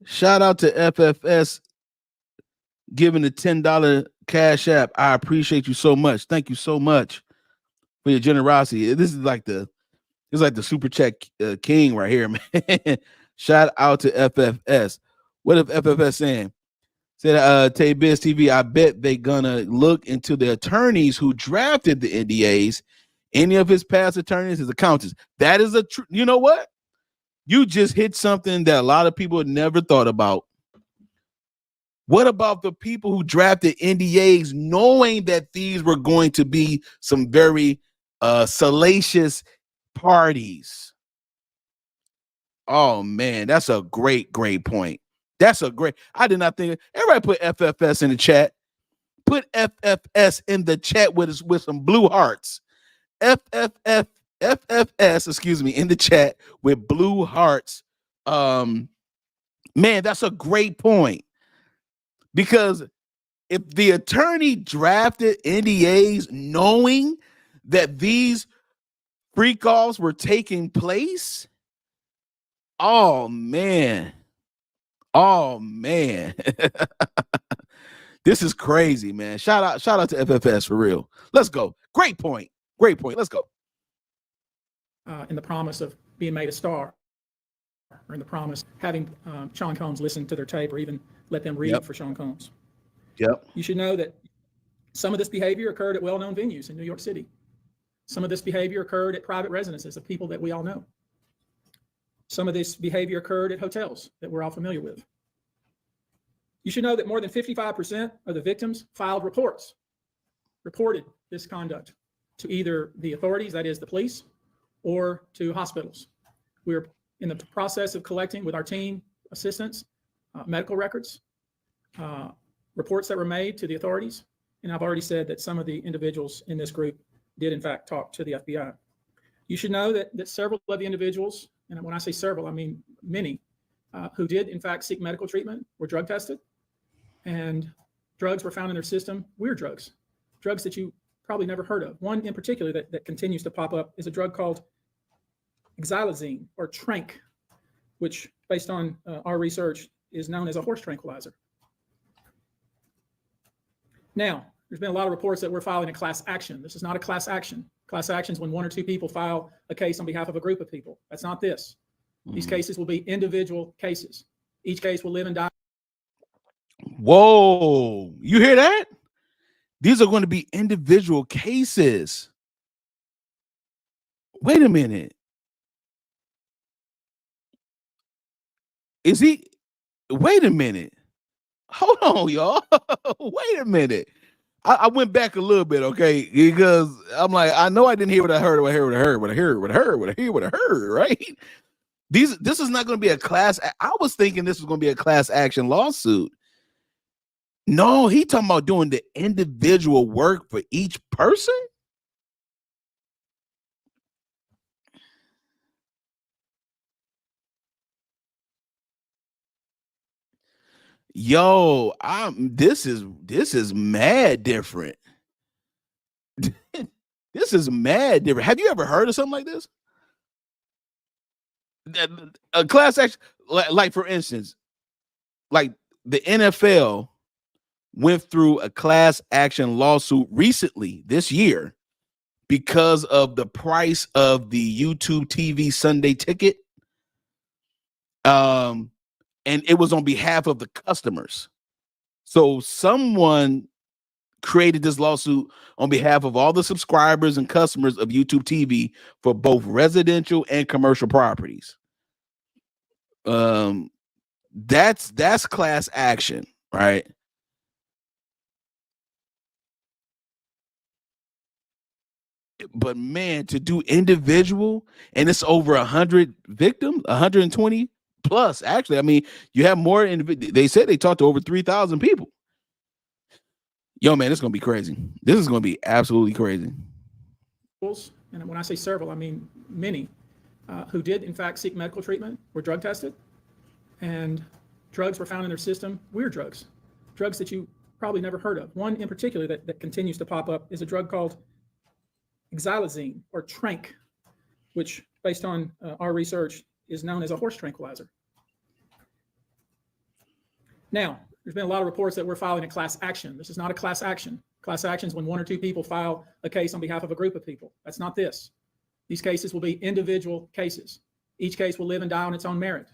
Shout out to FFS giving the $10 Cash App. I appreciate you so much. Thank you so much for your generosity. This is like the super chat king right here, man. Shout out to FFS. What if FFS saying? Said Tay Biz TV, I bet they gonna look into the attorneys who drafted the NDAs, any of his past attorneys, his accountants. That is a true. You know what? You just hit something that a lot of people never thought about. What about the people who drafted NDAs knowing that these were going to be some very salacious parties? Oh man, that's a great point. I did not think. Everybody put FFS in the chat. Put FFS in the chat with some blue hearts. FFS, excuse me, in the chat with blue hearts. Man, that's a great point. Because if the attorney drafted NDAs knowing that these freak offs were taking place, oh man. This is crazy, man. Shout out to FFS for real. Let's go. Great point. Let's go. In the promise of being made a star, or in the promise having Sean Combs listen to their tape or even let them read for Sean Combs. Yep. You should know that Some of this behavior occurred at well-known venues in New York City. Some of this behavior occurred at private residences of people that we all know. Some of this behavior occurred at hotels that we're all familiar with. You should know that more than 55% of the victims filed reported this conduct to either the authorities, that is the police, or to hospitals. We're in the process of collecting with our team assistants, medical records, reports that were made to the authorities. And I've already said that some of the individuals in this group did in fact talk to the FBI. You should know that several of the individuals, and when I say several, I mean many, who did in fact seek medical treatment were drug tested, and drugs were found in their system, weird drugs that you probably never heard of. One in particular that continues to pop up is a drug called xylazine or trank, which based on our research is known as a horse tranquilizer. Now, there's been a lot of reports that we're filing a class action. This is not a class action. Class action is when one or two people file a case on behalf of a group of people. That's not this. These cases will be individual cases. Each case will live and die. Whoa, you hear that? These are going to be individual cases. Wait a minute. Wait a minute. Hold on, y'all. Wait a minute. I went back a little bit, okay, because I'm like, I know I didn't hear what I heard, right? This is not going to be a class. I was thinking this was going to be a class action lawsuit. No, he talking about doing the individual work for each person. Yo, this is mad different. This is mad different. Have you ever heard of something like this? A class action, like for instance, like the NFL went through a class action lawsuit recently this year because of the price of the YouTube TV Sunday ticket. And it was on behalf of the customers. So someone created this lawsuit on behalf of all the subscribers and customers of YouTube TV for both residential and commercial properties. That's class action, right? But man, to do individual, and it's over 100 victims, 120 plus. Actually, I mean, you have more. They said they talked to over 3,000 people. Yo, man, it's gonna be crazy. This is gonna be absolutely crazy. And when I say several, I mean many, who did in fact seek medical treatment were drug tested, and drugs were found in their system, weird drugs that you probably never heard of. One in particular that continues to pop up is a drug called xylazine or trank, which based on our research is known as a horse tranquilizer. Now, there's been a lot of reports that we're filing a class action. This is not a class action. Class action is when one or two people file a case on behalf of a group of people. That's not this. These cases will be individual cases. Each case will live and die on its own merit.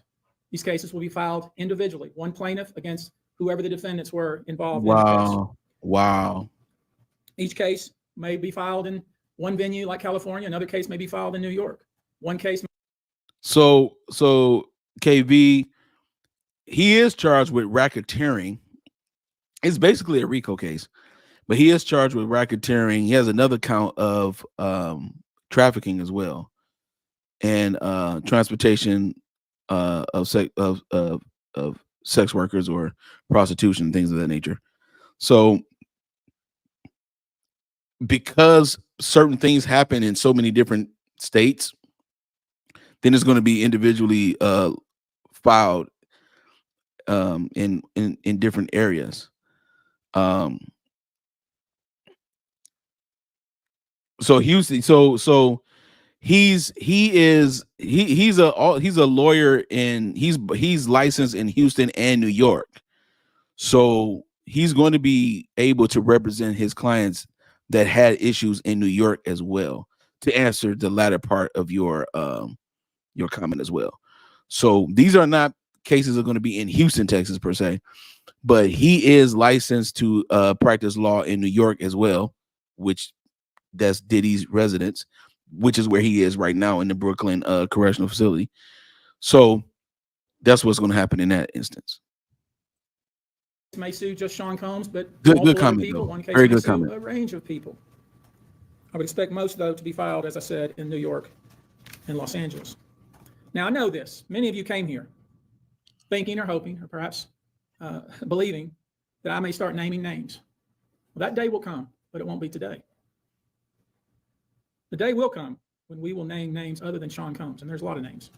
These cases will be filed individually, one plaintiff against whoever the defendants were involved in the case. Wow. Each case may be filed in one venue like California. Another case may be filed in New York. One case. So KV, he is charged with racketeering. It's basically a RICO case, but he is charged with racketeering. He has another count of trafficking as well, and transportation of sex workers or prostitution, things of that nature. So because certain things happen in so many different states, then it's going to be individually filed in different areas. So Houston, so he's a lawyer, and he's licensed in Houston and New York. So he's going to be able to represent his clients that had issues in New York as well, to answer the latter part of your comment as well. So these are not cases are going to be in Houston, Texas, per se. But he is licensed to practice law in New York as well, which that's Diddy's residence, which is where he is right now in the Brooklyn correctional facility. So that's what's going to happen in that instance. May sue just Sean Combs, but good comment, people. though. One case Very may good sue comment. a range of people. I would expect most, though, to be filed, as I said, in New York and Los Angeles. Now, I know this. Many of you came here thinking or hoping or perhaps believing that I may start naming names. Well, that day will come, but it won't be today. The day will come when we will name names other than Sean Combs, and there's a lot of names.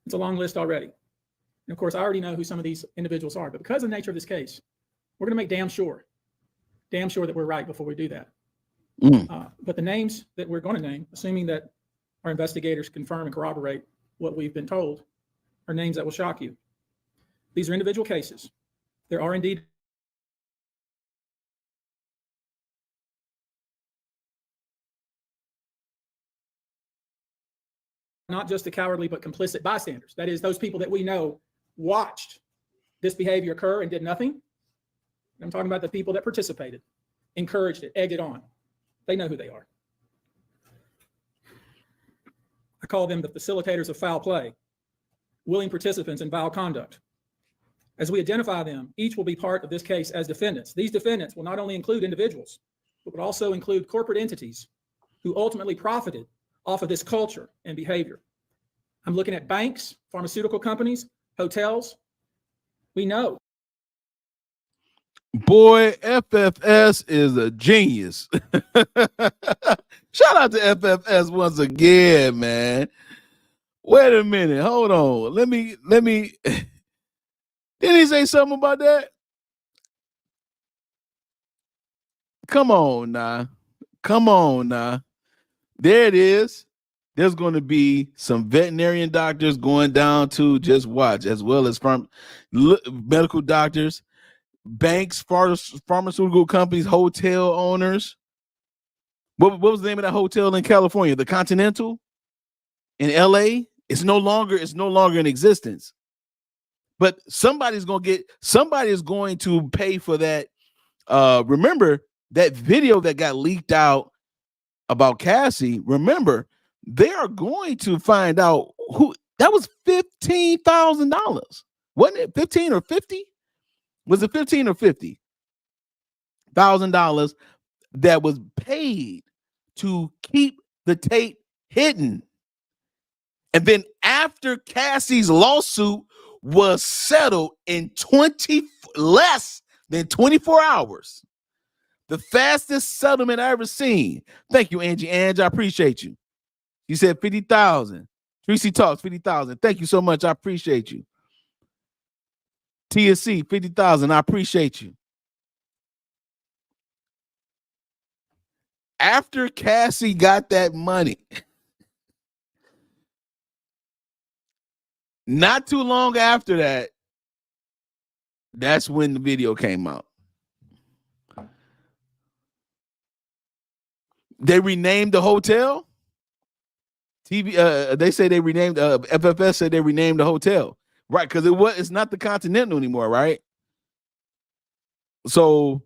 It's a long list already. And of course, I already know who some of these individuals are, but because of the nature of this case, we're going to make damn sure that we're right before we do that. But the names that we're going to name, assuming that our investigators confirm and corroborate what we've been told, are names that will shock you. These are individual cases. There are indeed not just the cowardly but complicit bystanders. That is, those people that we know watched this behavior occur and did nothing. I'm talking about the people that participated, encouraged it, egged it on. They know who they are. I call them the facilitators of foul play, willing participants in vile conduct. As we identify them, each will be part of this case as defendants. These defendants will not only include individuals, but would also include corporate entities who ultimately profited off of this culture and behavior. I'm looking at banks, pharmaceutical companies, hotels. We know. Boy, FFS is a genius. Shout out to FFS once again, man. Wait a minute. Hold on. Let me. Didn't he say something about that? Come on now. There it is. There's going to be some veterinarian doctors going down to just watch, as well as medical doctors, banks, pharmaceutical companies, hotel owners. What was the name of that hotel in California? The Continental in LA? It's no longer in existence. But somebody's going to pay for that. Remember that video that got leaked out about Cassie? Remember, they are going to find out who that was. $15,000, wasn't it? 15 or 50? Was it 15 or $50,000 that was paid to keep the tape hidden? And then after Cassie's lawsuit was settled in less than 24 hours, the fastest settlement I ever seen. Thank you, Angie. I appreciate you. You said 50,000. Tracy Talks 50,000. Thank you so much. I appreciate you. TSC 50,000. I appreciate you. After Cassie got that money, not too long after that, that's when the video came out. They renamed the hotel. They say they renamed. FFS said they renamed the hotel, right? Because it's not the Continental anymore, right? So,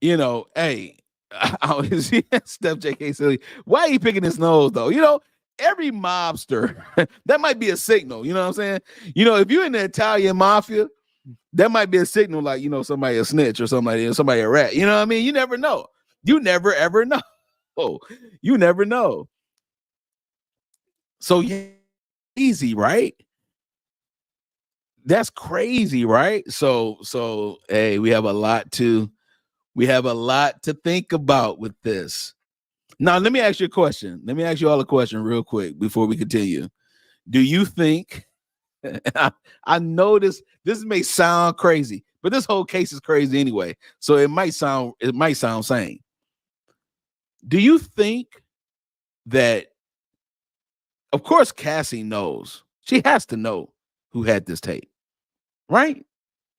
hey, Steph JK silly. Why are you picking his nose though? Every mobster that might be a signal. You know what I'm saying? If you're in the Italian mafia, that might be a signal, like somebody a snitch or somebody a rat. You know what I mean? You never know. You never ever know. You never know. So yeah, easy, right? That's crazy, right? So hey, we have a lot to think about with this. Now, let me ask you a question. Let me ask you all a question real quick before we continue. Do you think I know this may sound crazy, but this whole case is crazy anyway. So it might sound sane. Do you think that, of course, Cassie knows. She has to know who had this tape, right?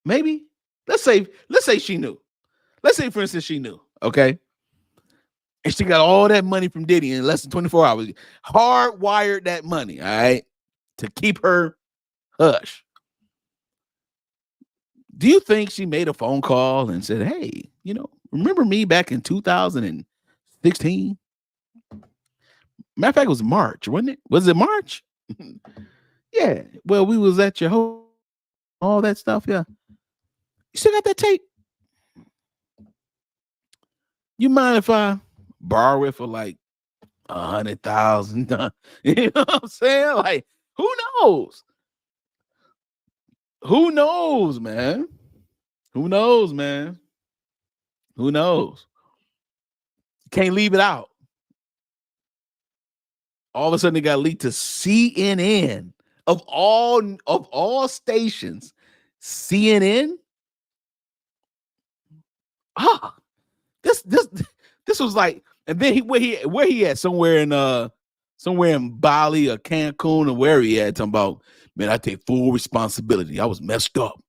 Maybe. Let's say she knew. Let's say, for instance, she knew, okay? And she got all that money from Diddy in less than 24 hours. Hardwired that money, all right? to keep her hush. Do you think she made a phone call and said, hey, remember me back in 2016? Matter of fact, it was March, wasn't it? Was it March? Yeah. Well, we was at your home, all that stuff. Yeah. You still got that tape? You mind if I borrow it for like 100,000? You know what I'm saying? Like, who knows? Who knows, man? Who knows, man? Who knows? Can't leave it out. All of a sudden, it got leaked to CNN of all stations. CNN. This was like, and then where he at? Somewhere in Bali or Cancun or where he at? Talking about, man, I take full responsibility. I was messed up.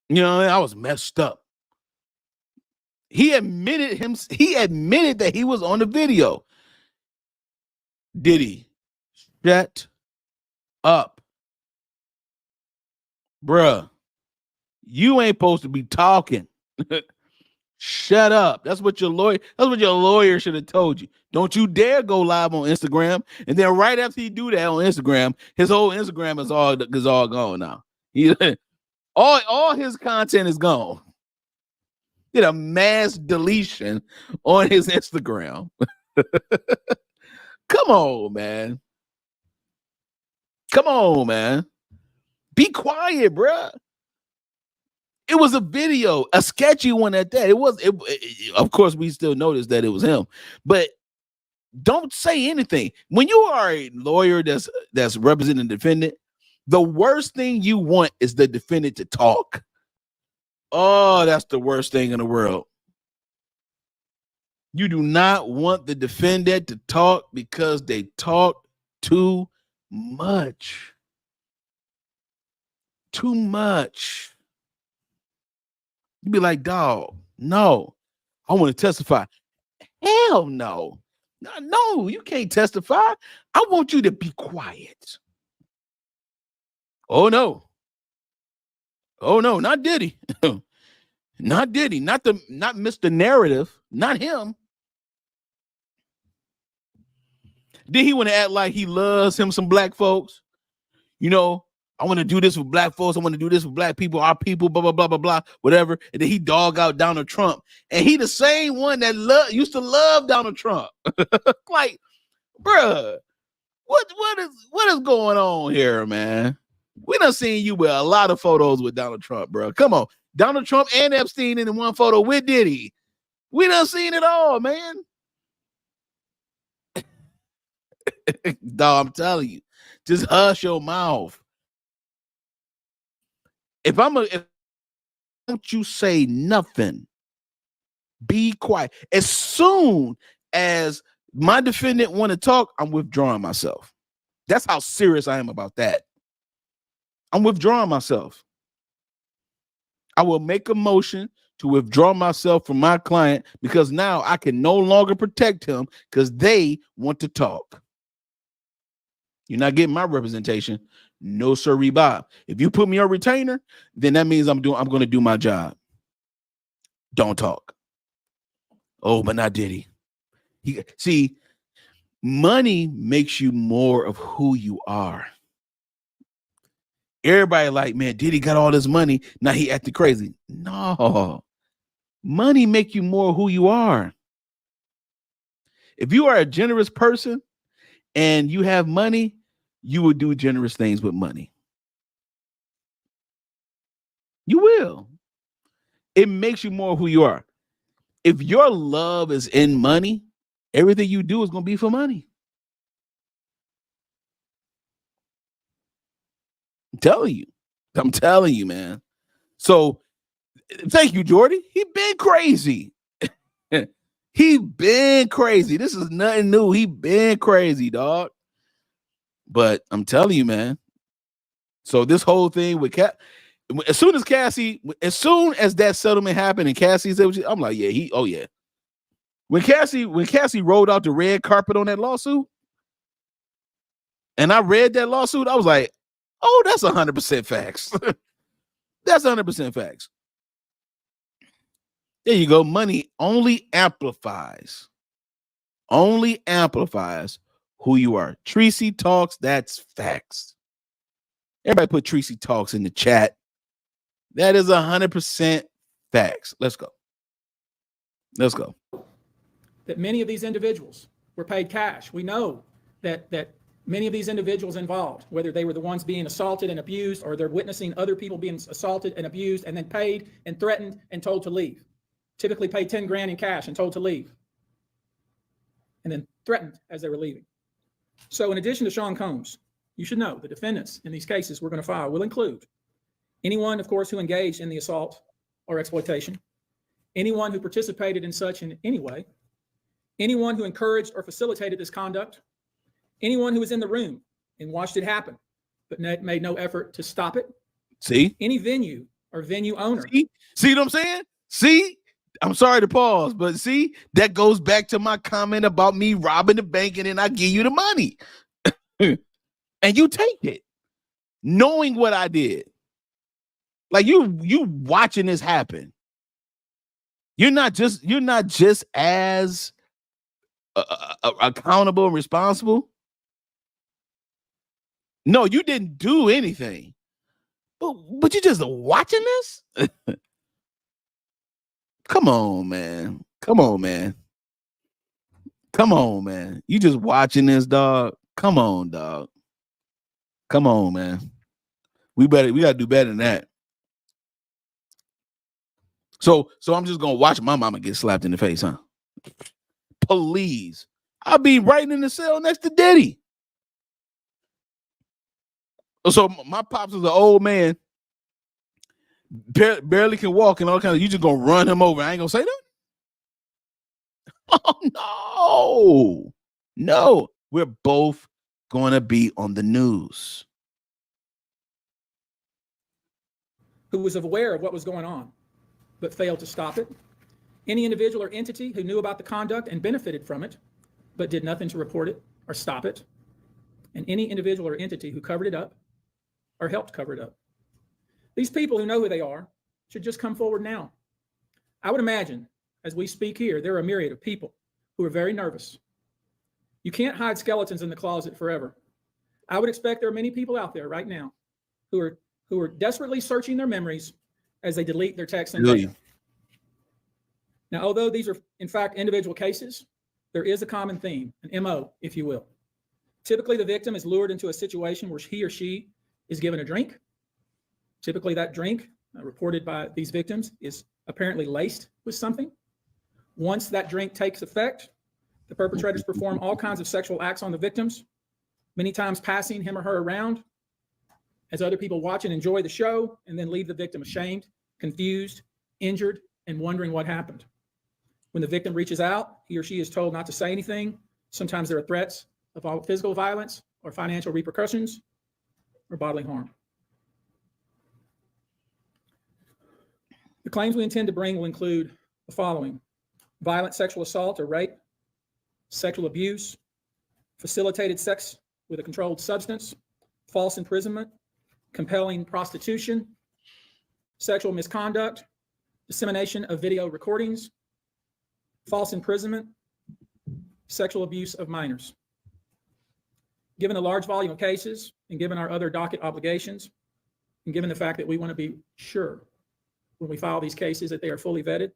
I was messed up. He admitted that he was on the video. Diddy, shut up. Bruh. You ain't supposed to be talking. Shut up. That's what your lawyer should have told you. Don't you dare go live on Instagram. And then right after you do that on Instagram, his whole Instagram is all gone now. All his content is gone. Did a mass deletion on his Instagram. Come on, man. Come on, man. Be quiet, bruh. It was a video, a sketchy one at that. Of course, we still noticed that it was him, but don't say anything. When you are a lawyer that's representing the defendant, the worst thing you want is the defendant to talk. Oh, that's the worst thing in the world. You do not want the defendant to talk because they talk too much. Too much. You'd be like, dog, no, I want to testify. Hell no. No, you can't testify. I want you to be quiet. Oh, no. Oh, no, not Diddy. Not Diddy. Not Mr. Narrative. Not him. Did he want to act like he loves him some black folks? I want to do this with black folks. I want to do this with black people, our people, blah, blah, blah, blah, blah, whatever. And then he dog out Donald Trump. And he the same one that used to love Donald Trump. Like, bruh, what is going on here, man? We done seen you with a lot of photos with Donald Trump, bro. Come on. Donald Trump and Epstein in one photo with Diddy. We done seen it all, man. Dog, I'm telling you. Just hush your mouth. If don't you say nothing, be quiet. As soon as my defendant want to talk, I'm withdrawing myself. That's how serious I am about that. I'm withdrawing myself. I will make a motion to withdraw myself from my client because now I can no longer protect him because they want to talk. You're not getting my representation. No, sir, Bob. If you put me on retainer, then that means I'm going to do my job. Don't talk. Oh, but not Diddy. See, money makes you more of who you are. Everybody like, man, Diddy got all this money. Now he acting crazy. No. Money make you more who you are. If you are a generous person and you have money, you will do generous things with money. You will. It makes you more who you are. If your love is in money, everything you do is going to be for money. I'm telling you, man. So thank you, Jordy. He been crazy. He been crazy. This is nothing new. He been crazy, dog. But I'm telling you, man. So this whole thing with as soon as that settlement happened and Cassie said, I'm like, yeah, yeah. When Cassie rolled out the red carpet on that lawsuit, and I read that lawsuit, I was like, oh, that's 100% facts. That's 100% facts. There you go. Money only amplifies who you are. Tracy Talks, that's facts. Everybody put Tracy Talks in the chat. That is 100% facts. Let's go. That many of these individuals were paid cash. We know that many of these individuals involved, whether they were the ones being assaulted and abused, or they're witnessing other people being assaulted and abused and then paid and threatened and told to leave. Typically paid 10 grand in cash and told to leave. And then threatened as they were leaving. So in addition to Sean Combs, you should know the defendants in these cases we're going to file will include anyone, of course, who engaged in the assault or exploitation, anyone who participated in such in any way, anyone who encouraged or facilitated this conduct, anyone who was in the room and watched it happen, but made no effort to stop it. See? Any venue or venue owner. See what I'm saying? See? I'm sorry to pause, but see, that goes back to my comment about me robbing the bank and then I give you the money. And you take it, knowing what I did. Like you watching this happen. You're not just as accountable and responsible. No, you didn't do anything, but you just watching this. Come on, man. You just watching this, dog. Come on, dog. Come on, man. We gotta do better than that. So I'm just gonna watch my mama get slapped in the face, huh? Please. I'll be right in the cell next to Diddy. So my pops is an old man, barely can walk and all kinds of, you just gonna run him over. I ain't gonna say that. Oh no. We're both gonna be on the news. Who was aware of what was going on, but failed to stop it. Any individual or entity who knew about the conduct and benefited from it, but did nothing to report it or stop it. And any individual or entity who covered it up or helped cover it up. These people who know who they are should just come forward now. I would imagine, as we speak here, there are a myriad of people who are very nervous. You can't hide skeletons in the closet forever. I would expect there are many people out there right now who are desperately searching their memories as they delete their texts and data. Now, although these are, in fact, individual cases, there is a common theme, an MO, if you will. Typically, the victim is lured into a situation where he or she is given a drink. Typically, that drink, reported by these victims, is apparently laced with something. Once that drink takes effect, the perpetrators perform all kinds of sexual acts on the victims, many times passing him or her around as other people watch and enjoy the show, and then leave the victim ashamed, confused, injured, and wondering what happened. When the victim reaches out, he or she is told not to say anything. Sometimes there are threats of physical violence or financial repercussions or bodily harm. The claims we intend to bring will include the following: violent sexual assault or rape, sexual abuse, facilitated sex with a controlled substance, false imprisonment, compelling prostitution, sexual misconduct, dissemination of video recordings, false imprisonment, sexual abuse of minors. Given the large volume of cases and given our other docket obligations, and given the fact that we want to be sure when we file these cases that they are fully vetted,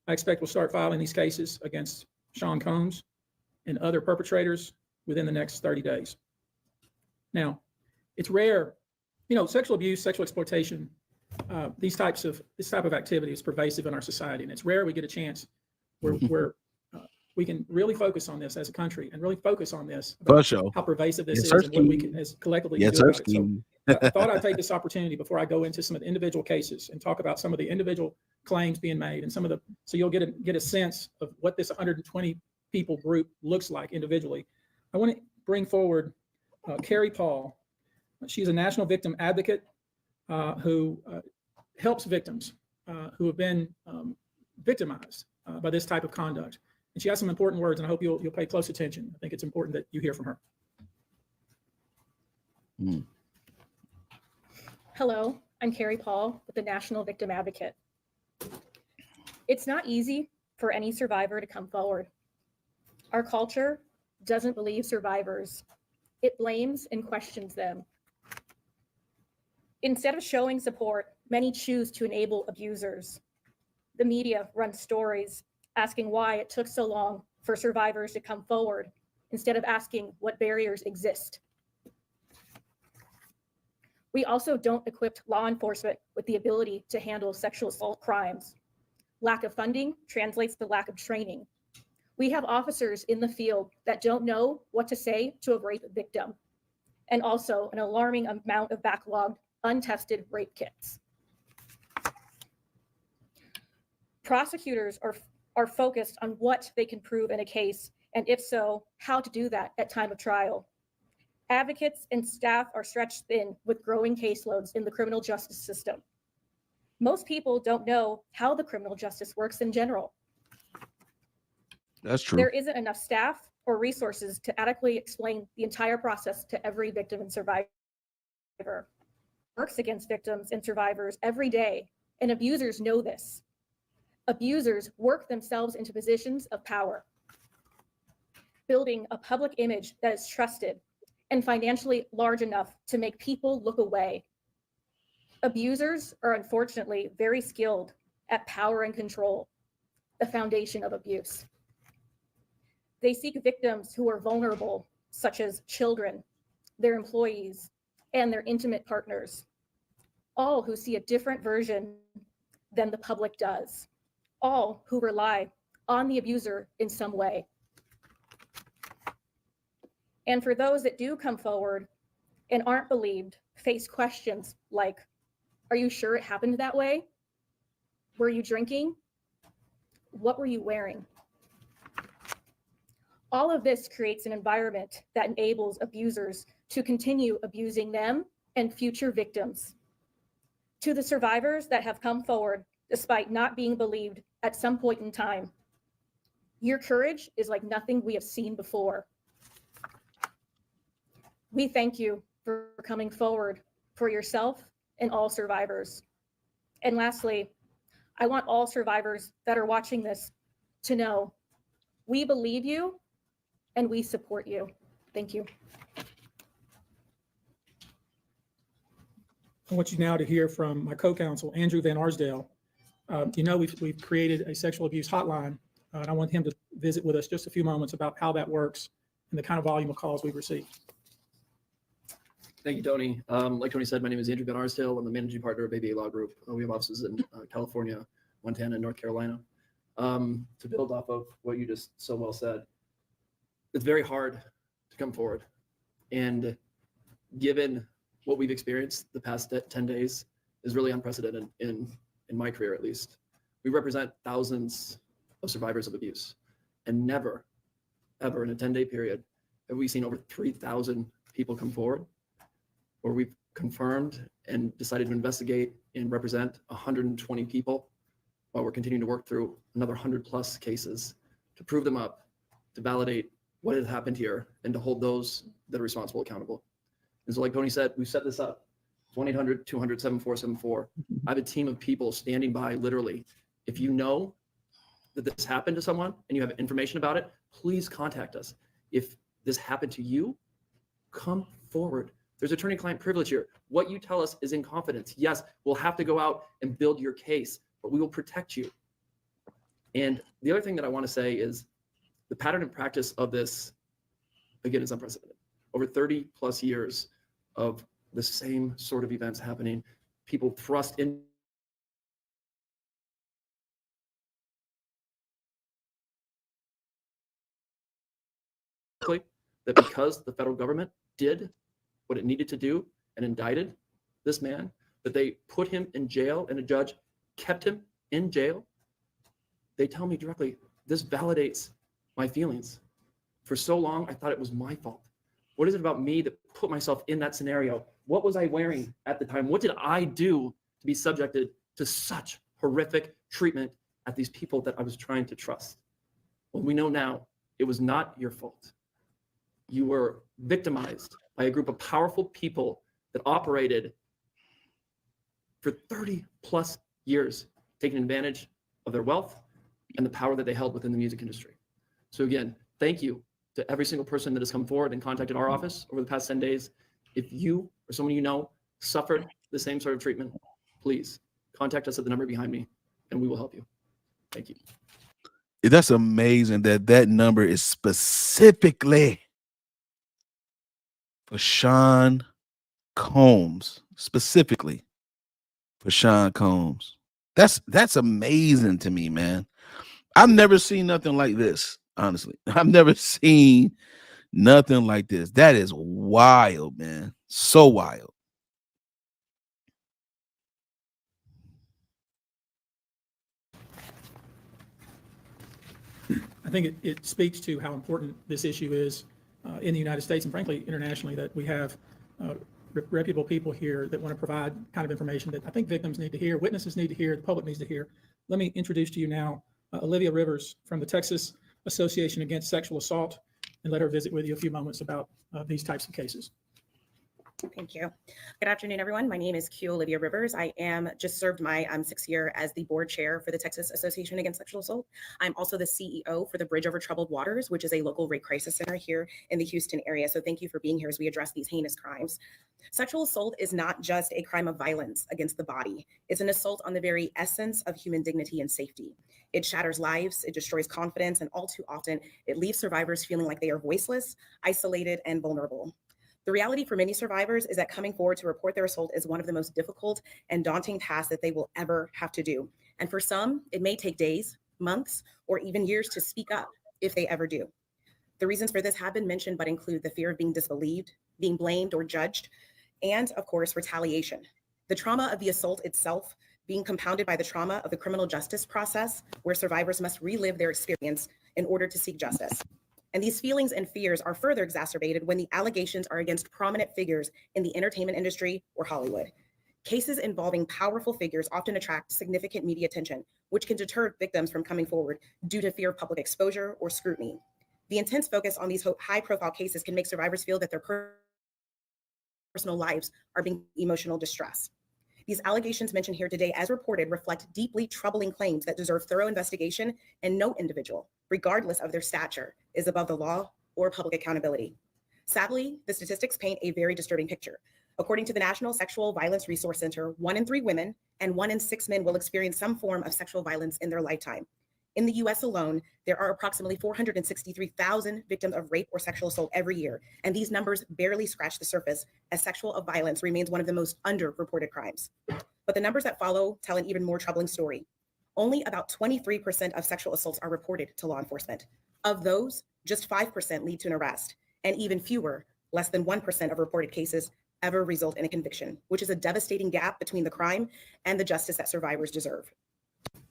I expect we'll start filing these cases against Sean Combs and other perpetrators within the next 30 days. Now, it's rare, sexual abuse, sexual exploitation, this type of activity is pervasive in our society, and it's rare we get a chance where we can really focus on this as a country and really focus on this, how pervasive this is and what we can as collectively do about it. So I thought I'd take this opportunity before I go into some of the individual cases and talk about some of the individual claims being made and some of the, so you'll get a sense of what this 120 people group looks like individually. I want to bring forward Carrie Paul. She's a national victim advocate who helps victims who have been victimized by this type of conduct. And she has some important words, and I hope you'll pay close attention. I think it's important that you hear from her. Mm. Hello, I'm Carrie Paul with the National Victim Advocate. It's not easy for any survivor to come forward. Our culture doesn't believe survivors. It blames and questions them. Instead of showing support, many choose to enable abusers. The media runs stories asking why it took so long for survivors to come forward instead of asking what barriers exist. We also don't equip law enforcement with the ability to handle sexual assault crimes. Lack of funding translates to lack of training. We have officers in the field that don't know what to say to a rape victim, and also an alarming amount of backlogged, untested rape kits. Prosecutors are focused on what they can prove in a case, and if so, how to do that at time of trial. Advocates and staff are stretched thin with growing caseloads in the criminal justice system. Most people don't know how the criminal justice works in general. That's true. There isn't enough staff or resources to adequately explain the entire process to every victim and survivor. Works against victims and survivors every day, and abusers know this. Abusers work themselves into positions of power, building a public image that is trusted and financially large enough to make people look away. Abusers are unfortunately very skilled at power and control, the foundation of abuse. They seek victims who are vulnerable, such as children, their employees, and their intimate partners, all who see a different version than the public does, all who rely on the abuser in some way. And for those that do come forward and aren't believed, face questions like, are you sure it happened that way? Were you drinking? What were you wearing? All of this creates an environment that enables abusers to continue abusing them and future victims. To the survivors that have come forward despite not being believed at some point in time, your courage is like nothing we have seen before. We thank you for coming forward for yourself and all survivors. And lastly, I want all survivors that are watching this to know we believe you and we support you. Thank you. I want you now to hear from my co-counsel, Andrew Van Arsdale. We've created a sexual abuse hotline, and I want him to visit with us just a few moments about how that works and the kind of volume of calls we've received. Thank you, Tony. Like Tony said, my name is Andrew Van Arsdale. I'm the managing partner of ABA Law Group. We have offices in California, Montana, and North Carolina. To build off of what you just so well said, it's very hard to come forward. And given what we've experienced the past 10 days is really unprecedented in my career, at least. We represent thousands of survivors of abuse, and never, ever in a 10-day period have we seen over 3,000 people come forward, where we've confirmed and decided to investigate and represent 120 people, while we're continuing to work through another 100 plus cases to prove them up, to validate what had happened here, and to hold those that are responsible accountable. And so like Tony said, we've set this up, 1-800-200-7474. I have a team of people standing by, literally. If you know that this happened to someone and you have information about it, please contact us. If this happened to you, come forward. There's attorney-client privilege here. What you tell us is in confidence. Yes, we'll have to go out and build your case, but we will protect you. And the other thing that I want to say is the pattern and practice of this, again, is unprecedented. Over 30 plus years of the same sort of events happening, people thrust in. That because the federal government did what it needed to do and indicted this man, that they put him in jail and a judge kept him in jail. They tell me directly, this validates my feelings. For so long, I thought it was my fault. What is it about me that put myself in that scenario? What was I wearing at the time? What did I do to be subjected to such horrific treatment at these people that I was trying to trust? Well, we know now it was not your fault. You were victimized by a group of powerful people that operated for 30 plus years, taking advantage of their wealth and the power that they held within the music industry. So again, thank you to every single person that has come forward and contacted our office over the past 10 days. If you or someone you know suffered the same sort of treatment, please contact us at the number behind me and we will help you. Thank you. That's amazing that that number is specifically for Sean Combs, specifically for Sean Combs. That's amazing to me, man. I've never seen nothing like this, honestly. I've never seen nothing like this. That is wild, man. So wild. I think it speaks to how important this issue is in the United States and frankly internationally, that we have reputable people here that want to provide kind of information that I think victims need to hear, witnesses need to hear, the public needs to hear. Let me introduce to you now Olivia Rivers from the Texas Association Against Sexual Assault, and let her visit with you a few moments about these types of cases. Thank you. Good afternoon, everyone. My name is Q Olivia Rivers. I am just served my 6th year as the board chair for the Texas Association Against Sexual Assault. I'm also the CEO for the Bridge Over Troubled Waters, which is a local rape crisis center here in the Houston area. So thank you for being here as we address these heinous crimes. Sexual assault is not just a crime of violence against the body. It's an assault on the very essence of human dignity and safety. It shatters lives, it destroys confidence, and all too often, it leaves survivors feeling like they are voiceless, isolated, and vulnerable. The reality for many survivors is that coming forward to report their assault is one of the most difficult and daunting tasks that they will ever have to do. And for some, it may take days, months, or even years to speak up if they ever do. The reasons for this have been mentioned, but include the fear of being disbelieved, being blamed or judged, and of course, retaliation. The trauma of the assault itself being compounded by the trauma of the criminal justice process, where survivors must relive their experience in order to seek justice. And these feelings and fears are further exacerbated when the allegations are against prominent figures in the entertainment industry or Hollywood. Cases involving powerful figures often attract significant media attention, which can deter victims from coming forward due to fear of public exposure or scrutiny. The intense focus on these high-profile cases can make survivors feel that their personal lives are being emotional distress. These allegations mentioned here today, as reported, reflect deeply troubling claims that deserve thorough investigation, and no individual, regardless of their stature, is above the law or public accountability. Sadly, the statistics paint a very disturbing picture. According to the National Sexual Violence Resource Center, 1 in 3 women and 1 in 6 men will experience some form of sexual violence in their lifetime. In the US alone, there are approximately 463,000 victims of rape or sexual assault every year, and these numbers barely scratch the surface, as sexual violence remains one of the most underreported crimes. But the numbers that follow tell an even more troubling story. Only about 23% of sexual assaults are reported to law enforcement. Of those, just 5% lead to an arrest, and even fewer, less than 1% of reported cases, ever result in a conviction, which is a devastating gap between the crime and the justice that survivors deserve.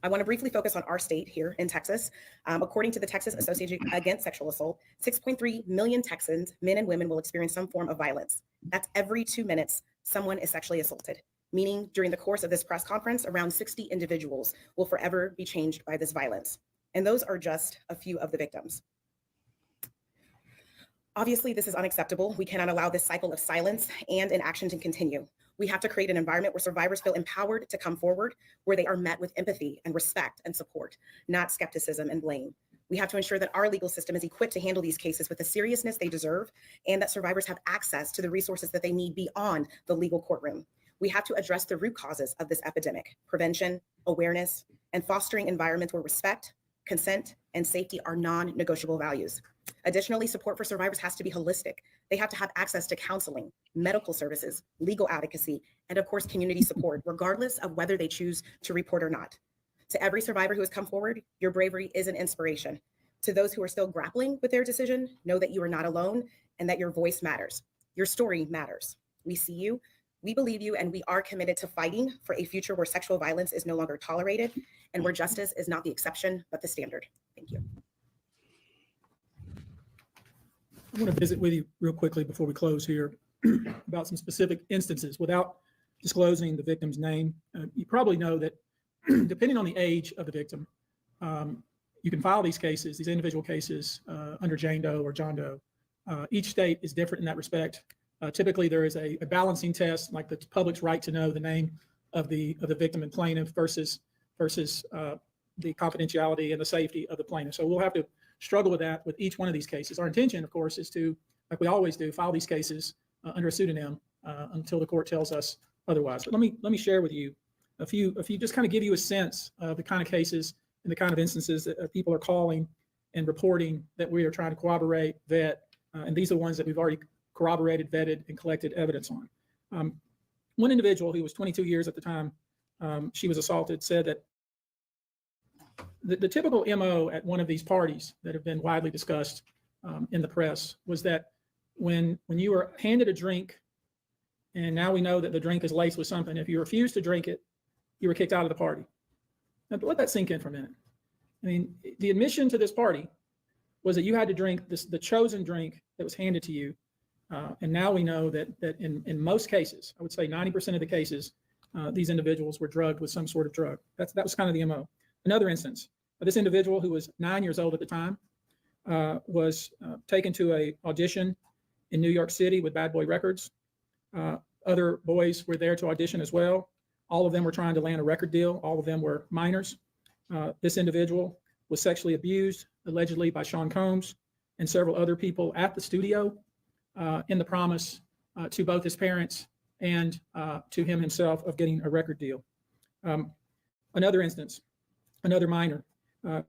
I want to briefly focus on our state here in Texas. According to the Texas Association Against Sexual Assault, 6.3 million Texans, men and women, will experience some form of violence. That's every 2 minutes someone is sexually assaulted, meaning during the course of this press conference, around 60 individuals will forever be changed by this violence. And those are just a few of the victims. Obviously, this is unacceptable. We cannot allow this cycle of silence and inaction to continue. We have to create an environment where survivors feel empowered to come forward, where they are met with empathy and respect and support, not skepticism and blame. We have to ensure that our legal system is equipped to handle these cases with the seriousness they deserve, and that survivors have access to the resources that they need beyond the legal courtroom. We have to address the root causes of this epidemic: prevention, awareness, and fostering environments where respect, consent, and safety are non-negotiable values. Additionally, support for survivors has to be holistic. They have to have access to counseling, medical services, legal advocacy, and of course, community support, regardless of whether they choose to report or not. To every survivor who has come forward, your bravery is an inspiration. To those who are still grappling with their decision, know that you are not alone and that your voice matters. Your story matters. We see you, we believe you, and we are committed to fighting for a future where sexual violence is no longer tolerated and where justice is not the exception, but the standard. Thank you. I want to visit with you real quickly before we close here about some specific instances without disclosing the victim's name. You probably know that depending on the age of the victim, you can file these cases, these individual cases under Jane Doe or John Doe. Each state is different in that respect. Typically, there is a balancing test, like the public's right to know the name of the victim and plaintiff versus the confidentiality and the safety of the plaintiff. So we'll have to struggle with that with each one of these cases. Our intention, of course, is to, like we always do, file these cases under a pseudonym until the court tells us otherwise. But let me share with you a few, just kind of give you a sense of the kind of cases and the kind of instances that people are calling and reporting that we are trying to corroborate, vet, and these are the ones that we've already corroborated, vetted, and collected evidence on. One individual who was 22 years at the time she was assaulted said that the typical MO at one of these parties that have been widely discussed in the press was that when you were handed a drink, and now we know that the drink is laced with something, if you refuse to drink it, you were kicked out of the party. Now, let that sink in for a minute. I mean, the admission to this party was that you had to drink the chosen drink that was handed to you. And now we know that in most cases, I would say 90% of the cases, these individuals were drugged with some sort of drug. That was kind of the MO. Another instance, this individual who was 9 years old at the time was taken to an audition in New York City with Bad Boy Records. Other boys were there to audition as well. All of them were trying to land a record deal. All of them were minors. This individual was sexually abused, allegedly by Sean Combs and several other people at the studio in the promise to both his parents and to him himself of getting a record deal. Another instance, another minor,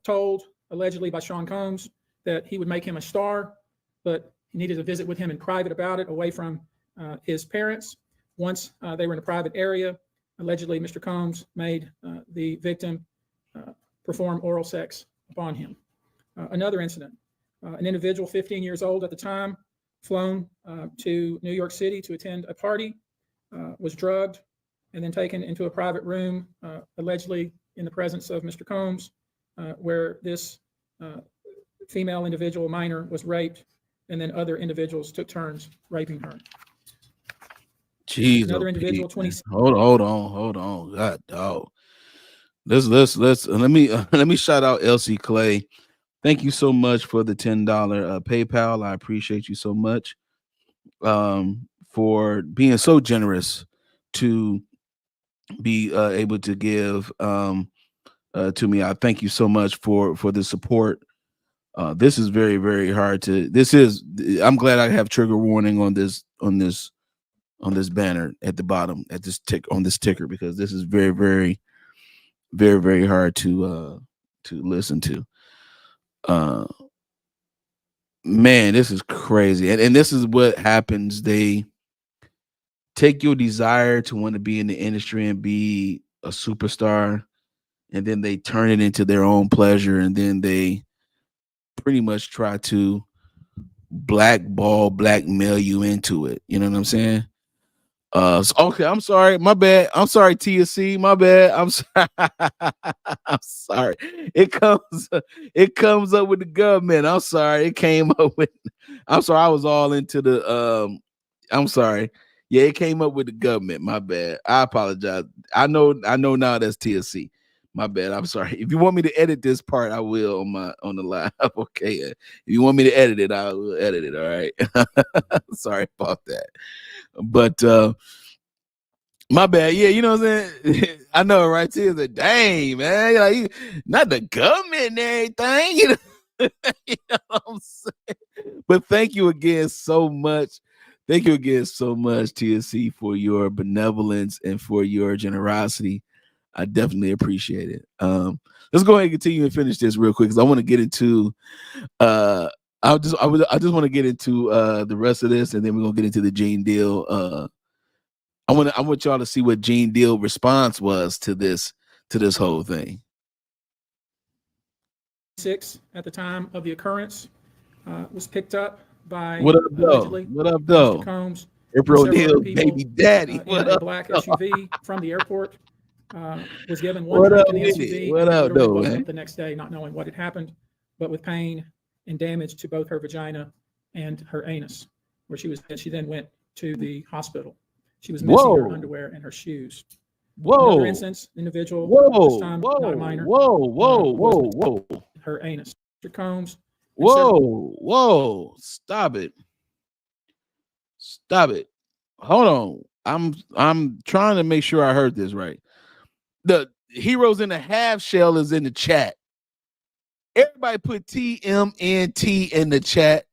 told allegedly by Sean Combs that he would make him a star, but he needed to visit with him in private about it, away from his parents. Once they were in a private area, allegedly Mr. Combs made the victim perform oral sex upon him. Another incident, an individual 15 years old at the time, flown to New York City to attend a party, was drugged, and then taken into a private room, allegedly in the presence of Mr. Combs, where this female individual minor was raped, and then other individuals took turns raping her. Jeez, another individual, 20. Hold on. God, dog. Let's let me shout out Elsie Clay. Thank you so much for the $10 PayPal. I appreciate you so much for being so generous to be able to give to me. I thank you so much for the support. This is very, very hard to. I'm glad I have trigger warning on this banner at the bottom at this ticker, because this is very, very, very, very hard to listen to. Man, this is crazy. And this is what happens. They take your desire to want to be in the industry and be a superstar, and then they turn it into their own pleasure, and then they pretty much try to blackmail you into it. You know what I'm saying? Okay, I'm sorry. My bad. I'm sorry, TSC. My bad. I'm sorry. I'm sorry. It comes up with the government. I'm sorry. It came up with. I'm sorry. I was all into the. I'm sorry. Yeah, it came up with the government. My bad. I apologize. I know now that's TSC. My bad. I'm sorry. If you want me to edit this part, I will on the live. Okay. If you want me to edit it, I will edit it. All right. Sorry about that. But my bad. Yeah, you know what I'm saying? I know, right? Tears like, dang, man. Like, not the government and everything. You know, you know what I'm saying? But thank you again so much. Thank you again so much, TSC, for your benevolence and for your generosity. I definitely appreciate it. Let's go ahead and continue and finish this real quick, because I want to get into I just want to get into the rest of this, and then we're gonna get into the Gene Deal. I want y'all to see what Gene Deal response was to this whole thing. 6 at the time of the occurrence was picked up by What up, though? Mr. Combs, April Deal, baby daddy. In a black SUV from the airport. Was given one drink in the SUV. What up, though, man? The next day, not knowing what had happened, but with pain and damage to both her vagina and her anus, where she then went to the hospital. She was missing her underwear and her shoes. Another instance, individual, this time not a minor. Her anus. Mr. Combs. Whoa, stop it. Stop it. Hold on. I'm trying to make sure I heard this right. The heroes in the half shell is in the chat. Everybody put TMNT in the chat.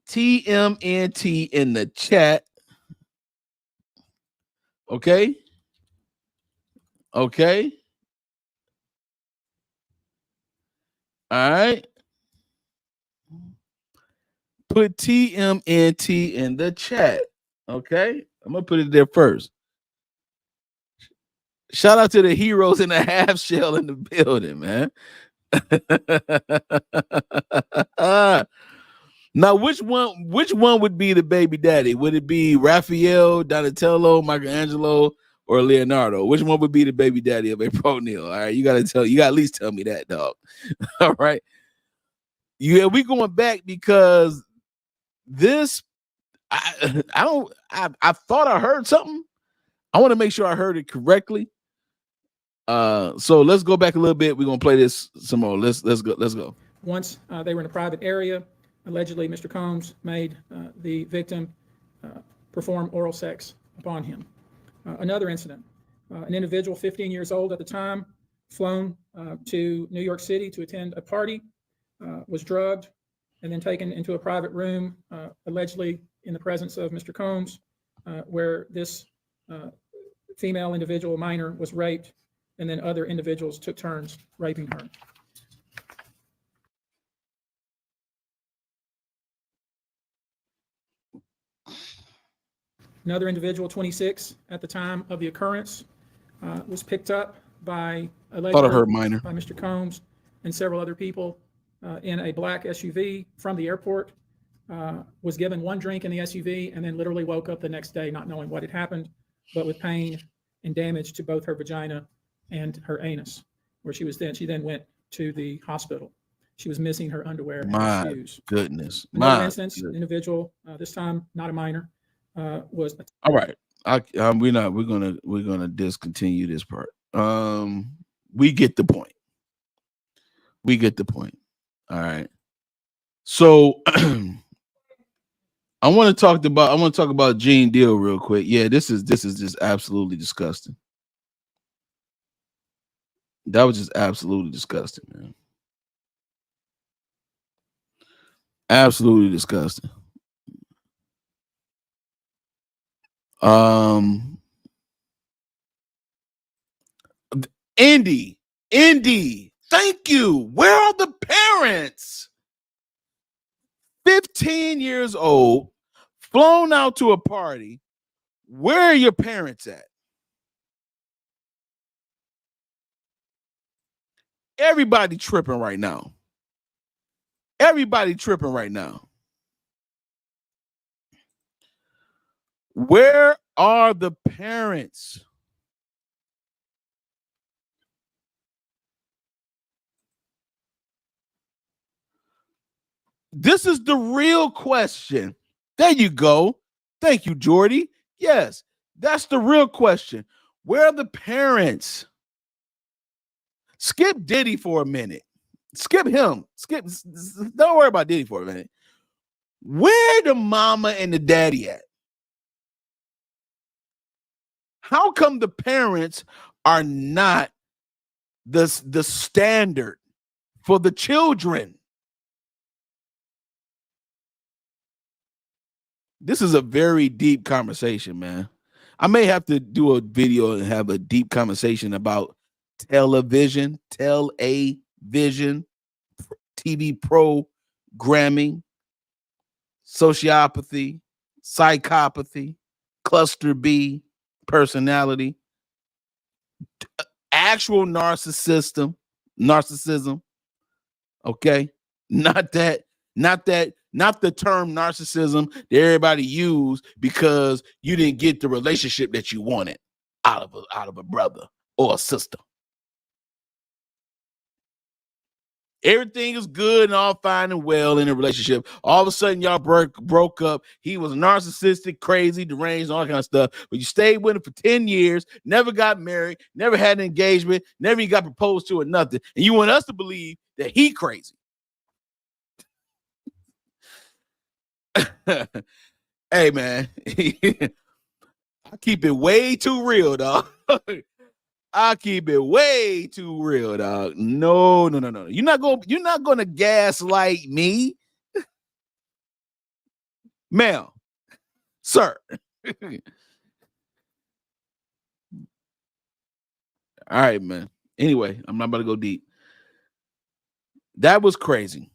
TMNT in the chat. Okay. Okay. All right. Put TMNT in the chat. Okay. I'm going to put it there first. Shout out to the heroes in the half shell in the building, man. Now, which one would be the baby daddy? Would it be Raphael, Donatello, Michelangelo, or Leonardo? Which one would be the baby daddy of April O'Neil? All right, you gotta at least tell me that, dog. All right. Yeah, we going back because this I thought I heard something. I want to make sure I heard it correctly. So let's go back a little bit. We're gonna play this some more. Let's go. Once they were in a private area, allegedly Mr. Combs made the victim perform oral sex upon him. Another incident, an individual 15 years old at the time, flown to New York City to attend a party, was drugged, and then taken into a private room, allegedly in the presence of Mr. Combs, where this female individual, minor, was raped, and then other individuals took turns raping her. Another individual, 26 at the time of the occurrence, was picked up by allegedly by Mr. Combs and several other people in a black SUV from the airport, was given one drink in the SUV, and then literally woke up the next day not knowing what had happened, but with pain and damage to both her vagina and her anus, where she then went to the hospital. She was missing her underwear and her shoes. Goodness. Another instance, individual, this time not a minor, was all right. We're gonna discontinue this part. We get the point. All right. So I want to talk about Gene Deal real quick. Yeah, this is just absolutely disgusting. That was just absolutely disgusting, man. Absolutely disgusting. Indy, thank you. Where are the parents? 15 years old, flown out to a party. Where are your parents at? Everybody tripping right now. Where are the parents? This is the real question. There you go. Thank you, Jordy. Yes, that's the real question. Where are the parents? Skip Diddy for a minute. Skip him. Don't worry about Diddy for a minute. Where the mama and the daddy at? How come the parents are not the standard for the children? This is a very deep conversation, man. I may have to do a video and have a deep conversation about television, TV programming, sociopathy, psychopathy, cluster B, personality, actual narcissism. Okay, not the term narcissism that everybody use because you didn't get the relationship that you wanted out of a brother or a sister. Everything is good and all fine and well in a relationship. All of a sudden, y'all broke up. He was narcissistic, crazy, deranged, all that kind of stuff. But you stayed with him for 10 years, never got married, never had an engagement, never even got proposed to or nothing. And you want us to believe that he crazy. Hey, man. I keep it way too real, dog. I keep it way too real, dog. No. You're not gonna gaslight me, ma'am, sir. All right, man. Anyway, I'm not about to go deep. That was crazy.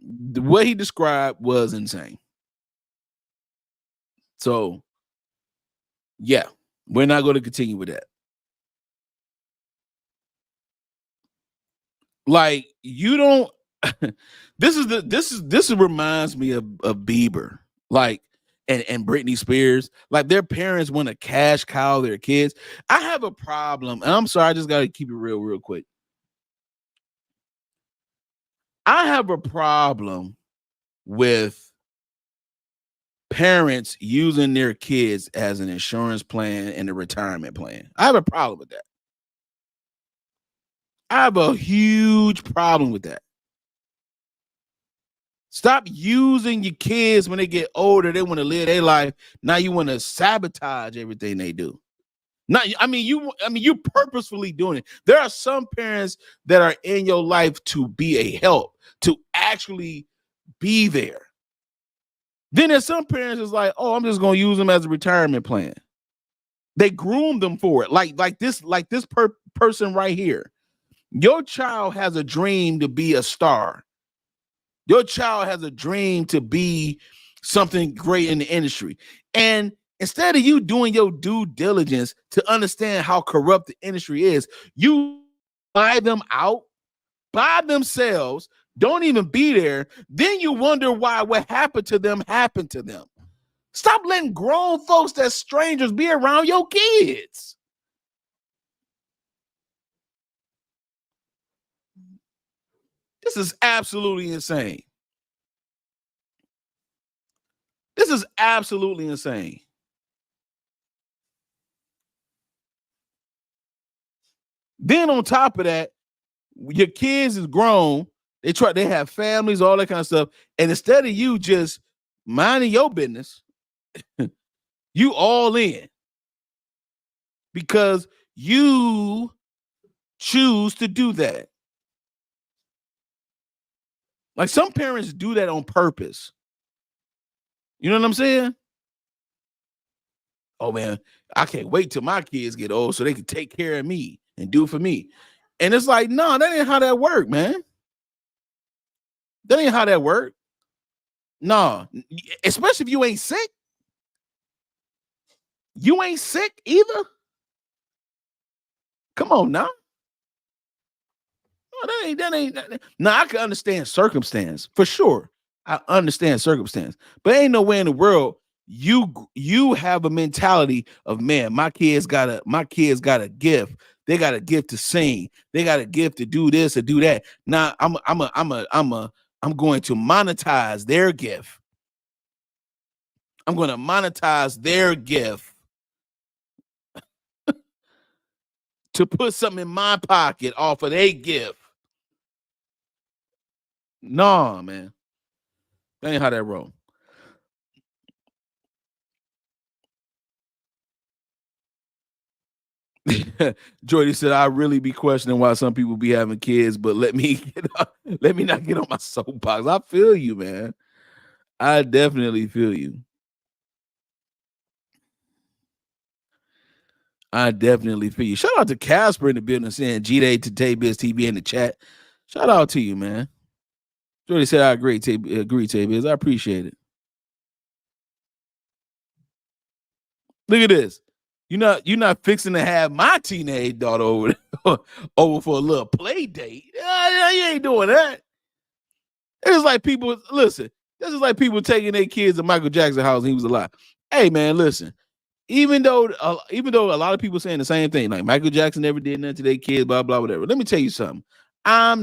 The way he described was insane. So, yeah, we're not going to continue with that. Like, you don't. This reminds me of Bieber, like, and Britney Spears. Like, their parents want to cash cow their kids. I have a problem, and I'm sorry, I just got to keep it real quick. I have a problem with parents using their kids as an insurance plan and a retirement plan. I have a problem with that. I have a huge problem with that. Stop using your kids when they get older. They want to live their life. Now you want to sabotage everything they do. You're purposefully doing it. There are some parents that are in your life to be a help, to actually be there. Then there's some parents that's like, oh, I'm just gonna use them as a retirement plan. They groom them for it, like this person right here. Your child has a dream to be a star. Your child has a dream to be something great in the industry, and instead of you doing your due diligence to understand how corrupt the industry is, you buy them out by themselves. Don't even be there. Then you wonder why what happened to them happened to them. Stop letting grown folks that's strangers be around your kids. This is absolutely insane. This is absolutely insane. Then on top of that, your kids is grown. They have families, all that kind of stuff. And instead of you just minding your business, you all in because you choose to do that. Like, some parents do that on purpose. You know what I'm saying? Oh man, I can't wait till my kids get old so they can take care of me and do for me. And it's like, no, that ain't how that work, man. That ain't how that work. No, especially if you ain't sick. You ain't sick either. Come on now. No, that ain't. Now, I can understand circumstance for sure. I understand circumstance, but ain't no way in the world you have a mentality of, man, my kids got a gift. They got a gift to sing. They got a gift to do this or do that. Now I'm going to monetize their gift. I'm going to monetize their gift to put something in my pocket off of their gift. No, man. That ain't how that roll. Jordy said, I really be questioning why some people be having kids, but let me not get on my soapbox. I feel you, man. I definitely feel you. I definitely feel you. Shout out to Casper in the building saying G-Day to Tay-Biz TV in the chat. Shout out to you, man. Jordy said, I agree, Tay-Biz. I appreciate it. Look at this. You're not fixing to have my teenage daughter over for a little play date. You ain't doing that. It's like people, listen, this is like people taking their kids to Michael Jackson's house and he was alive. Hey, man, listen. Even though a lot of people saying the same thing, like Michael Jackson never did nothing to their kids, blah, blah, whatever. Let me tell you something. I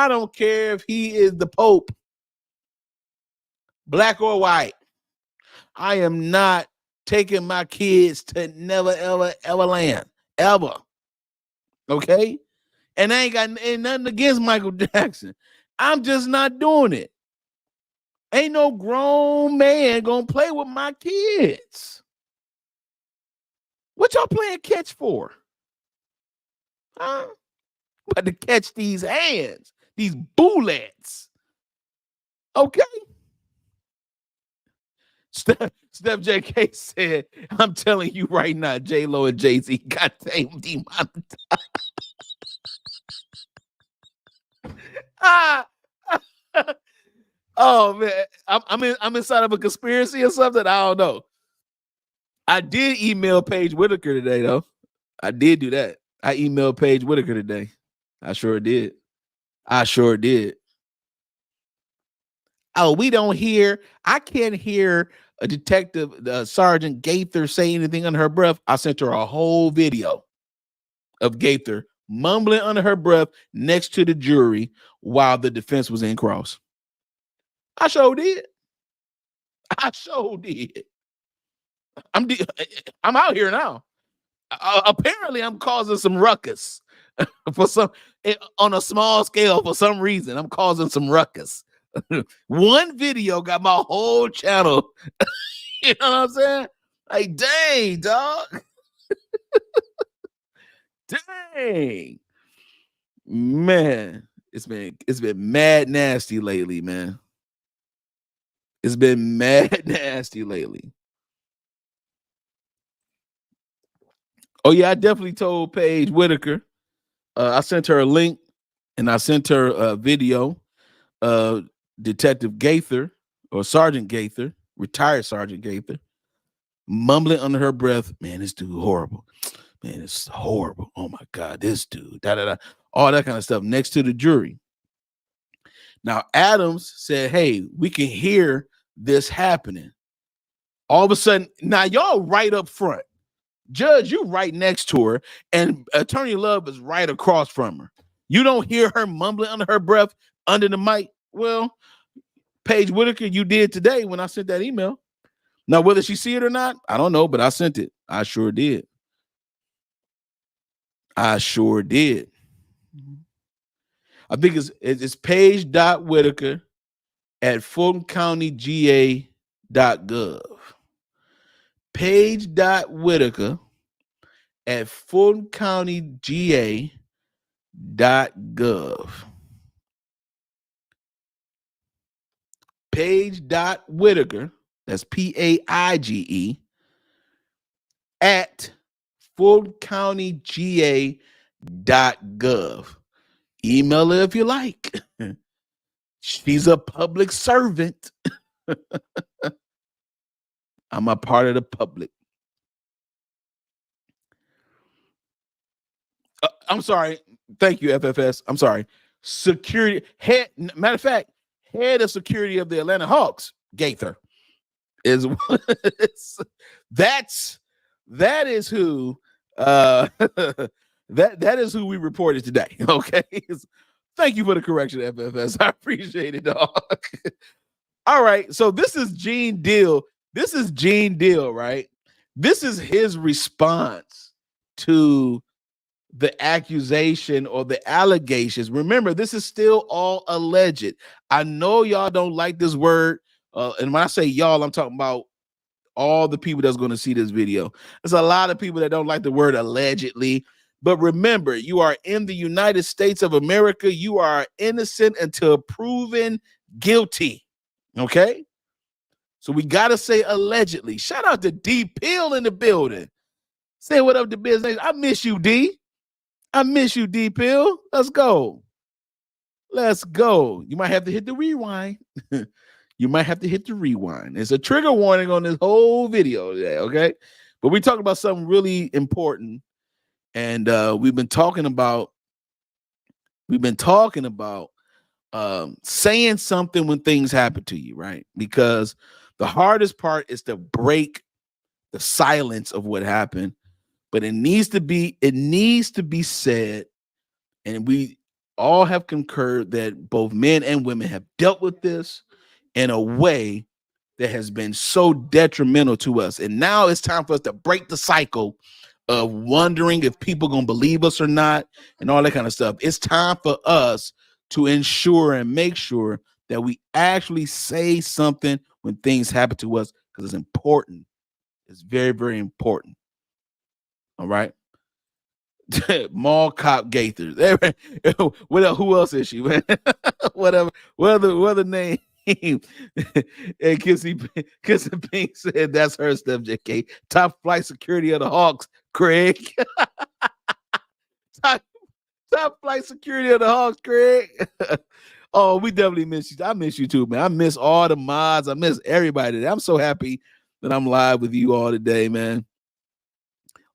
don't care if he is the Pope, black or white. I am not taking my kids to never, ever land. Ever. Okay? And I ain't nothing against Michael Jackson. I'm just not doing it. Ain't no grown man gonna play with my kids. What y'all playing catch for? Huh? But to catch these hands, these bullets. Okay. Steph JK said, I'm telling you right now, J-Lo and Jay-Z got demonetized. Oh man, I'm inside of a conspiracy or something. I don't know. I did email Paige Whitaker today, though. I did do that. I emailed Paige Whitaker today. I sure did. Oh, we don't hear. I can't hear a detective, Sergeant Gaither, say anything under her breath. I sent her a whole video of Gaither mumbling under her breath next to the jury while the defense was in cross. I sure did. I'm out here now. Apparently, I'm causing some ruckus on a small scale for some reason. I'm causing some ruckus. One video got my whole channel. You know what I'm saying? Like, dang, dog. Dang. Man, it's been mad nasty lately, man. It's been mad nasty lately. Oh, yeah, I definitely told Paige Whitaker. I sent her a link and I sent her a video. Detective Gaither or Sergeant Gaither, retired Sergeant Gaither, mumbling under her breath, man, this dude horrible. Man, it's horrible. Oh my God, this dude, all that kind of stuff next to the jury. Now, Adams said, hey, we can hear this happening. All of a sudden, now y'all right up front. Judge, you right next to her, and Attorney Love is right across from her. You don't hear her mumbling under her breath under the mic. Well, Paige Whitaker, you did today when I sent that email. Now, whether she see it or not, I don't know, but I sent it. I sure did. I think it's Paige.Whitaker at FultonCountyGA.gov. Paige.Whitaker at FultonCountyGA.gov. Paige.Whitaker, that's PAIGE, at FultonCountyGA.gov. Email her if you like. She's a public servant. I'm a part of the public. I'm sorry. Thank you, FFS. I'm sorry. Security head. Matter of fact, head of security of the Atlanta Hawks, Gaither, is that is who that is who we reported today. Okay. Thank you for the correction, FFS. I appreciate it, dog. All right. So this is Gene Deal. Right? This is his response to the accusation or the allegations. Remember, this is still all alleged. I know y'all don't like this word. And when I say y'all, I'm talking about all the people that's going to see this video. There's a lot of people that don't like the word allegedly. But remember, you are in the United States of America. You are innocent until proven guilty. Okay? So we got to say allegedly. Shout out to D Pill in the building. Say what up to business. I miss you, D. I miss you, D Pill. Let's go. You might have to hit the rewind. There's a trigger warning on this whole video today, okay? But we talking about something really important. And we've been talking about saying something when things happen to you, right? Because the hardest part is to break the silence of what happened. But it needs to be said, and we all have concurred that both men and women have dealt with this in a way that has been so detrimental to us. And now it's time for us to break the cycle of wondering if people gonna believe us or not and all that kind of stuff. It's time for us to ensure and make sure that we actually say something when things happen to us because it's important. It's very, very important. All right. Mall cop Gaither. Who else is she? Whatever. What other name? And Kissy Pink said that's her stuff, JK. Top flight security of the Hawks, Craig. top flight security of the Hawks, Craig. Oh, we definitely miss you. I miss you too, man. I miss all the mods. I miss everybody today. I'm so happy that I'm live with you all today, man.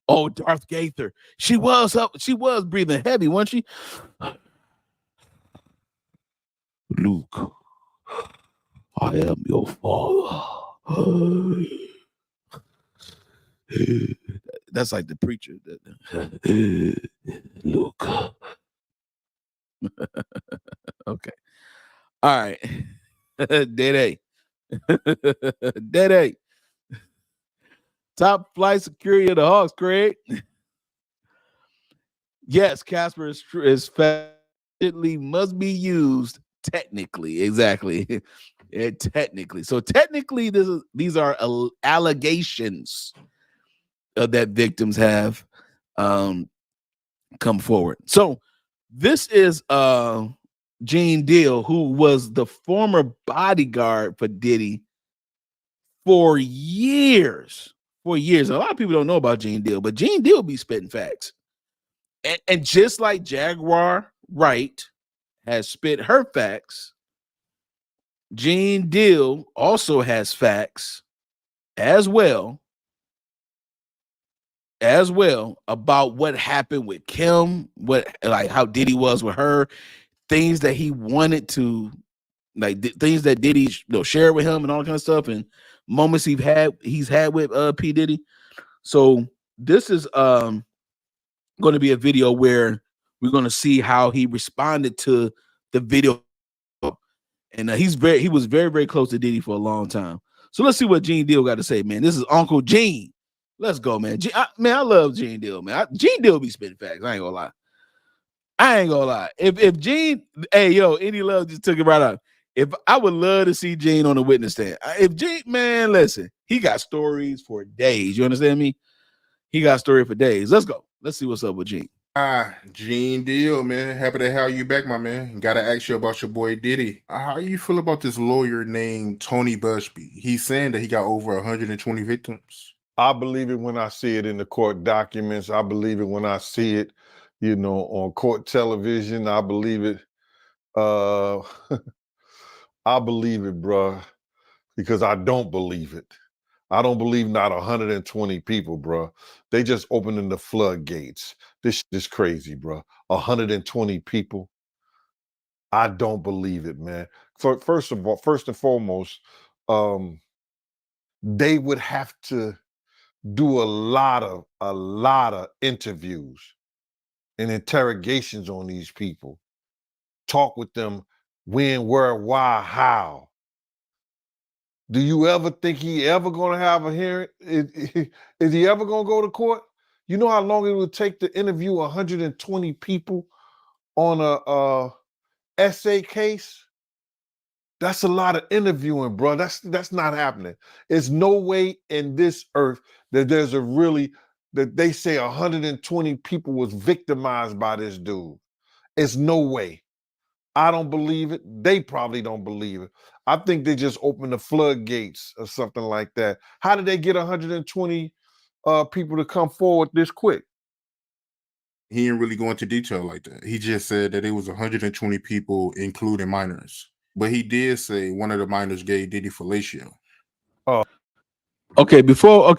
Oh, Darth Gaither. She was breathing heavy, wasn't she? Luke, I am your father. That's like the preacher. Luke. Okay. All right. Dede. Dede. Top flight security of the Hawks, Craig. Yes, Casper is must be used technically. Exactly. Technically. So technically, these are allegations that victims have come forward. So this is Gene Deal, who was the former bodyguard for Diddy for years. For years. A lot of people don't know about Gene Deal, but Gene Deal be spitting facts. And just like Jaguar Wright has spit her facts, Gene Deal also has facts as well about what happened with Kim, how Diddy was with her, things that he wanted to, things that Diddy shared with him and all that kind of stuff, and moments he's had with P. Diddy. So this is going to be a video where we're going to see how he responded to the video, and he was very, very close to Diddy for a long time. So let's see what Gene Deal got to say, man. This is Uncle Gene. Let's go, man. I love Gene Deal, man. Gene Deal be spitting facts. I ain't gonna lie. If Gene, hey yo, any love just took it right out. If I would love to see Gene on the witness stand. If Gene, man, listen, he got stories for days. You understand me? He got story for days. Let's go. Let's see what's up with Gene. Gene Deal, man. Happy to have you back, my man. Gotta ask you about your boy Diddy. How you feel about this lawyer named Tony Buzbee? He's saying that he got over 120 victims. I believe it when I see it in the court documents. I believe it when I see it, on court television. I believe it. I believe it, bruh, because I don't believe it. I don't believe not 120 people, bruh. They just opening the floodgates. This is crazy, bruh. 120 people. I don't believe it, man. First and foremost, they would have to do a lot of interviews and interrogations on these people. Talk with them when, where, why, how. Do you ever think he ever gonna have a hearing? Is he ever gonna go to court? You know how long it would take to interview 120 people on a essay case? That's a lot of interviewing, bro. That's not happening. It's no way in this earth that that they say 120 people was victimized by this dude. It's no way. I don't believe it. They probably don't believe it. I think they just opened the floodgates or something like that. How did they get 120 people to come forward this quick? He didn't really go into detail like that. He just said that it was 120 people, including minors. But he did say one of the minors gave Diddy fellatio. Oh. Okay, before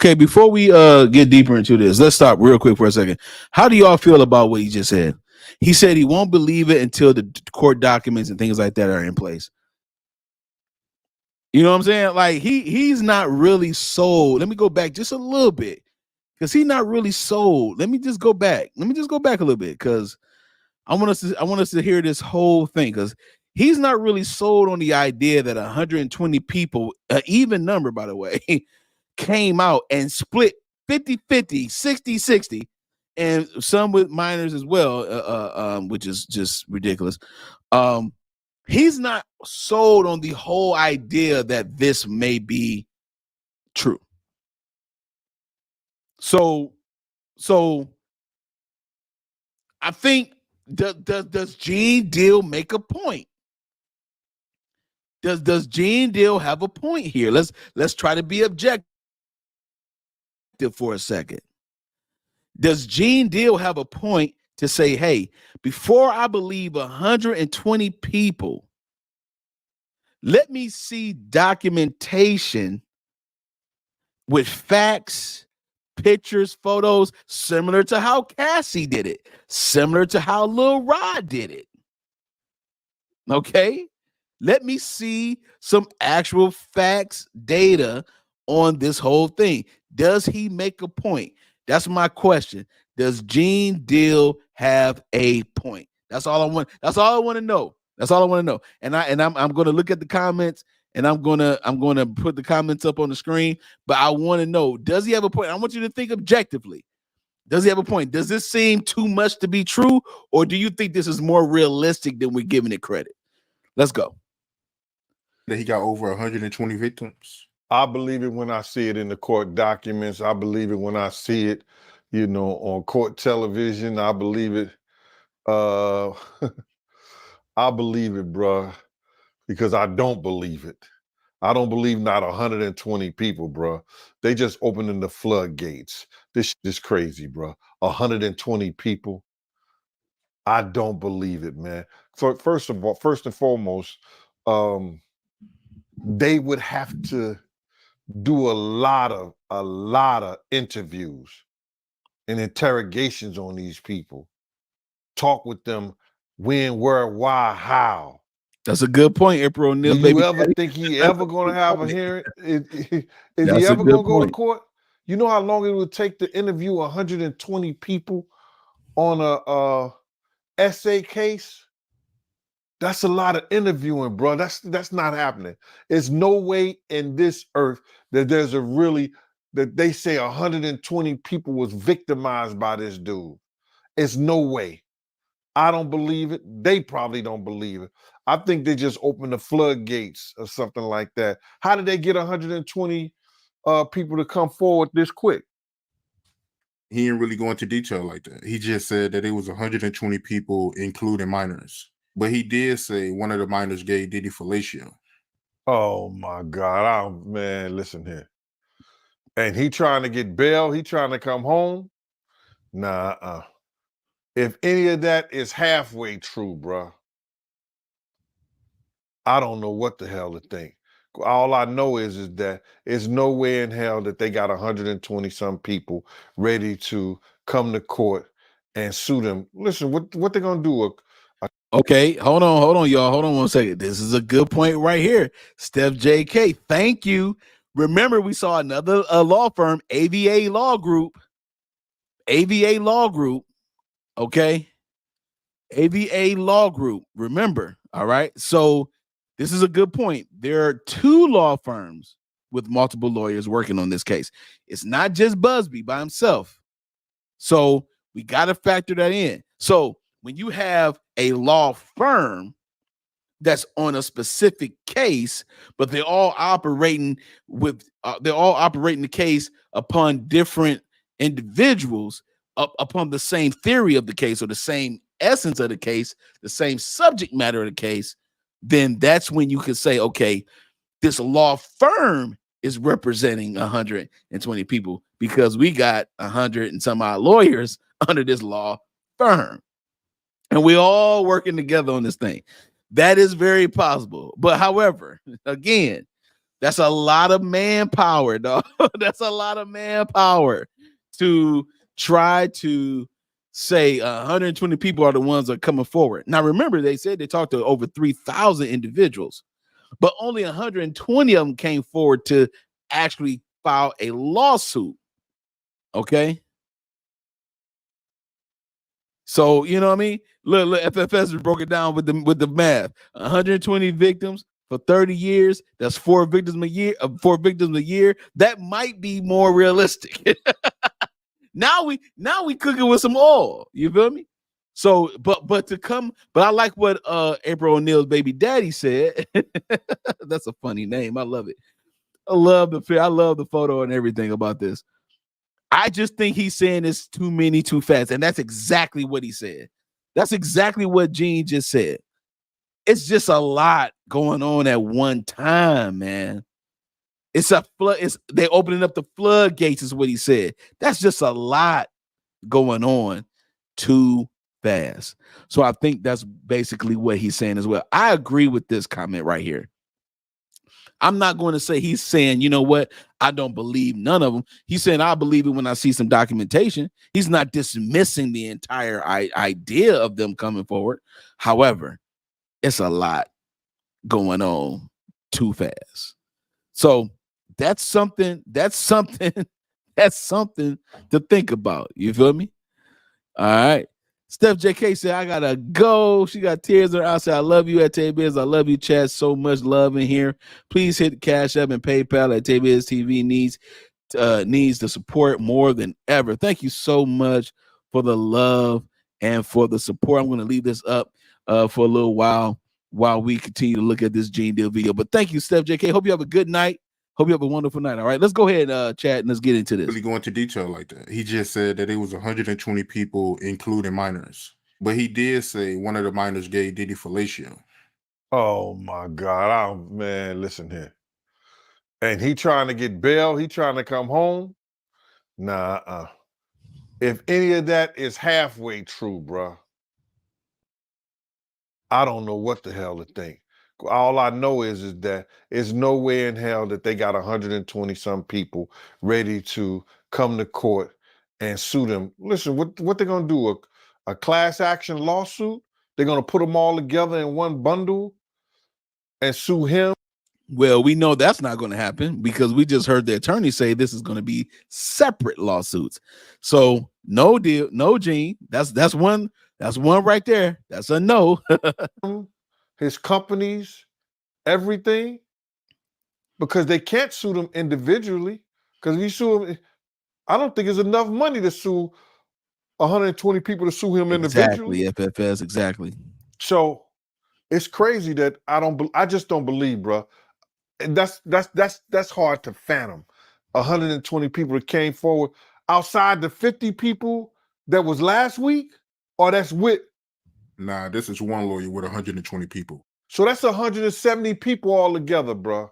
we get deeper into this, let's stop real quick for a second. How do y'all feel about what he just said? He said he won't believe it until the court documents and things like that are in place. You know what I'm saying? Like he's not really sold. Let me go back just a little bit, because he's not really sold. Let me just go back a little bit, because I want us to hear this whole thing, because he's not really sold on the idea that 120 people, an even number, by the way, came out and split 50-50, 60-60, and some with minors as well, which is just ridiculous. he's not sold on the whole idea that this may be true. So I think does Gene Deal make a point? Does Gene Deal have a point here? Let's try to be objective for a second. Does Gene Deal have a point to say, hey, before I believe 120 people, let me see documentation with facts, pictures, photos, similar to how Cassie did it, similar to how Lil Rod did it. Okay? Let me see some actual facts, data on this whole thing. Does he make a point? That's my question. Does Gene Deal have a point? That's all I want. That's all I want to know. That's all I want to know. And I'm going to look at the comments, and I'm going to put the comments up on the screen, but I want to know, does he have a point? I want you to think objectively. Does he have a point? Does this seem too much to be true, or do you think this is more realistic than we're giving it credit? Let's go. That he got over 120 victims. I believe it when I see it in the court documents. I believe it when I see it, on court television. I believe it. I believe it, bruh, because I don't believe it. I don't believe not 120 people, bruh. They just opening the floodgates. This is crazy, bruh. 120 people. I don't believe it, man. So first and foremost, they would have to do a lot of interviews and interrogations on these people. Talk with them when, where, why, how. That's a good point, April O'Neil. Do you ever think he ever going to have a hearing? Is he ever going to go to court? You know how long it would take to interview 120 people on a essay case? That's a lot of interviewing, bro. That's not happening. There's no way in this earth that that they say 120 people was victimized by this dude. It's no way. I don't believe it. They probably don't believe it. I think they just opened the floodgates or something like that. How did they get 120 people to come forward this quick? He didn't really go into detail like that. He just said that it was 120 people, including minors. But he did say one of the minors gave Diddy fellatio. Oh my God. Man, listen here. And he trying to get bail, he trying to come home. Nah. If any of that is halfway true, bro, I don't know what the hell to think. All I know is that it's no way in hell that they got 120 some people ready to come to court and sue them. Listen, what they gonna do? Okay, hold on, y'all. Hold on one second. This is a good point right here. Steph JK, thank you. Remember, we saw another law firm, AVA Law Group. AVA Law Group. Okay. AVA Law Group. Remember, all right. So this is a good point. There are two law firms with multiple lawyers working on this case. It's not just Buzbee by himself. So we got to factor that in. So when you have a law firm that's on a specific case, but they're all operating the case upon different individuals, upon the same theory of the case or the same essence of the case, the same subject matter of the case, then that's when you can say, okay, this law firm is representing 120 people because we got 100 and some odd lawyers under this law firm. And we all working together on this thing. That is very possible. But however, again, that's a lot of manpower, dog. That's a lot of manpower to try to say 120 people are the ones that are coming forward. Now, remember, they said they talked to over 3,000 individuals, but only 120 of them came forward to actually file a lawsuit. Okay. So, you know what I mean? Look, FFS broke it down with the math. 120 victims for 30 years. That's 4 victims a year. 4 victims a year. That might be more realistic. Now we cooking with some oil. You feel me? So, but I like what April O'Neil's baby daddy said. That's a funny name. I love it. I love the photo and everything about this. I just think he's saying it's too many too fast, and that's exactly what he said. That's exactly what Gene just said. It's just a lot going on at one time, man. It's a flood. They're opening up the floodgates, is what he said. That's just a lot going on too fast. So I think that's basically what he's saying as well. I agree with this comment right here. I'm not going to say he's saying, you know what, I don't believe none of them. He's saying I believe it when I see some documentation. He's not dismissing the entire idea of them coming forward. However, it's a lot going on too fast. So that's something to think about. You feel me? All right. Steph JK said, I gotta go. She got tears in her eyes. I love you at Tay-Biz. I love you, chat. So much love in here. Please hit Cash App and PayPal at Tay-Biz TV needs the support more than ever. Thank you so much for the love and for the support. I'm going to leave this up for a little while we continue to look at this Gene Deal video. But thank you, Steph JK. Hope you have a good night. Hope you have a wonderful night. All right, let's go ahead, chat, and let's get into this. Really go into detail like that. He just said that it was 120 people, including minors. But he did say one of the minors gave Diddy fellatio. Oh my God. Oh man, listen here. And he trying to get bail, he trying to come home. Nah, if any of that is halfway true, bruh, I don't know what the hell to think. All I know is that it's no way in hell that they got 120 some people ready to come to court and sue them. Listen, what they're gonna do? A class action lawsuit? They're gonna put them all together in one bundle and sue him? Well, we know that's not going to happen because we just heard the attorney say this is going to be separate lawsuits. So no deal, no Gene. That's one right there. That's a no. His companies, everything, because they can't sue them individually. Because if you sue him, I don't think there's enough money to sue 120 people to sue him individually. Exactly, FFS, exactly. So it's crazy that I just don't believe, bro. And that's hard to fathom. 120 people that came forward outside the 50 people that was last week, or that's with. Nah, this is one lawyer with 120 people. So that's 170 people all together, bro.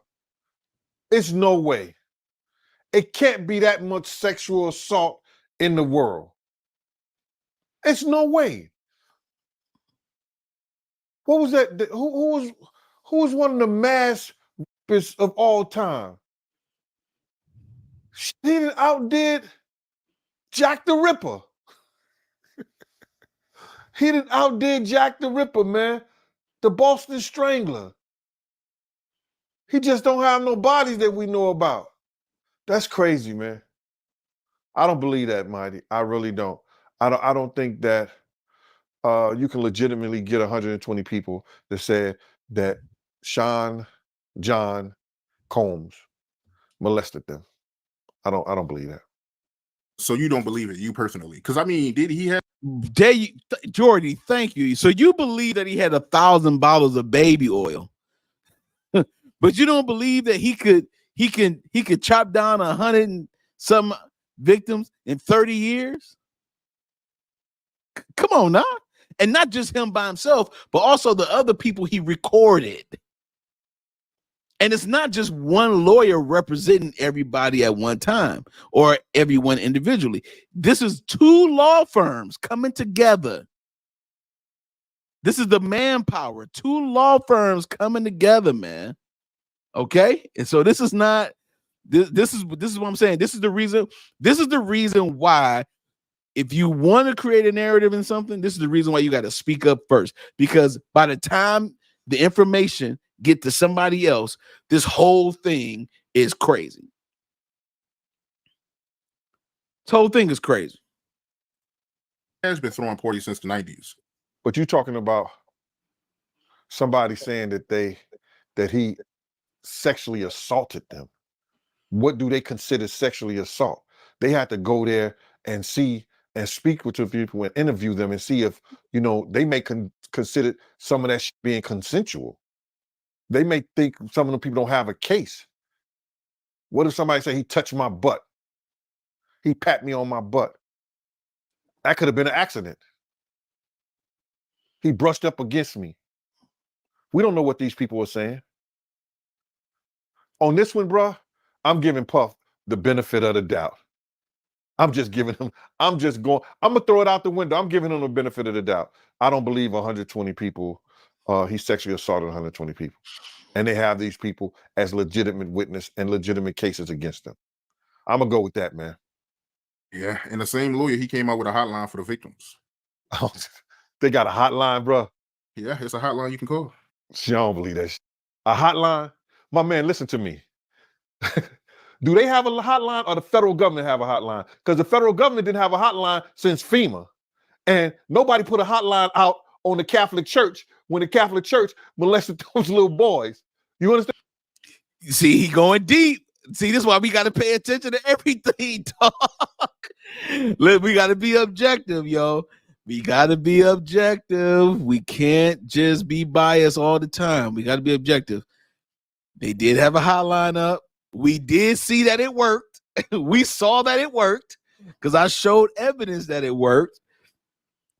It's no way. It can't be that much sexual assault in the world. It's no way. What was that? Who was one of the mass rapists of all time? He outdid Jack the Ripper. He outdid Jack the Ripper, man. The Boston Strangler. He just don't have no bodies that we know about. That's crazy, man. I don't believe that, Mighty. I really don't. I don't think that you can legitimately get 120 people that said that Sean John Combs molested them. I don't believe that. So you don't believe it, you personally? Because I mean, did he have? Jordy, thank you. So you believe that he had 1,000 bottles of baby oil, but you don't believe that he could chop down 100 and some victims in 30 years? Come on now. And not just him by himself, but also the other people he recorded. And it's not just one lawyer representing everybody at one time or everyone individually. This is two law firms coming together. This is the manpower, two law firms coming together, man. Okay? And so this is not this is what I'm saying. This is the reason why, if you want to create a narrative in something, this is the reason why you got to speak up first. Because by the time the information get to somebody else, this whole thing is crazy. This whole thing is crazy. Has been throwing parties since the 90s. But you're talking about somebody saying that he sexually assaulted them. What do they consider sexually assault? They had to go there and see and speak with the people and interview them and see if, they may consider some of that shit being consensual. They may think some of the people don't have a case. What if somebody say he touched my butt? He pat me on my butt. That could have been an accident. He brushed up against me. We don't know what these people are saying. On this one, bruh, I'm giving Puff the benefit of the doubt. I'm going to throw it out the window. I'm giving him the benefit of the doubt. I don't believe 120 people, he sexually assaulted 120 people. And they have these people as legitimate witness and legitimate cases against them. I'm going to go with that, man. Yeah, and the same lawyer, he came out with a hotline for the victims. Oh, they got a hotline, bro. Yeah, it's a hotline you can call. See, I don't believe that shit. A hotline? My man, listen to me. Do they have a hotline or the federal government have a hotline? Because the federal government didn't have a hotline since FEMA. And nobody put a hotline out on the Catholic Church when the Catholic Church molested those little boys. You understand? See, he going deep. See, this is why we got to pay attention to everything, dog. Look, we got to be objective, yo. We got to be objective. We can't just be biased all the time. We got to be objective. They did have a hotline up. We did see that it worked. We saw that it worked because I showed evidence that it worked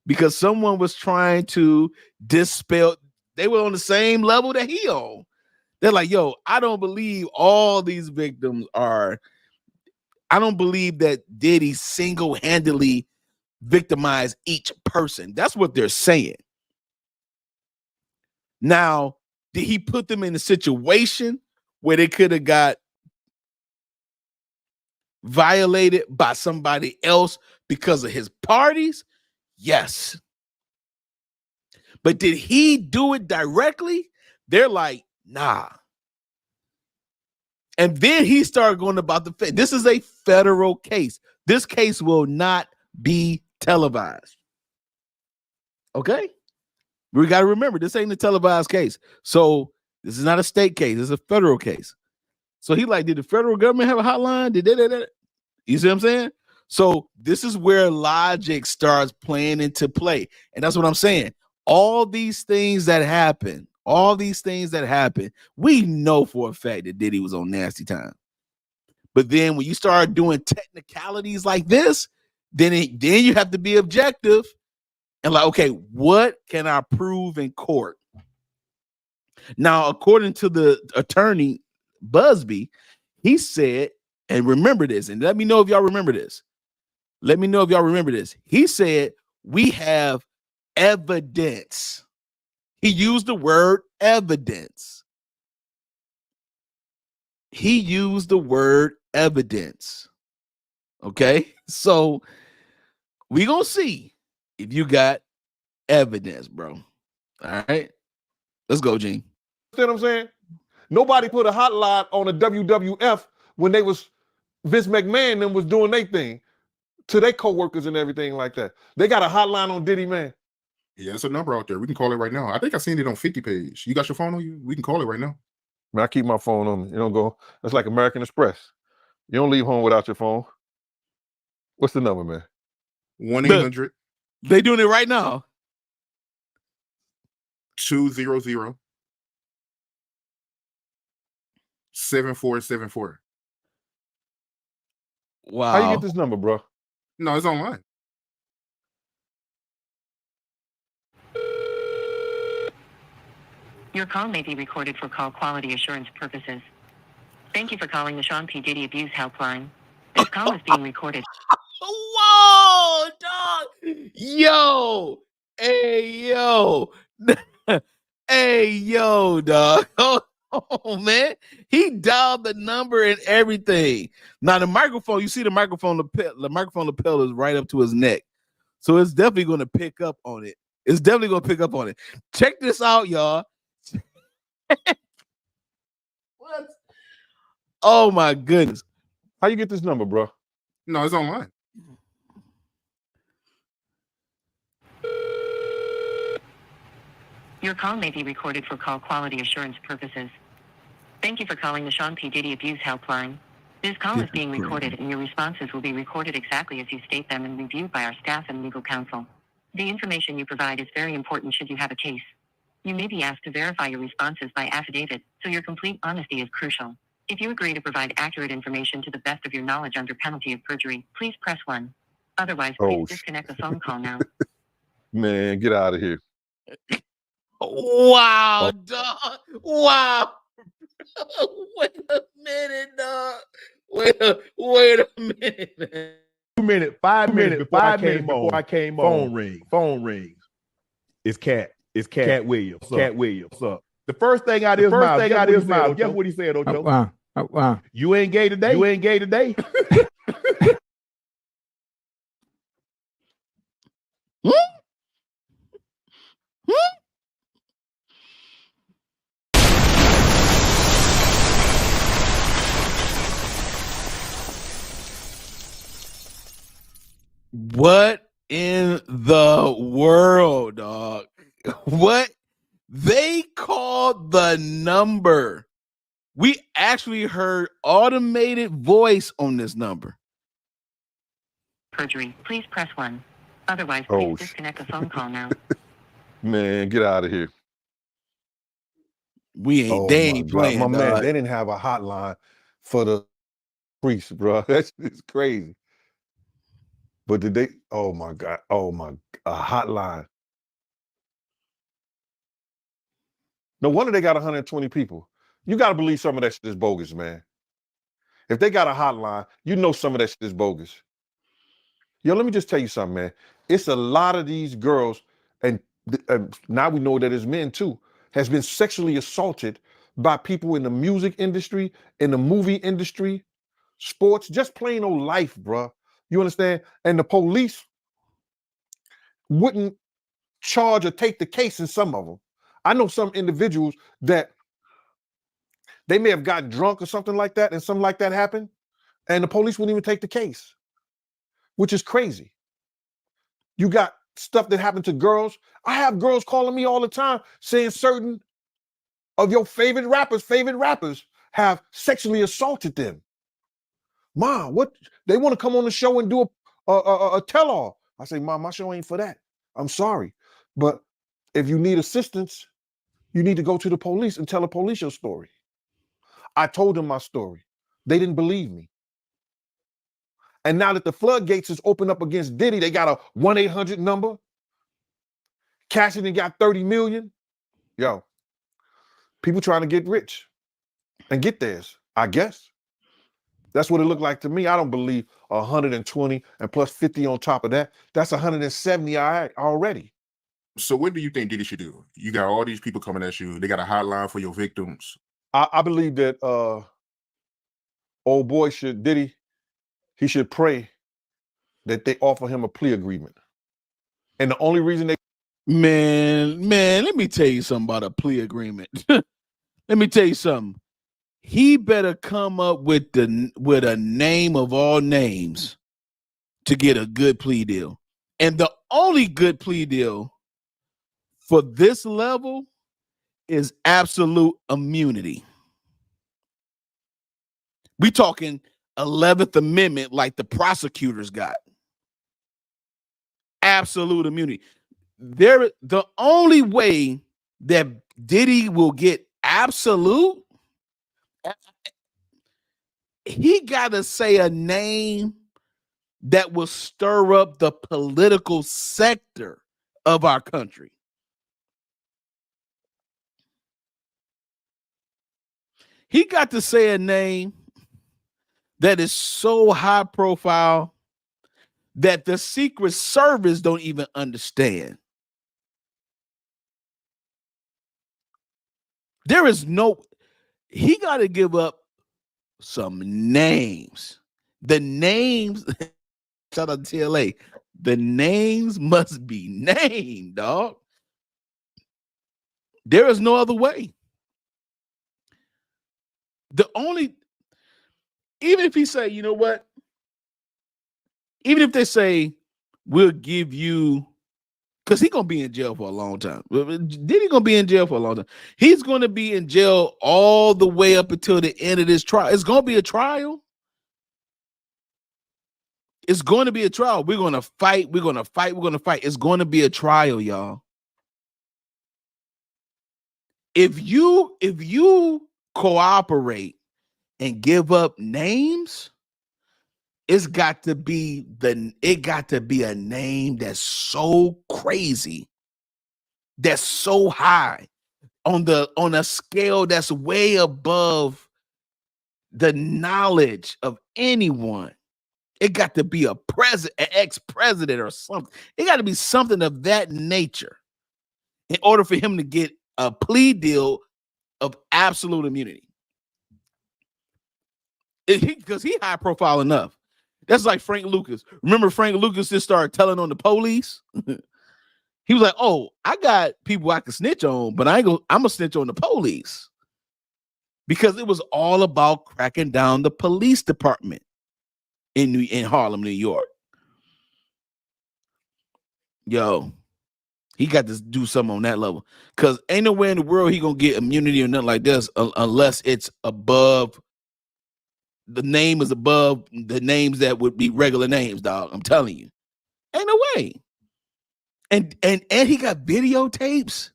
because someone was trying to dispel. They were on the same level that he on. They're like, yo, I don't believe all these victims are. I don't believe that Diddy single-handedly victimized each person. That's what they're saying. Now, did he put them in a situation where they could have got violated by somebody else because of his parties? Yes. But did he do it directly? They're like, nah. And then he started going about this is a federal case. This case will not be televised. Okay? We got to remember, this ain't a televised case. So this is not a state case. It's a federal case. So he like, did the federal government have a hotline? Did they? You see what I'm saying? So this is where logic starts playing into play. And that's what I'm saying. All these things that happen, we know for a fact that Diddy was on nasty time. But then when you start doing technicalities like this, then you have to be objective and like, okay, what can I prove in court? Now, according to the attorney, Buzbee, he said, and remember this, and let me know if y'all remember this. He said, we have evidence. He used the word evidence. Okay, so we gonna see if you got evidence, bro. All right, let's go, Gene. You know what I'm saying? Nobody put a hotline on a WWF when they was Vince McMahon and them was doing their thing to their co-workers and everything like that. They got a hotline on Diddy, man. Yeah, it's a number out there. We can call it right now. I think I seen it on 50 page. You got your phone on you? We can call it right now. Man, I keep my phone on me. You don't go. That's like American Express. You don't leave home without your phone. What's the number, man? 1-800. They doing it right now. 200 7474. Wow. How you get this number, bro? No, it's online. Your call may be recorded for call quality assurance purposes. Thank you for calling the Sean P. Diddy Abuse Helpline. This call is being recorded. Whoa, dog. Yo. Hey, yo. Hey, yo, dog. Oh, man. He dialed the number and everything. Now, the microphone, you see the microphone lapel is right up to his neck. So it's definitely going to pick up on it. Check this out, y'all. What? Oh, my goodness. How you get this number, bro? No, it's online. Your call may be recorded for call quality assurance purposes. Thank you for calling the Sean P. Diddy Abuse Helpline. This call is being recorded, and your responses will be recorded exactly as you state them and reviewed by our staff and legal counsel. The information you provide is very important should you have a case. You may be asked to verify your responses by affidavit, so your complete honesty is crucial. If you agree to provide accurate information to the best of your knowledge under penalty of perjury, please press 1. Otherwise, please disconnect the phone call now. Man, get out of here. Wow, dog. Wow. Wait a minute, dog. Wait a minute, man. 2 minutes, 5 minutes before I came on. Phone rings. It's Cat Williams. Cat Williams. What's up? The first thing out of his mouth, guess what he said, Ocho? You ain't gay today? You ain't gay today? What in the world, dog? What they called the number. We actually heard automated voice on this number. Perjury. Please press 1. Otherwise, please disconnect the phone call now. Man, get out of here. They ain't playing. My man, they didn't have a hotline for the priests, bro. That's crazy. But did they? Oh my God! A hotline. No wonder they got 120 people. You got to believe some of that shit is bogus, man. If they got a hotline, you know some of that shit is bogus. Yo, let me just tell you something, man. It's a lot of these girls, and now we know that it's men too, has been sexually assaulted by people in the music industry, in the movie industry, sports, just plain old life, bro. You understand? And the police wouldn't charge or take the case in some of them. I know some individuals that they may have gotten drunk or something like that, and something like that happened, and the police wouldn't even take the case, which is crazy. You got stuff that happened to girls. I have girls calling me all the time saying certain of your favorite rappers have sexually assaulted them. Mom, what? They want to come on the show and do a tell-all. I say, Mom, my show ain't for that. I'm sorry. But if you need assistance, you need to go to the police and tell the police your story. I told them my story. They didn't believe me. And now that the floodgates is open up against Diddy, they got a 1-800 number. Cassidy got 30 million. Yo, people trying to get rich and get theirs, I guess. That's what it looked like to me. I don't believe 120 and plus 50 on top of that. That's 170 already. So what do you think Diddy should do? You got all these people coming at you. They got a hotline for your victims. I believe that old boy Diddy, he should pray that they offer him a plea agreement. And the only reason they Man, let me tell you something about a plea agreement. Let me tell you something. He better come up with a name of all names to get a good plea deal. And the only good plea deal for this level is absolute immunity. We talking 11th Amendment like the prosecutors got. Absolute immunity. The only way that Diddy will get absolute, he got to say a name that will stir up the political sector of our country. He got to say a name that is so high profile that the Secret Service don't even understand. He got to give up some names. The names, shout out to TLA, the names must be named, dog. There is no other way. Even if he say, you know what? Even if they say, we'll give you, because he's going to be in jail for a long time. Diddy going to be in jail for a long time. He's going to be in jail all the way up until the end of this trial. It's going to be a trial. It's going to be a trial. We're going to fight. We're going to fight. We're going to fight. It's going to be a trial, y'all. If you cooperate and give up names, it got to be a name that's so crazy, that's so high on a scale that's way above the knowledge of anyone. It got to be a president, an ex-president or something. It got to be something of that nature in order for him to get a plea deal of absolute immunity. Because he high profile enough. That's like Frank Lucas. Remember Frank Lucas just started telling on the police? He was like, oh, I got people I can snitch on, but I'm going to snitch on the police. Because it was all about cracking down the police department in Harlem, New York. Yo, he got to do something on that level. Because ain't nowhere in the world he going to get immunity or nothing like this unless it's above, the name is above the names that would be regular names, dog. I'm telling you. Ain't no way. And he got videotapes.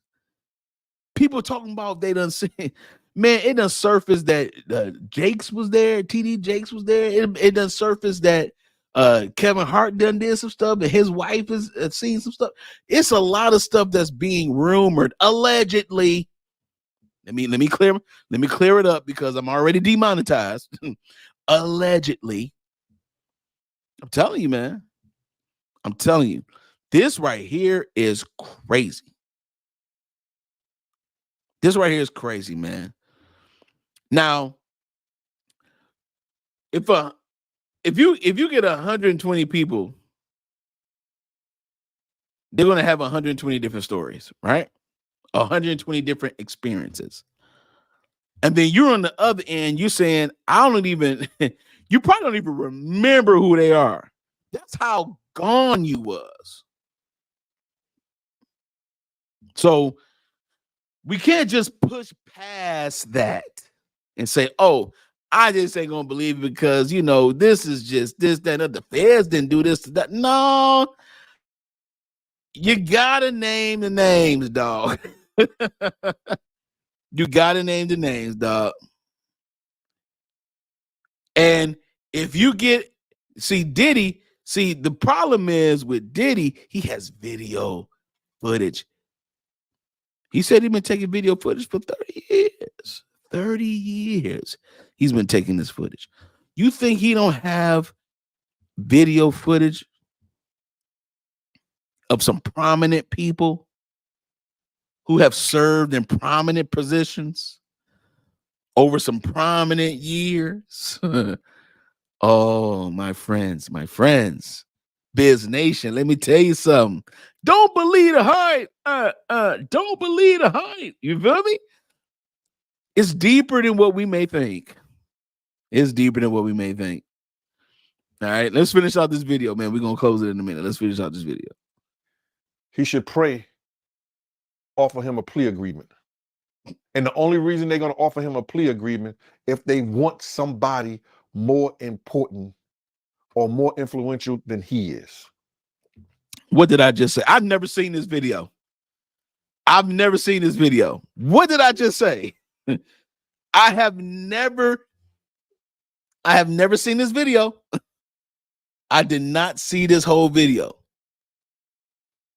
People talking about they done seen, man, it done surfaced that Jakes was there, TD Jakes was there. It done surfaced that Kevin Hart done did some stuff and his wife has seen some stuff. It's a lot of stuff that's being rumored, allegedly. Let me clear it up because I'm already demonetized. Allegedly. I'm telling you, man. I'm telling you. This right here is crazy. This right here is crazy, man. Now, if you get 120 people, they're going to have 120 different stories, right? 120 different experiences. And then you're on the other end, you're saying, you probably don't even remember who they are. That's how gone you was. So we can't just push past that and say, oh, I just ain't gonna believe it because this is just this, that, and the feds didn't do this to that. No, you gotta name the names, dog. You gotta name the names, dog. And if you Diddy, the problem is with Diddy, he has video footage. He said he's been taking video footage for 30 years. 30 years he's been taking this footage. You think he don't have video footage of some prominent people who have served in prominent positions over some prominent years? Oh, my friends, Biz Nation, let me tell you something. Don't believe the hype. Don't believe the hype. You feel me? It's deeper than what we may think. It's deeper than what we may think. All right, let's finish out this video, man. We're going to close it in a minute. Let's finish out this video. He should pray, offer him a plea agreement. And the only reason they're going to offer him a plea agreement if they want somebody more important or more influential than he is. What did I just say? I've never seen this video. What did I just say? I have never seen this video. I did not see this whole video.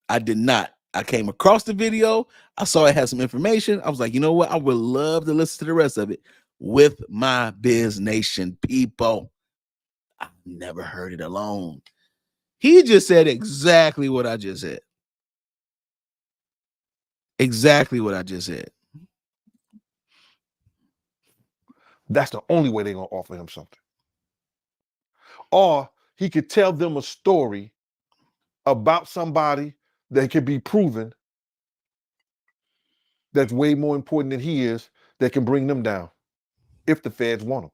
I did not. I came across the video. I saw it had some information. I was like, you know what? I would love to listen to the rest of it with my Biz Nation people. I've never heard it alone. He just said exactly what I just said. Exactly what I just said. That's the only way they're going to offer him something. Or he could tell them a story about somebody that could be proven that's way more important than he is, that can bring them down if the feds want him.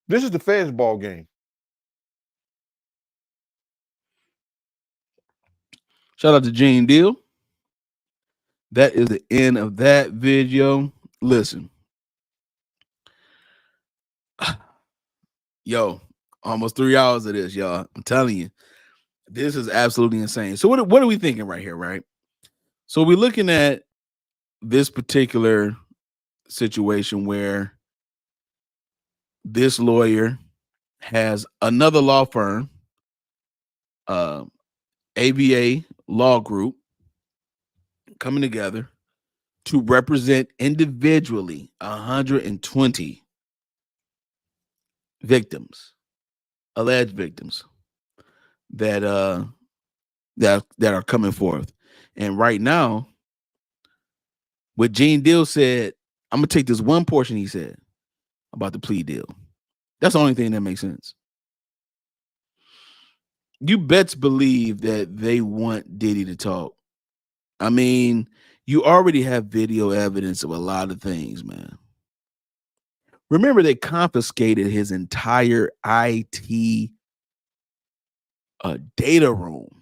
This is the feds' ball game. Shout out to Gene Deal. That is the end of that video. Listen. Yo, Almost 3 hours of this, y'all. I'm telling you, this is absolutely insane. So what are we thinking right here, right? So we're looking at this particular situation where this lawyer has another law firm, ABA Law Group, coming together to represent individually 120 victims, alleged victims that are coming forth. And right now, what Gene Deal said, I'm gonna take this one portion he said about the plea deal. That's the only thing that makes sense. You best believe that they want Diddy to talk. I mean, you already have video evidence of a lot of things, man. Remember, they confiscated his entire IT data room.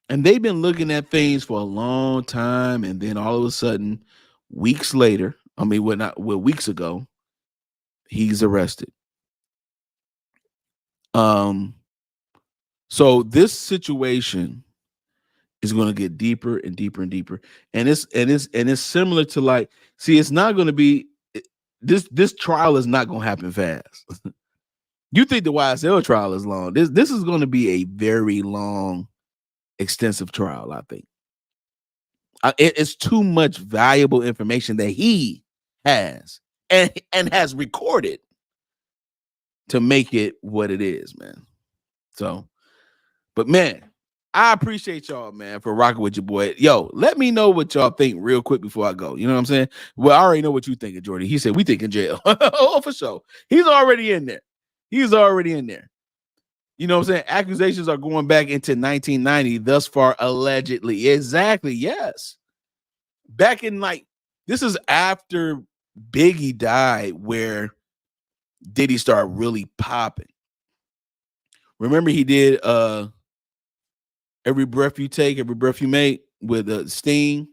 And they've been looking at things for a long time. And then all of a sudden, weeks later, weeks ago, he's arrested. So this situation is going to get deeper and deeper and deeper. And it's similar to, like, see, it's not going to be this trial is not going to happen fast. You think the YSL trial is long. This is going to be a very long, extensive trial, I think. It's too much valuable information that he has and has recorded to make it what it is, man. So, but man, I appreciate y'all, man, for rocking with your boy. Yo, let me know what y'all think real quick before I go. You know what I'm saying? Well, I already know what you think, Jordy. He said we think in jail. Oh, for sure. He's already in there. He's already in there. You know what I'm saying? Accusations are going back into 1990 thus far, allegedly. Exactly. Yes. Back in, like, this is after Biggie died, where Diddy started really popping. Remember, he did Every Breath You Take, Every Breath You Make with Sting.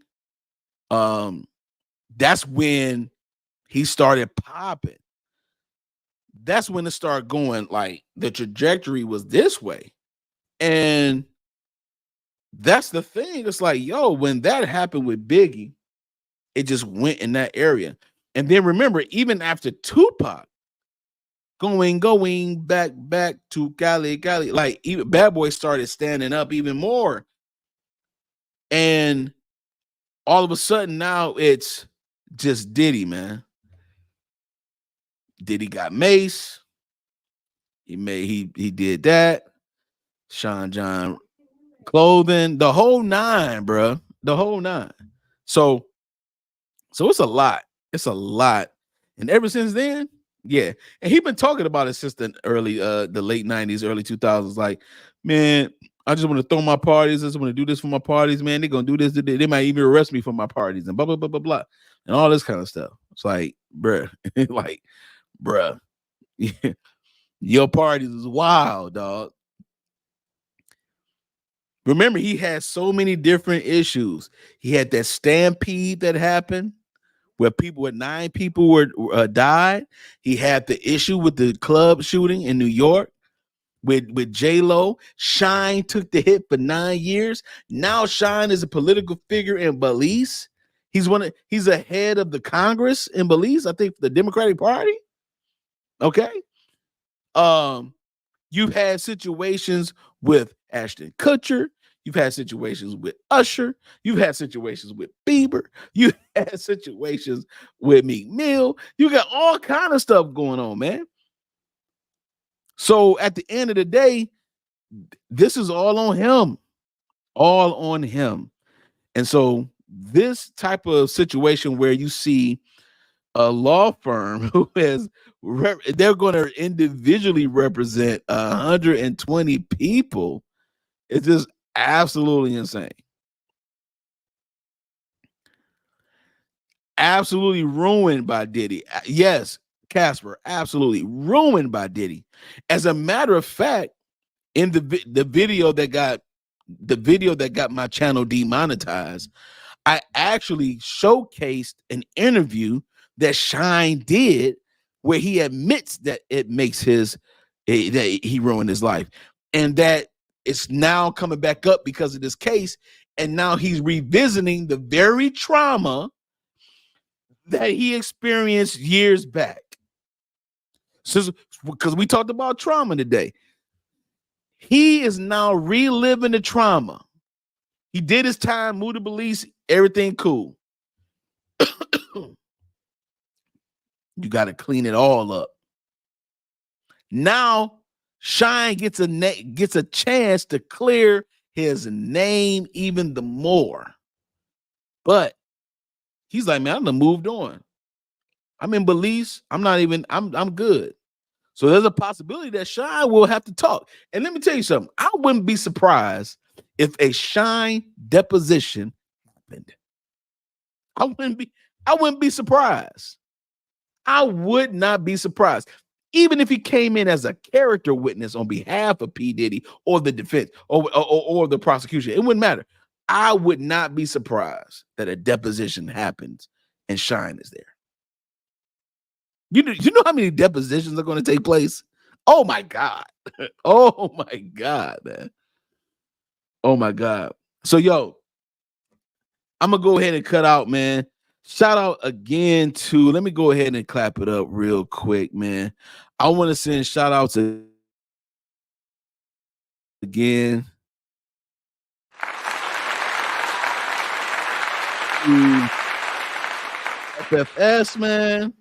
That's when he started popping. That's when it started going, like, the trajectory was this way. And that's the thing. It's like, yo, when that happened with Biggie, it just went in that area. And then remember, even after Tupac, going back to Cali, like, even Bad Boy started standing up even more. And all of a sudden now it's just Diddy, man. Diddy got Mace. He did that. Sean John clothing, the whole nine, bro. The whole nine. So it's a lot. It's a lot. And ever since then, yeah. And he been talking about it since the late 90s, early 2000s. Like, man, I just want to throw my parties. I just want to do this for my parties, man. They're gonna do this. They might even arrest me for my parties and blah, blah, blah, blah, blah. And all this kind of stuff. It's like, bruh, like, bruh, your parties is wild, dog. Remember, he had so many different issues. He had that stampede that happened where 9 people were died. He had the issue with the club shooting in New York with J-Lo. Shine took the hit for 9 years. Now Shine is a political figure in Belize. He's a head of the Congress in Belize, I think, for the Democratic Party. Okay. You've had situations with Ashton Kutcher. You've had situations with Usher. You've had situations with Bieber. You had situations with Meek Mill. You got all kind of stuff going on, man. So at the end of the day, this is all on him. All on him. And so this type of situation where you see a law firm who they're going to individually represent 120 people, it's just absolutely insane. Absolutely ruined by Diddy. Yes, Casper, absolutely ruined by Diddy. As a matter of fact, in the video that got my channel demonetized, I actually showcased an interview that Shine did where he admits that it makes that he ruined his life, and that it's now coming back up because of this case, and now he's revisiting the very trauma that he experienced years back. So, because we talked about trauma today, he is now reliving the trauma. He did his time, moved to Belize, everything cool. You got to clean it all up. Now, Shine gets a chance to clear his name even the more. But he's like, man, I'm done moved on. I'm in Belize. I'm good. So there's a possibility that Shine will have to talk. And let me tell you something. I wouldn't be surprised if a Shine deposition happened. I wouldn't be surprised. I would not be surprised. Even if he came in as a character witness on behalf of P. Diddy or the defense or the prosecution, it wouldn't matter. I would not be surprised that a deposition happens and Shine is there. You know how many depositions are going to take place? Oh my God. Oh my God, man. Oh my God. So, yo, I'm going to go ahead and cut out, man. Shout out again to, let me go ahead and clap it up real quick, man. I want to send shout outs again to FFS, man.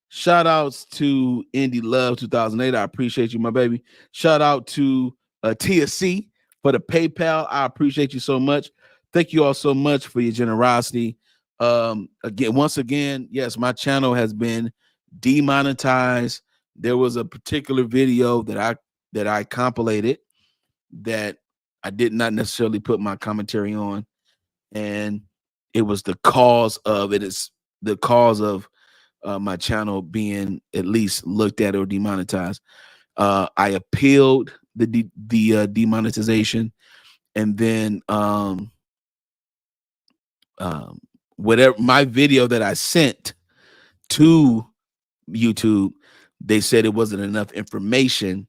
Shout outs to Indie Love 2008. I appreciate you, my baby. Shout out to TSC for the PayPal. I appreciate you so much. Thank you all so much for your generosity. Once again, yes, my channel has been demonetized. There was a particular video that I compilated that I did not necessarily put my commentary on, and it was the cause of it. Is the cause of my channel being at least looked at or demonetized. I appealed the demonetization, and then whatever my video that I sent to YouTube, they said it wasn't enough information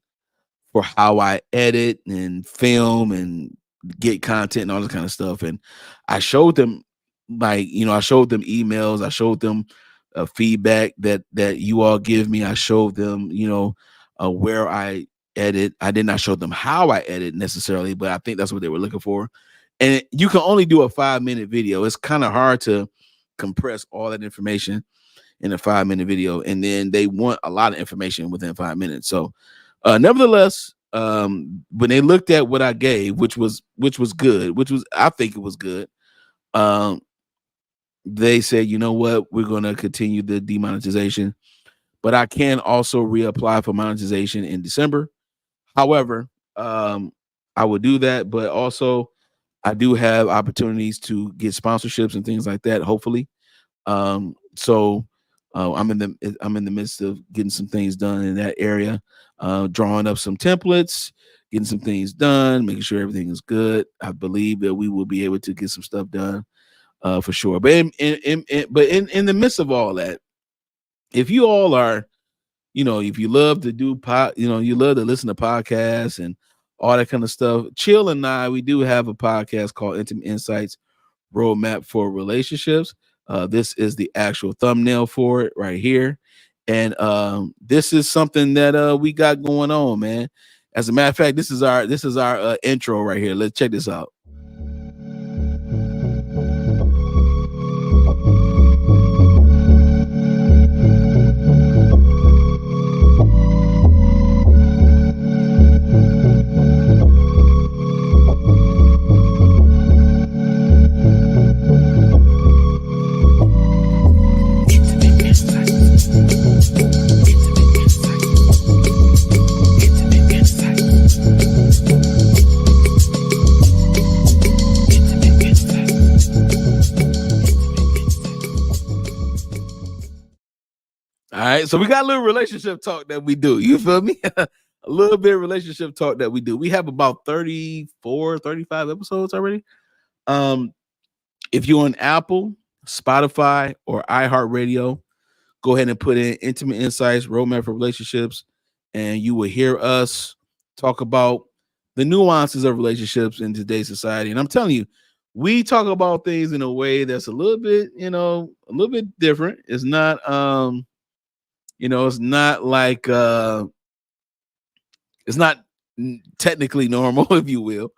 for how I edit and film and get content and all this kind of stuff. And I showed them, I showed them emails, I showed them feedback that you all give me. I showed them, where I edit. I did not show them how I edit necessarily, but I think that's what they were looking for. And you can only do a 5-minute video. It's kind of hard to compress all that information in a 5-minute video, and then they want a lot of information within 5 minutes. So nevertheless, when they looked at what I gave, which was good, I think it was good, they said, you know what, we're going to continue the demonetization, but I can also reapply for monetization in December. However, I would do that, but also I do have opportunities to get sponsorships and things like that, hopefully. So I'm in the midst of getting some things done in that area, drawing up some templates, getting some things done, making sure everything is good. I believe that we will be able to get some stuff done for sure. But in the midst of all that, if you all are, if you love to do you love to listen to podcasts and all that kind of stuff, Chill and I, we do have a podcast called Intimate Insights Roadmap for Relationships. This is the actual thumbnail for it right here. And this is something that we got going on, man. As a matter of fact, this is our intro right here. Let's check this out. All right, so we got a little relationship talk that we do. You feel me? A little bit of relationship talk that we do. We have about 34, 35 episodes already. If you're on Apple, Spotify, or iHeartRadio, go ahead and put in Intimate Insights, Roadmap for Relationships, and you will hear us talk about the nuances of relationships in today's society. And I'm telling you, we talk about things in a way that's a little bit, a little bit different. It's not, it's not like, it's not technically normal, if you will,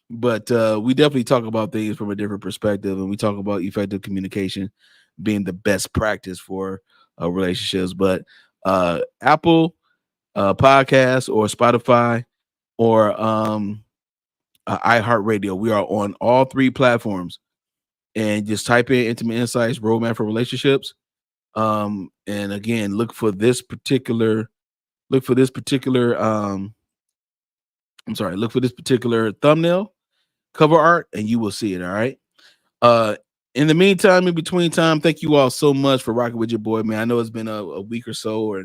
but we definitely talk about things from a different perspective, and we talk about effective communication being the best practice for relationships. But Apple Podcasts or Spotify or iHeartRadio, we are on all 3 platforms, and just type in Intimate Insights, Roadmap for Relationships. And again, look for this particular thumbnail cover art, and you will see it. All right. In the meantime, in between time, thank you all so much for rocking with your boy, man. I know it's been a week or so,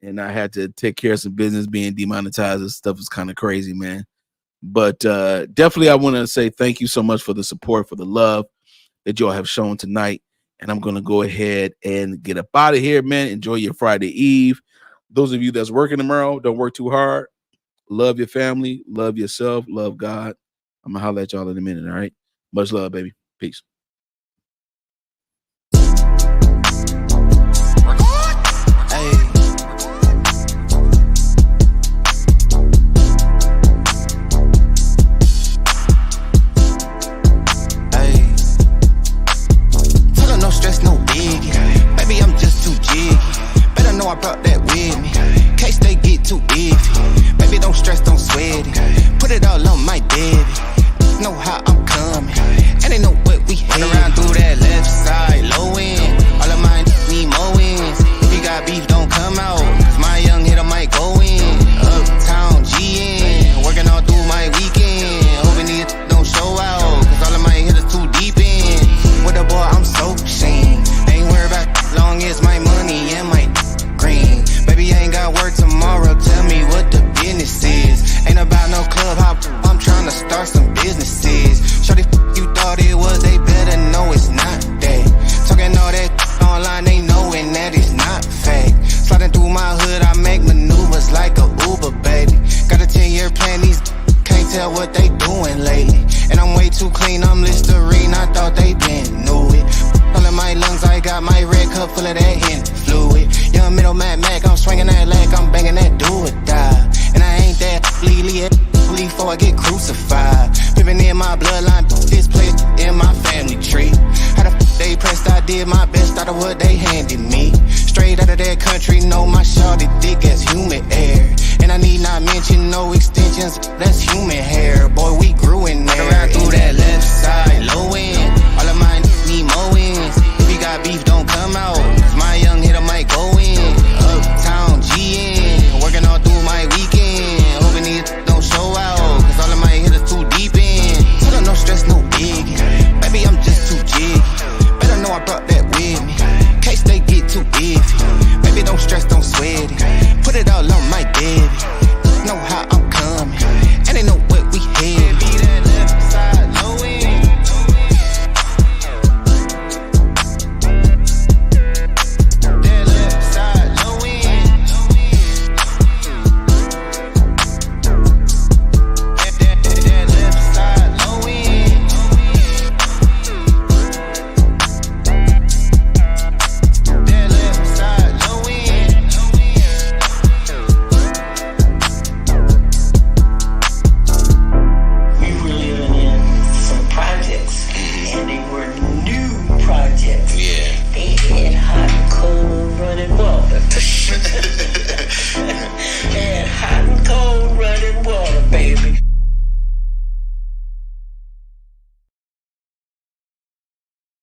and I had to take care of some business being demonetized. This stuff is kind of crazy, man. But definitely I want to say thank you so much for the support, for the love that y'all have shown tonight. And I'm going to go ahead and get up out of here, man. Enjoy your Friday Eve. Those of you that's working tomorrow, don't work too hard. Love your family. Love yourself. Love God. I'm going to holler at y'all in a minute, all right? Much love, baby. Peace. I brought that with me. Case they get too iffy. Baby, don't stress, don't sweat it. Put it all on my daddy. Know how I'm coming. And they know what we had. Run around through that left side, low end. All of mine need more wins. If you got beef, don't come out. Cause my young hitter might go in. Uptown GN. Working all through my weekend. Hoping these don't show out. Cause all of my hitters too deep in. With the boy, I'm so ashamed. Ain't worried about long as my money and my green. Baby, I ain't got work tomorrow. Tell me what the business is. Ain't about no club hop. I'm trying to start some businesses. Shorty, you thought it was, they better know it's not that. Talking all that online, they knowing that it's not fact. Sliding through my hood, I make maneuvers like a Uber, baby. Got a 10-year plan, these can't tell what they doing lately. And I'm way too clean, I'm Listerine, I thought they been knew it. All in my lungs, I got my red cup full of that Henny fluid. Young middle Mac, I'm swinging that leg, I'm banging that do or die. And I ain't that bleedly before I get crucified. Pippin' in my bloodline, this place in my family tree. How the they pressed, I did my best out of what they handed me. Straight out of that country, know my shawty thick as human air. And I need not mention no extensions, that's human hair. Boy, we grew in there. Around through that left side, low end. All of mine need more wins. If you got beef, don't come out. Cause my young hitter might go in. Uptown GN. Working all through my weekend. Hoping these don't show out. Cause all of my hitters too deep in. Tell them no stress, no biggie. Baby, I'm just too jiggy. Better know I brought that